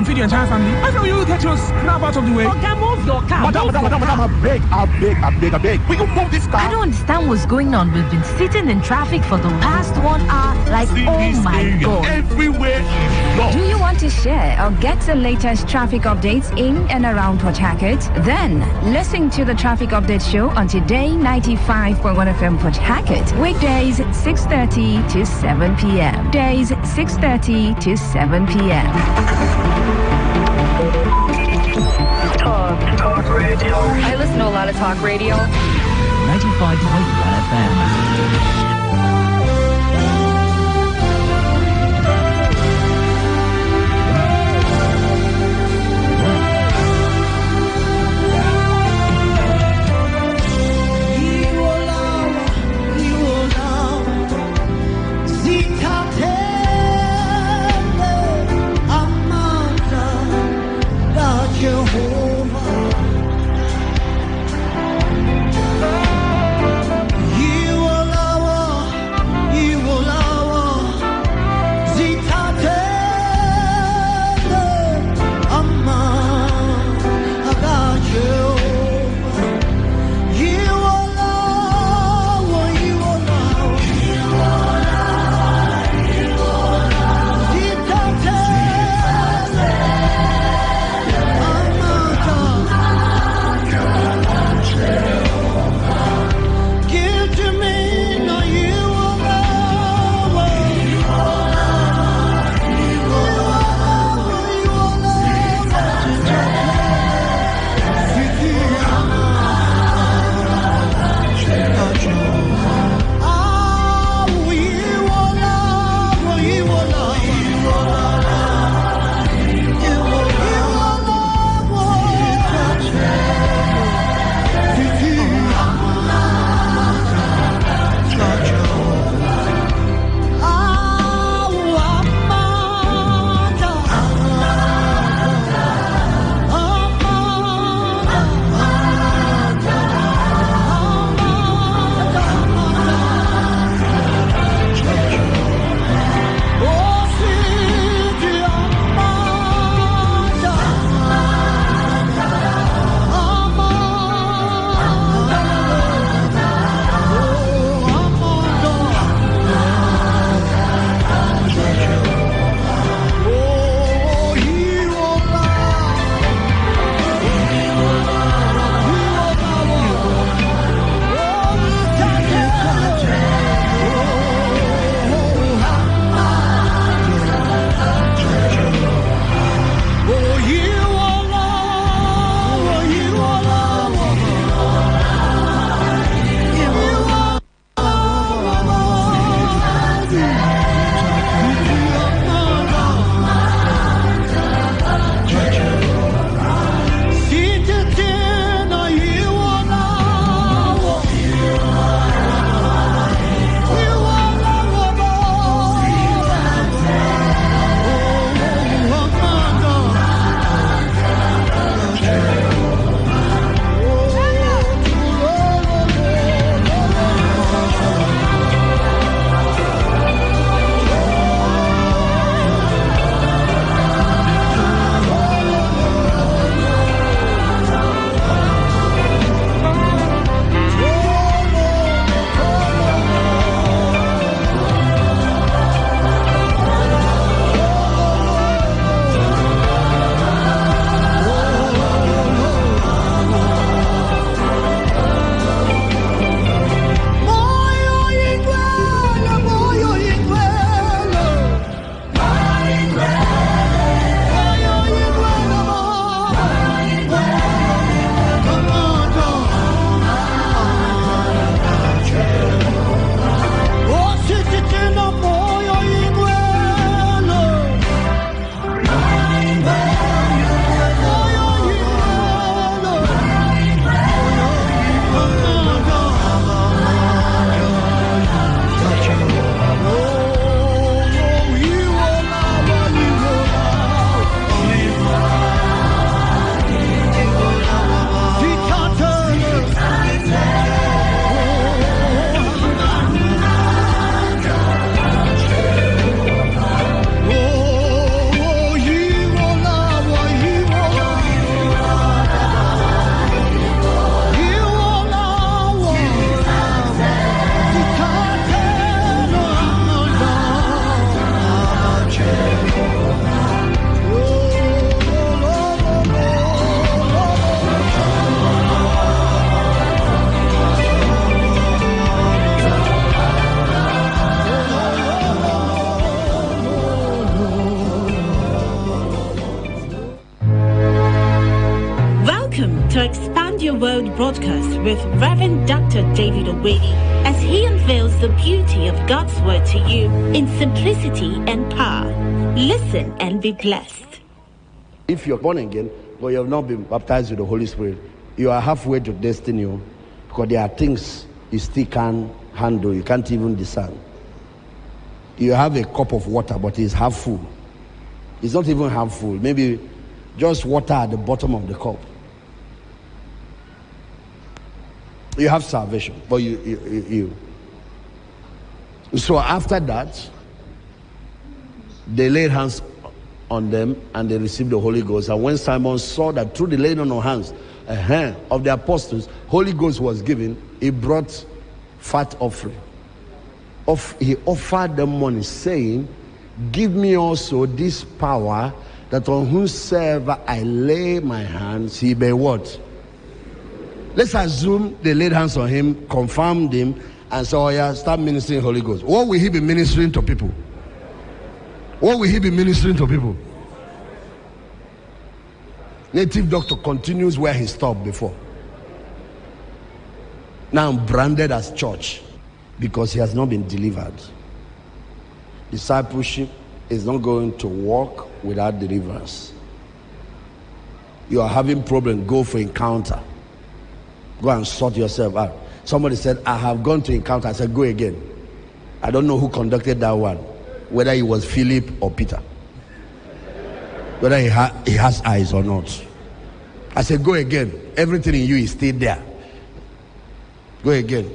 feed your entire family. I know you get your crap out of the way. Okay, move your car. Madam, I beg. Will you move this car? I don't understand what's going on. We've been sitting in traffic for the past 1 hour. Like, oh my God. Everywhere is lost. Do you want to share or get the latest traffic updates in and around Port Harcourt? Then listen to the Traffic Update Show on Today 95.1 FM Port Harcourt. Weekdays 6:30 to 7 p.m. Days 6:30 to 7 p.m. Talk radio. I listen to a lot of talk radio. 95.1 FM. You will to expand your world broadcast with Reverend Dr. David Owedi as he unveils the beauty of God's word to you in simplicity and power. Listen and be blessed. If you're born again, but you have not been baptized with the Holy Spirit, you are halfway to destiny, because there are things you still can't handle, you can't even discern. You have a cup of water, but it's half full. It's not even half full. Maybe just water at the bottom of the cup. You have salvation, but you. So after that, they laid hands on them and they received the Holy Ghost. And when Simon saw that through the laying on of hands of the apostles, Holy Ghost was given, he brought fat offering. He offered them money, saying, give me also this power, that on whomsoever I lay my hands, he may what? Let's assume they laid hands on him, confirmed him, and so start ministering Holy Ghost. What will he be ministering to people? What will he be ministering to people? Native doctor continues where he stopped before. Now branded as church, because he has not been delivered. Discipleship is not going to work without deliverance. You are having problem, go for encounter. Go and sort yourself out. Somebody said, I have gone to encounter. I said, go again. I don't know who conducted that one, whether it was Philip or Peter, whether he has eyes or not. I said, go again. Everything in you is still there. Go again.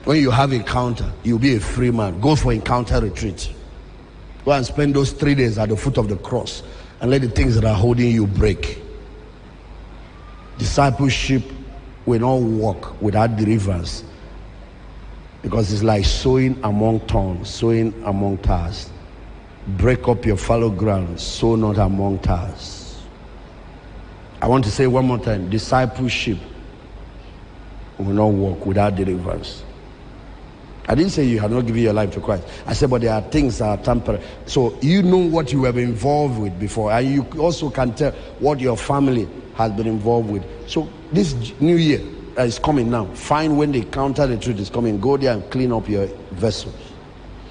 When you have encounter, you'll be a free man. Go for encounter retreat. Go and spend those 3 days at the foot of the cross and let the things that are holding you break. Discipleship will not work without deliverance, because it's like sowing among thorns, sowing among tares. Break up your fallow ground, sow not among tares. I want to say one more time, discipleship will not work without deliverance. I didn't say you have not given your life to Christ. I said, but there are things that are temporary. So you know what you have been involved with before, and you also can tell what your family has been involved with. So this new year that is coming now, find when the counter retreat is coming, go there and clean up your vessels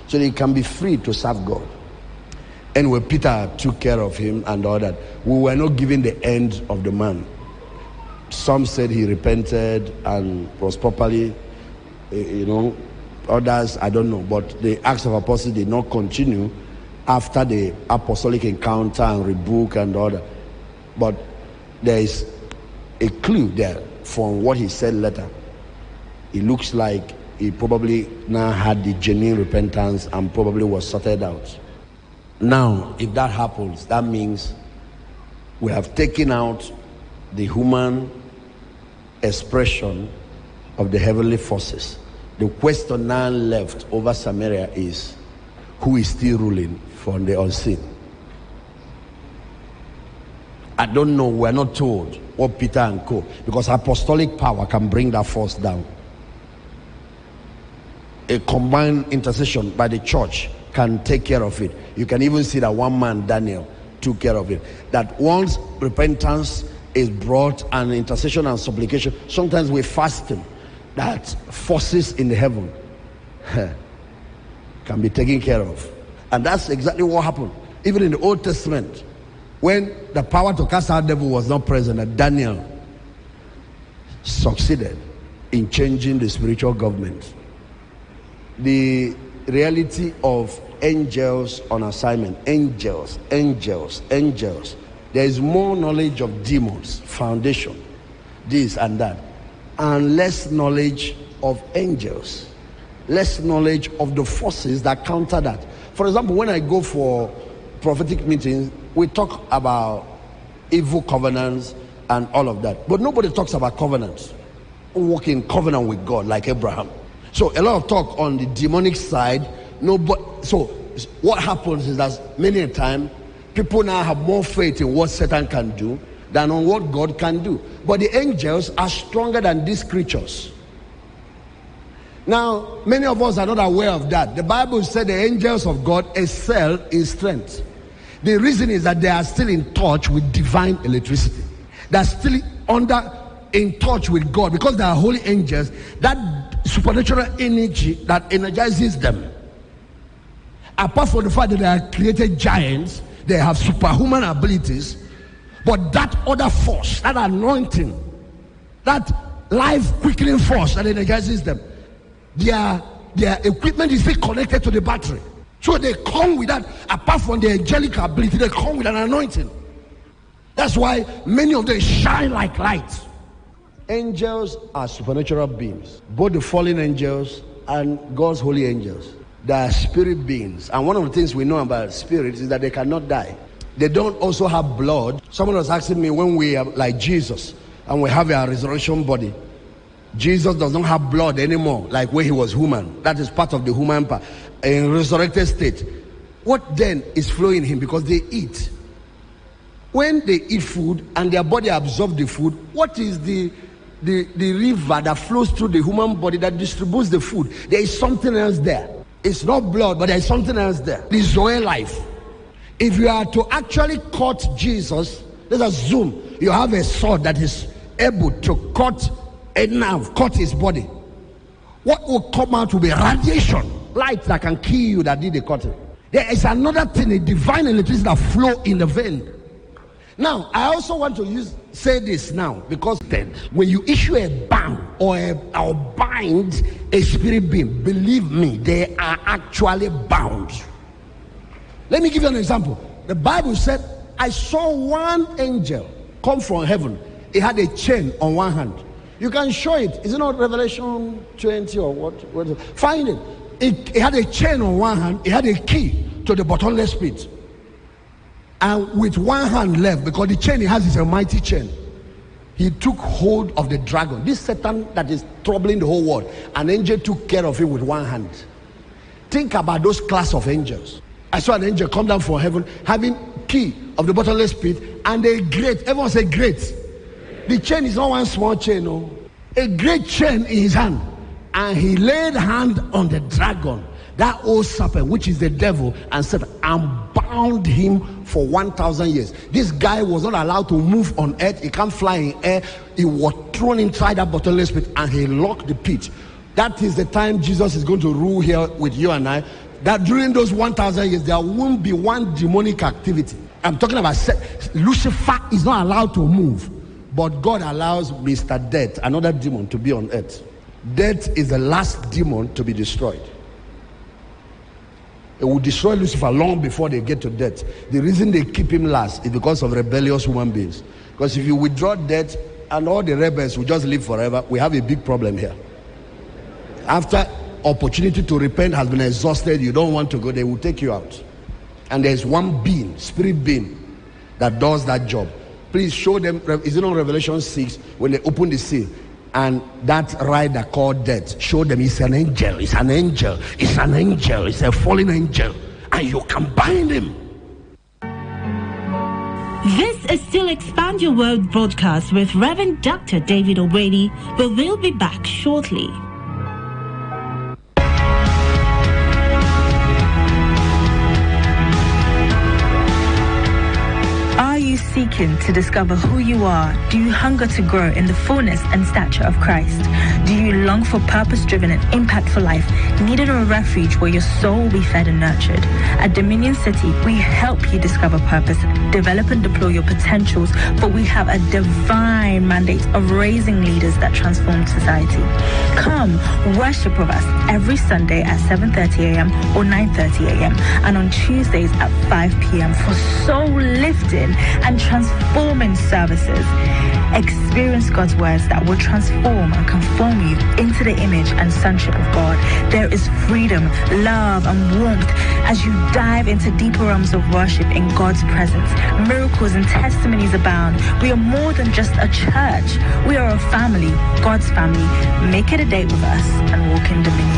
so they can be free to serve God. Anyway, Peter took care of him and all that. We were not given the end of the man. Some said he repented and was properly, others, I don't know. But the Acts of Apostles did not continue after the apostolic encounter and rebuke and all that. But there is a clue there from what he said later. It looks like he probably now had the genuine repentance and probably was sorted out. Now, if that happens, that means we have taken out the human expression of the heavenly forces. The question now left over Samaria is, who is still ruling from the unseen? I don't know, we're not told what Peter and co, because apostolic power can bring that force down. A combined intercession by the church can take care of it. You can even see that one man, Daniel, took care of it. That once repentance is brought and intercession and supplication, sometimes we're fasting, that forces in the heaven can be taken care of. And that's exactly what happened. Even in the Old Testament, when the power to cast out devil was not present, that Daniel succeeded in changing the spiritual government. The reality of angels on assignment, angels. There is more knowledge of demons, foundation, this and that, and less knowledge of angels, less knowledge of the forces that counter that. For example, when I go for prophetic meetings, we talk about evil covenants and all of that, but nobody talks about covenants. Walk in covenant with God like Abraham. So a lot of talk on the demonic side. So what happens is that many a time people now have more faith in what Satan can do than on what God can do. But the angels are stronger than these creatures. Now, many of us are not aware of that. The Bible said the angels of God excel in strength. The reason is that they are still in touch with divine electricity. They are still in touch with God because they are holy angels. That supernatural energy that energizes them. Apart from the fact that they are created giants, they have superhuman abilities. But that other force, that anointing, that life quickening force that energizes them, their equipment is still connected to the battery. So they come with that. Apart from the angelic ability, they come with an anointing. That's why many of them shine like lights. Angels are supernatural beings, both the fallen angels and God's holy angels. They are spirit beings. And one of the things we know about spirits is that they cannot die. They don't also have blood. Someone was asking me, when we are like Jesus and we have a resurrection body, Jesus does not have blood anymore like when he was human. That is part of the human part. In resurrected state, what then is flowing in him? Because they eat. When they eat food and their body absorbs the food, what is the river that flows through the human body that distributes the food? There is something else there. It's not blood, but there is something else there. The Zoe life. If you are to actually cut Jesus, let's assume you have a sword that is able to cut a nerve, cut his body. What will come out will be radiation, light that can kill you that did the cutting. There is another thing, a divine electricity that flow in the vein. Now, I also want to say this now, because then when you issue a ban or bind a spirit being, believe me, they are actually bound. Let me give you an example. The Bible said, I saw one angel come from heaven. He had a chain on one hand. You can show it. Is it not Revelation 20 or what? Find it. It had a chain on one hand. It had a key to the bottomless pit. And with one hand left, because the chain he has is a mighty chain, he took hold of the dragon. This Satan that is troubling the whole world. An angel took care of him with one hand. Think about those class of angels. I saw an angel come down from heaven, having key of the bottomless pit, and a great, everyone say great. The chain is not one small chain, no. A great chain in his hand. And he laid hand on the dragon, that old serpent, which is the devil, and said, and bound him for 1,000 years. This guy was not allowed to move on earth. He can't fly in air. He was thrown inside that bottomless pit, and he locked the pit. That is the time Jesus is going to rule here with you and I. That during those 1,000 years, there won't be one demonic activity. I'm talking about Lucifer is not allowed to move. But God allows Mr. Death, another demon, to be on earth. Death is the last demon to be destroyed. It will destroy Lucifer long before they get to death. The reason they keep him last is because of rebellious human beings. Because if you withdraw death and all the rebels will just live forever, we have a big problem here. After opportunity to repent has been exhausted, you don't want to go, they will take you out. And there's one being, spirit being, that does that job. Please show them. Is it on Revelation 6 when they open the seal and that rider called death? Show them it's an angel. It's an angel. It's an angel. It's a fallen angel, and you can bind him. This is Still Expand Your World broadcast with Reverend Dr. David Owedi, but we'll be back shortly. Seeking to discover who you are? Do you hunger to grow in the fullness and stature of Christ? Do you long for purpose-driven and impactful life, needing a refuge where your soul will be fed and nurtured? At Dominion City, we help you discover purpose, develop and deploy your potentials, for we have a divine mandate of raising leaders that transform society. Come, worship with us every Sunday at 7:30 a.m. or 9:30 a.m. and on Tuesdays at 5 p.m. for soul lifting and transforming services. Experience God's words that will transform and conform you into the image and sonship of God. There is freedom, love, and warmth as you dive into deeper realms of worship in God's presence. Miracles and testimonies abound. We are more than just a church. We are a family, God's family. Make it a date with us and walk in dominion.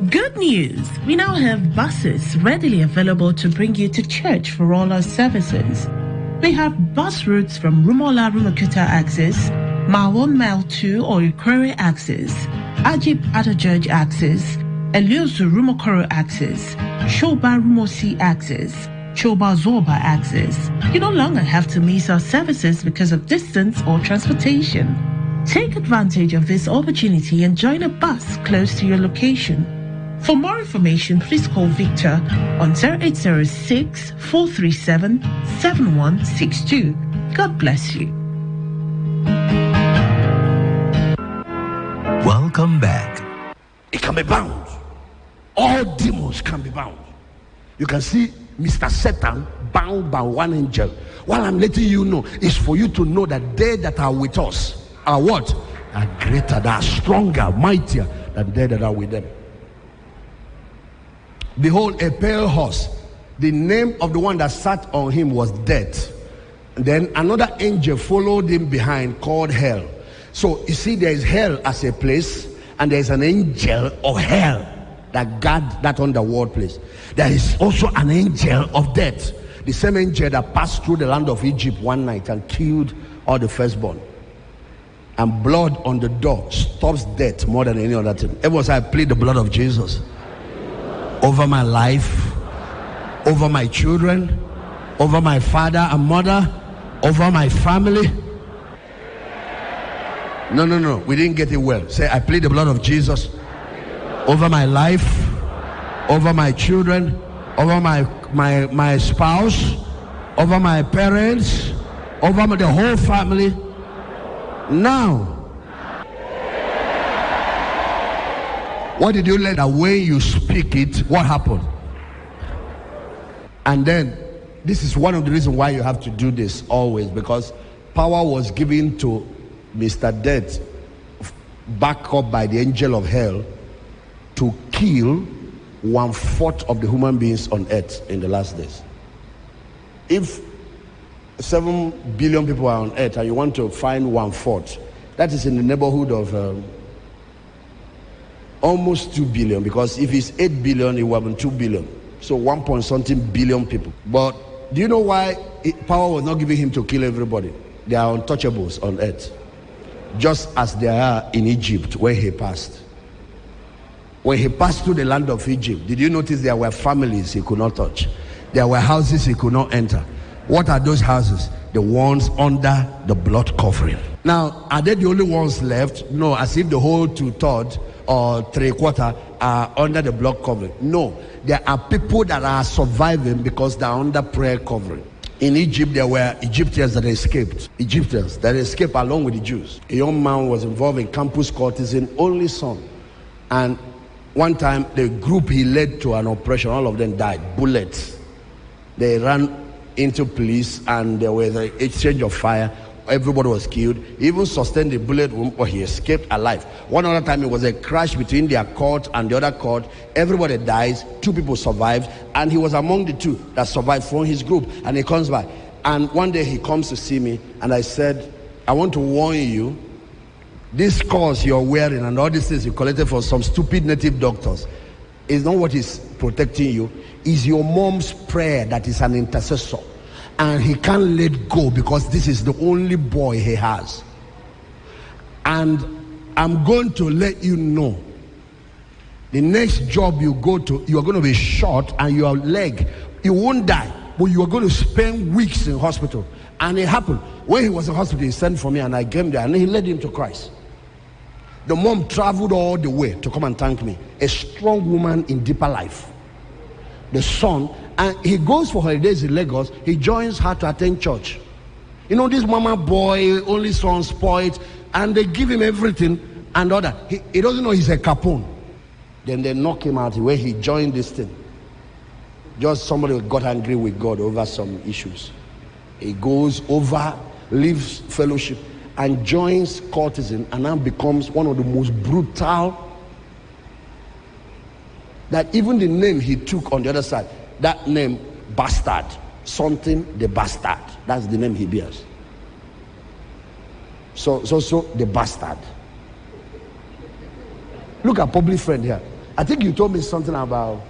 Good news! We now have buses readily available to bring you to church for all our services. We have bus routes from Rumola Rumukuta axis, Mawon Mile 2 or Ikwere axis, Ajib Adajaj axis, Eliozu Rumokoro axis, Shoba Rumosi axis, Choba Zorba axis. You no longer have to miss our services because of distance or transportation. Take advantage of this opportunity and join a bus close to your location. For more information, please call Victor on 0806 437 7162. God bless you. Welcome back. It can be bound. All demons can be bound. You can see Mr. Satan bound by one angel. What I'm letting you know is for you to know that they that are with us are what? Are greater, they are stronger, mightier than they that are with them. Behold, a pale horse. The name of the one that sat on him was Death. And then another angel followed him behind called Hell. So you see, there is hell as a place, and there is an angel of hell that guard that underworld place. There is also an angel of death, the same angel that passed through the land of Egypt one night and killed all the firstborn. And blood on the door stops death more than any other thing. Everyone say, I plead the blood of Jesus over my life, over my children, over my father and mother, over my family. No, we didn't get it well. Say, I plead the blood of Jesus over my life, over my children, over my spouse, over my parents, over the whole family. Now, what did you learn? That when you speak it, what happened? And then, this is one of the reasons why you have to do this always, because power was given to Mr. Death, backed up by the angel of hell, to kill 1/4 of the human beings on earth in the last days. If 7 billion people are on earth and you want to find 1/4, that is in the neighborhood of almost 2 billion, because if it's 8 billion, it will be 2 billion. So 1 point something billion people. But do you know why power was not given him to kill everybody? They are untouchables on earth, just as they are in Egypt where he passed. When he passed through the land of Egypt, did you notice there were families he could not touch? There were houses he could not enter. What are those houses? The ones under the blood covering. Now, are they the only ones left? No, as if the whole 2/3 or 3/4 are under the blood covering. No, there are people that are surviving because they are under prayer covering. In Egypt, there were Egyptians that escaped. Egyptians that escaped along with the Jews. A young man was involved in campus courtesan, only son. And one time, the group he led to an operation, all of them died. Bullets. They ran into police and there was an exchange of fire. Everybody was killed. He even sustained a bullet wound, but he escaped alive. One other time, it was a crash between their court and the other court. Everybody dies. 2 people survived, and he was among the 2 that survived from his group. And he comes back, and one day he comes to see me, and I said, I want to warn you, this cause you're wearing and all these things you collected from some stupid native doctors is not what is protecting you. Is your mom's prayer that is an intercessor. And he can't let go because this is the only boy he has. And I'm going to let you know, the next job you go to, you are going to be shot and your leg, you won't die, but you are going to spend weeks in hospital. And it happened. When he was in hospital, he sent for me and I came there and he led him to Christ. The mom traveled all the way to come and thank me. A strong woman in deeper life. The son, and he goes for holidays in Lagos, he joins her to attend church. You know, this mama boy, only son, spoiled, and they give him everything and all that. He doesn't know he's a capone. Then they knock him out where he joined this thing. Just somebody got angry with God over some issues. He goes over, leaves fellowship, and joins courtesan, and now becomes one of the most brutal. That even the name he took on the other side, that name, bastard, something the bastard, that's the name he bears. So the bastard. Look at public friend here. I think you told me something about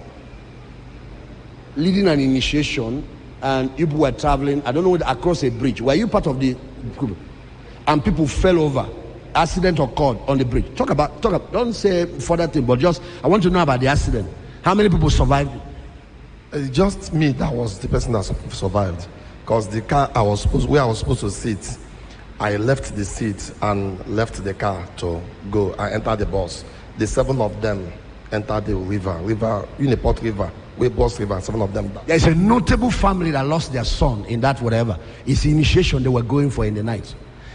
leading an initiation, and people were traveling, I don't know, across a bridge. Were you part of the group? And people fell over. accident occurred on the bridge. Talk about. Don't say further thing, but just I want to know about the accident. How many people survived? Just me. That was the person that survived. Because the car where I was supposed to sit, I left the seat and left the car to go. I entered the bus. The 7 of them entered the river, Uniport River, Webos River. 7 of them died. There's a notable family that lost their son in that whatever. It's the initiation they were going for in the night.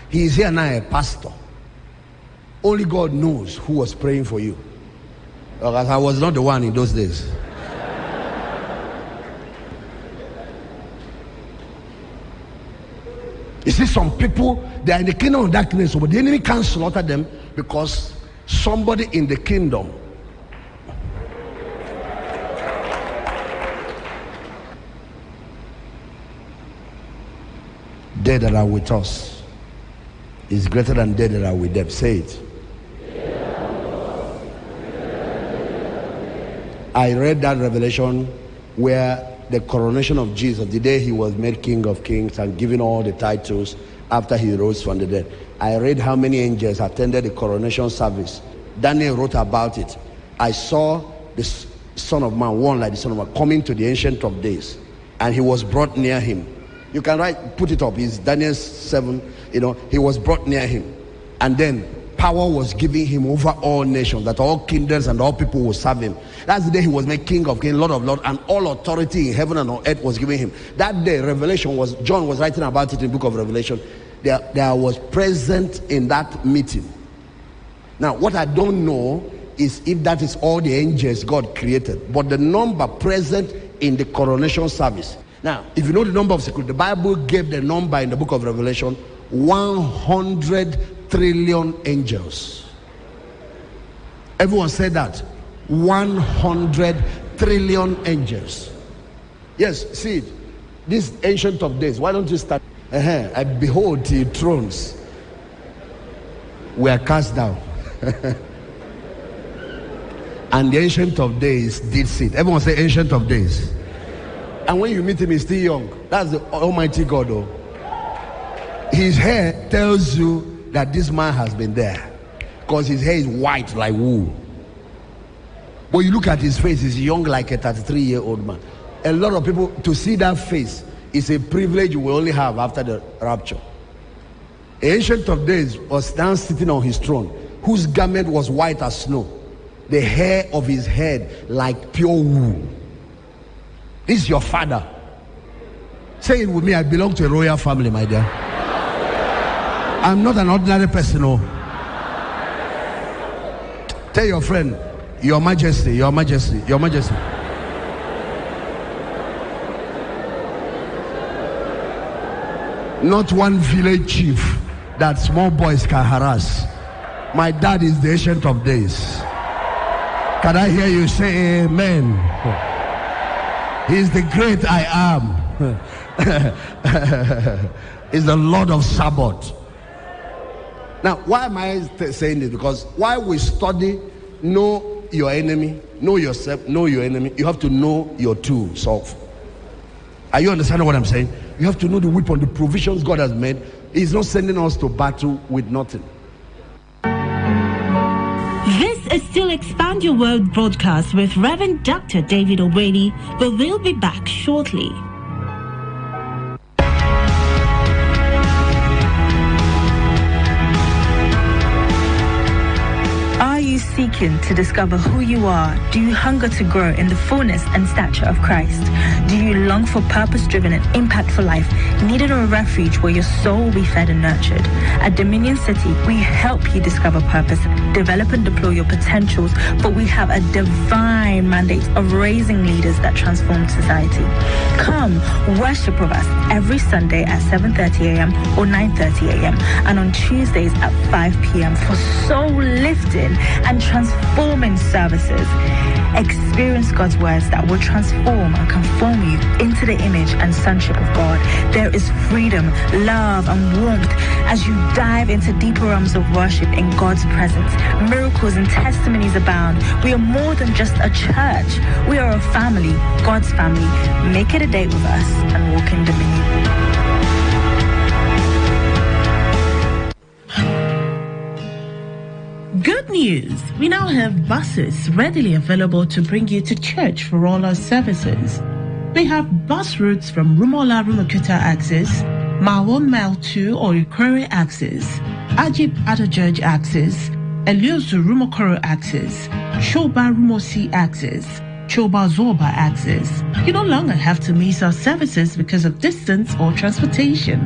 He is here now, a pastor. Only God knows who was praying for you. Because I was not the one in those days. You see, some people, they are in the kingdom of darkness, but the enemy can't slaughter them because somebody in the kingdom they that are with us is greater than they that are with them. Say it. I read that revelation where the coronation of Jesus, the day he was made King of Kings and given all the titles after he rose from the dead. I read how many angels attended the coronation service. Daniel wrote about it. I saw the Son of Man, one like the Son of Man, coming to the Ancient of Days, and he was brought near him. You can put it up. It's Daniel 7. He was brought near him, and then power was given him over all nations, that all kindreds and all people will serve him. That's the day he was made King of Kings, Lord of Lords, and all authority in heaven and on earth was given him. That day, John was writing about it in the book of Revelation. There was present in that meeting. Now, what I don't know is if that is all the angels God created, but the number present in the coronation service. Now, if you know the number of security, the Bible gave the number in the book of Revelation 100 trillion angels. Everyone said that. 100 trillion angels. Yes, see it. This Ancient of Days. Why don't you start? I behold the thrones were cast down. And the Ancient of Days did sit. Everyone say Ancient of Days. And when you meet him, he's still young. That's the Almighty God, though. His hair tells you that this man has been there, because his hair is white like wool. But you look at his face, he's young like a 33-year-old man. A lot of people, to see that face is a privilege you will only have after the rapture. The Ancient of Days was now sitting on his throne, whose garment was white as snow, the hair of his head like pure wool. This is your father. Say it with me. I belong to a royal family, my dear. I'm not an ordinary person. No. Tell your friend, Your Majesty, Your Majesty, Your Majesty. Not one village chief that small boys can harass. My dad is the Ancient of Days. Can I hear you say amen? He's the great I am. He's the Lord of Sabbath. Now, why am I saying this? Because while we study, know your enemy, know yourself, know your enemy, you have to know your tools. Are you understanding what I'm saying? You have to know the weapon, the provisions God has made. He's not sending us to battle with nothing. This is Still Expand Your World broadcast with Reverend Dr. David Owedi, but we'll be back shortly. Are you seeking to discover who you are? Do you hunger to grow in the fullness and stature of Christ? Do you long for purpose-driven and impactful life, needing a refuge where your soul will be fed and nurtured? At Dominion City, we help you discover purpose, develop and deploy your potentials, but we have a divine mandate of raising leaders that transform society. Come, worship with us every Sunday at 7:30 a.m. or 9:30 a.m. and on Tuesdays at 5 p.m. for soul lifting and transforming services. Experience God's words that will transform and conform you into the image and sonship of God. There is freedom, love, and warmth as you dive into deeper realms of worship in God's presence. Miracles and testimonies abound. We are more than just a church. We are a family, God's family. Make it a date with us and walk in dominion. news. We now have buses readily available to bring you to church for all our services. We have bus routes from Rumola Rumokuta axis, Mawon Mile 2 or Ikore axis, Ajib Adajaj axis, Eliosu Rumokoro axis, Shoba Rumosi axis, Choba Zorba axis. You no longer have to miss our services because of distance or transportation.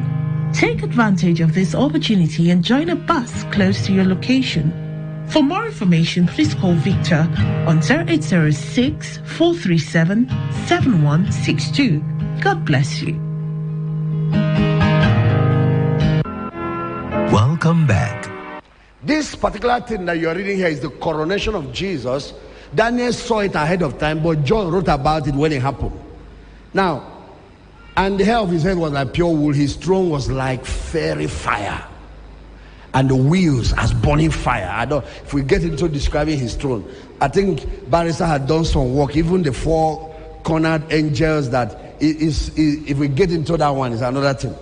Take advantage of this opportunity and join a bus close to your location. For more information, please call Victor on 0806 437 7162. God bless you. Welcome back. This particular thing that you're reading here is the coronation of Jesus. Daniel saw it ahead of time, but John wrote about it when it happened. Now, and the hair of his head was like pure wool. His throne was like fiery fire, and the wheels as burning fire. If we get into describing his throne, I think Barrister had done some work. Even the four-cornered angels, that is, if we get into that one, is another thing.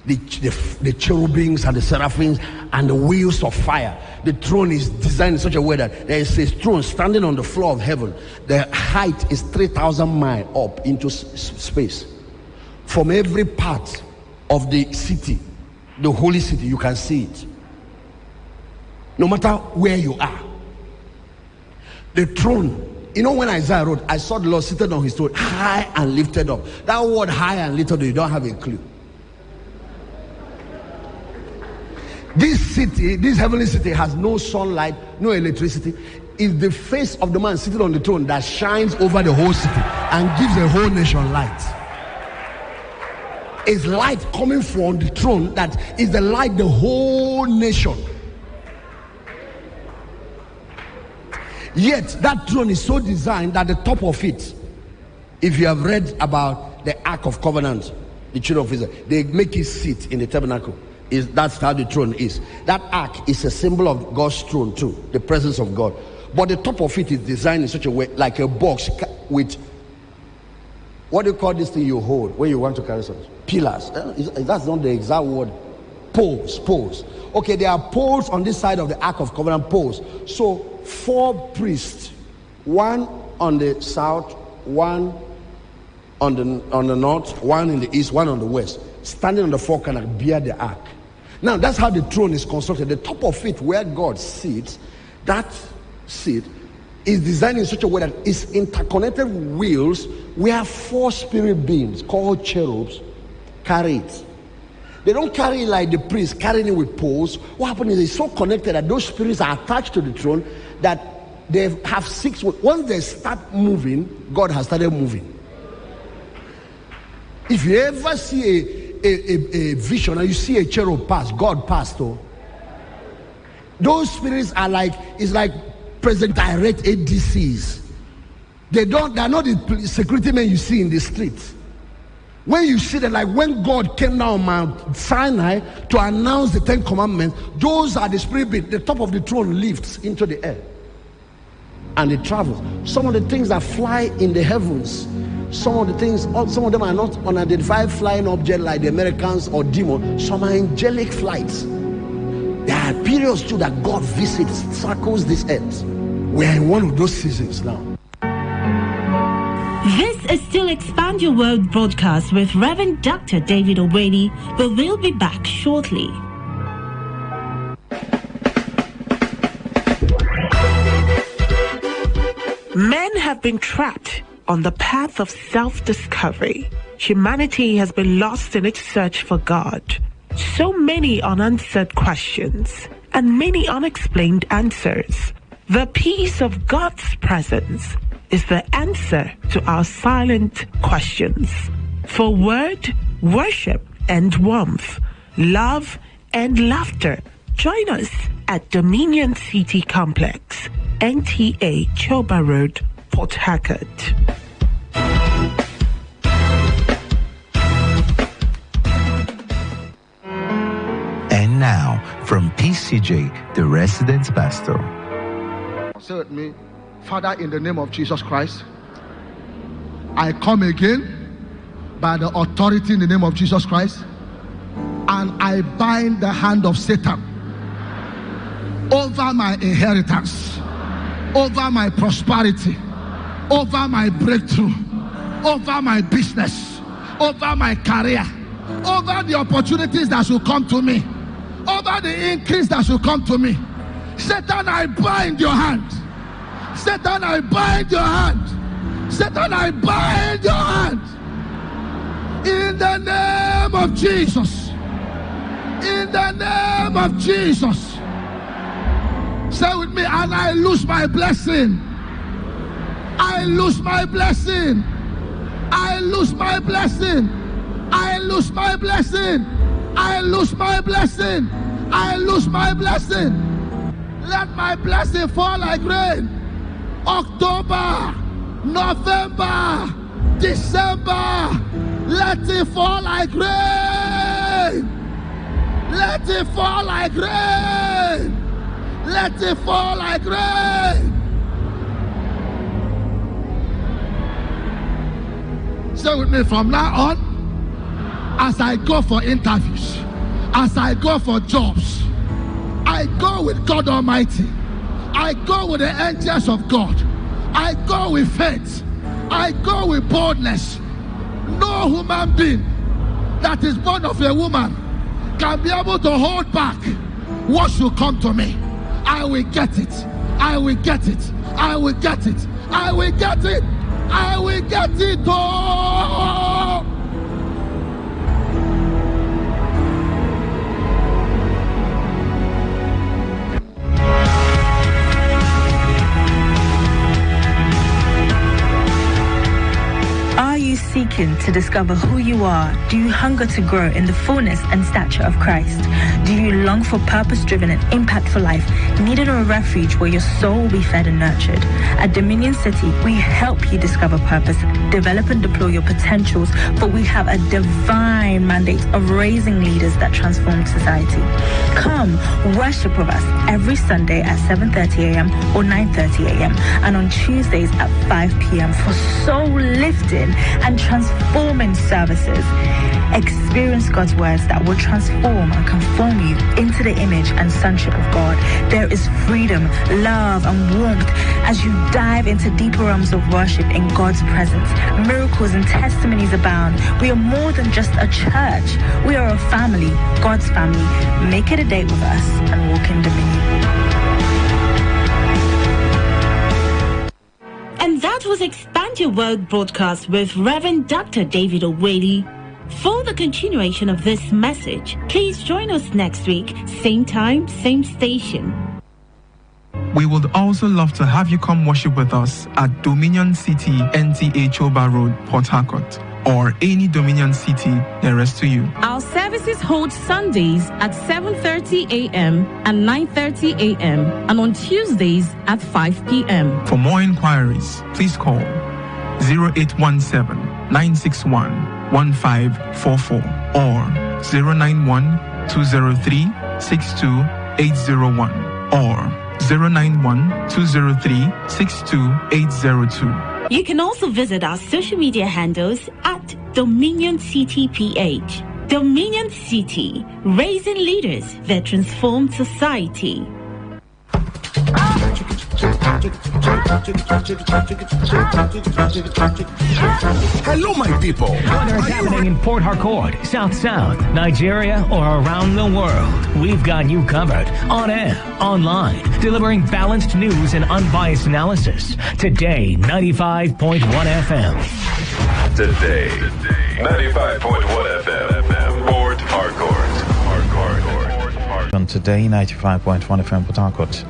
The cherubims and the seraphims and the wheels of fire. The throne is designed in such a way that there is a throne standing on the floor of heaven. The height is 3,000 miles up into space. From every part of the city, the holy city, you can see it. No matter where you are. The throne, you know, when Isaiah wrote, I saw the Lord seated on his throne, high and lifted up. That word high and lifted up, you don't have a clue. This city, this heavenly city, has no sunlight, no electricity. It's the face of the man sitting on the throne that shines over the whole city and gives the whole nation light. It's light coming from the throne that is the light the whole nation. Yet that throne is so designed that the top of it, if you have read about the Ark of Covenant, the children of Israel, they make it sit in the tabernacle. That's how the throne is. That ark is a symbol of God's throne too, the presence of God. But the top of it is designed in such a way, like a box with, what do you call this thing you hold when you want to carry something? Pillars. That's not the exact word. Poles. Okay, there are poles on this side of the Ark of Covenant, poles. So 4 priests, one on the south, one on the north, one in the east, one on the west, standing on the 4 corners, bear the ark. Now that's how the throne is constructed. The top of it, where God sits, that seat is designed in such a way that it's interconnected wheels where 4 spirit beings called cherubs carry it. They don't carry it like the priest carrying it with poles. What happens is it's so connected that those spirits are attached to the throne that they have 6. Once they start moving, God has started moving. If you ever see a vision and you see a cherub pass, God passed. Those spirits are like, it's like present direct ADCs. They are not the security men you see in the street. When you see them, like when God came down Mount Sinai to announce the 10 commandments, those are the spirit beings. The top of the throne lifts into the air and it travels. Some of the things that fly in the heavens, some of them are not unidentified flying objects like the Americans or demons. Some are angelic flights. There are periods too that God visits, circles this earth. We are in one of those seasons now. This is still Expand Your World broadcast with Reverend Dr. David Owedi, but we'll be back shortly. Men have been trapped on the path of self-discovery. Humanity has been lost in its search for God. So many unanswered questions and many unexplained answers. The peace of God's presence is the answer to our silent questions. For word, worship, and warmth, love, and laughter, join us at Dominion City Complex, NTA Choba Road, Port Harcourt. And now, from PCJ, the resident pastor. Say with me, Father, in the name of Jesus Christ, I come again by the authority in the name of Jesus Christ, and and I bind the hand of Satan over my inheritance, over my prosperity, over my breakthrough, over my business, over my career, over the opportunities that should come to me, over the increase that should come to me. Satan, I bind your hand. Satan, I bind your hand. Satan, I bind your hand. In the name of Jesus. In the name of Jesus. Say with me, and I lose my blessing. I lose my blessing. I lose my blessing. I lose my blessing. I lose my blessing. I lose my blessing. Let my blessing fall like rain. October, November, December, let it fall like rain. Let it fall like rain. Let it fall like rain. Say with me, from now on, as I go for interviews, as I go for jobs, I go with God Almighty. I go with the angels of God. I go with faith. I go with boldness. No human being that is born of a woman can be able to hold back what should come to me. I will get it. I will get it. I will get it. I will get it. I will get it. Oh! Are you seeking to discover who you are? Do you hunger to grow in the fullness and stature of Christ? Do you long for purpose-driven and impactful life, needing a refuge where your soul will be fed and nurtured? At Dominion City, we help you discover purpose, develop and deploy your potentials, for we have a divine mandate of raising leaders that transform society. Come, worship with us every Sunday at 7:30 a.m. or 9:30 a.m. and on Tuesdays at 5 p.m. for soul lifting and transforming services. Experience God's words that will transform and conform you into the image and sonship of God. There is freedom, love, and warmth as you dive into deeper realms of worship in God's presence. Miracles and testimonies abound. We are more than just a church. We are a family, God's family. Make it a date with us and walk in dominion. And that was Expand Your World broadcast with Reverend Dr. David Oweli. For the continuation of this message, please join us next week, same time, same station. We would also love to have you come worship with us at Dominion City, NTA Choba Road, Port Harcourt, or any Dominion City nearest to you. Our services hold Sundays at 7:30 a.m. and 9:30 a.m. and on Tuesdays at 5 p.m. For more inquiries, please call 0817-961-1544 or 091-203-62801 or 091-203-62802. You can also visit our social media handles at Dominion City PH. Dominion City, raising leaders that transform society. Hello, my people. Whether it's happening in Port Harcourt, South, Nigeria, or around the world, we've got you covered. On air, online, delivering balanced news and unbiased analysis. Today, 95.1 FM. Today, 95.1 FM, Port Harcourt. On Today, 95.1 FM, Port Harcourt.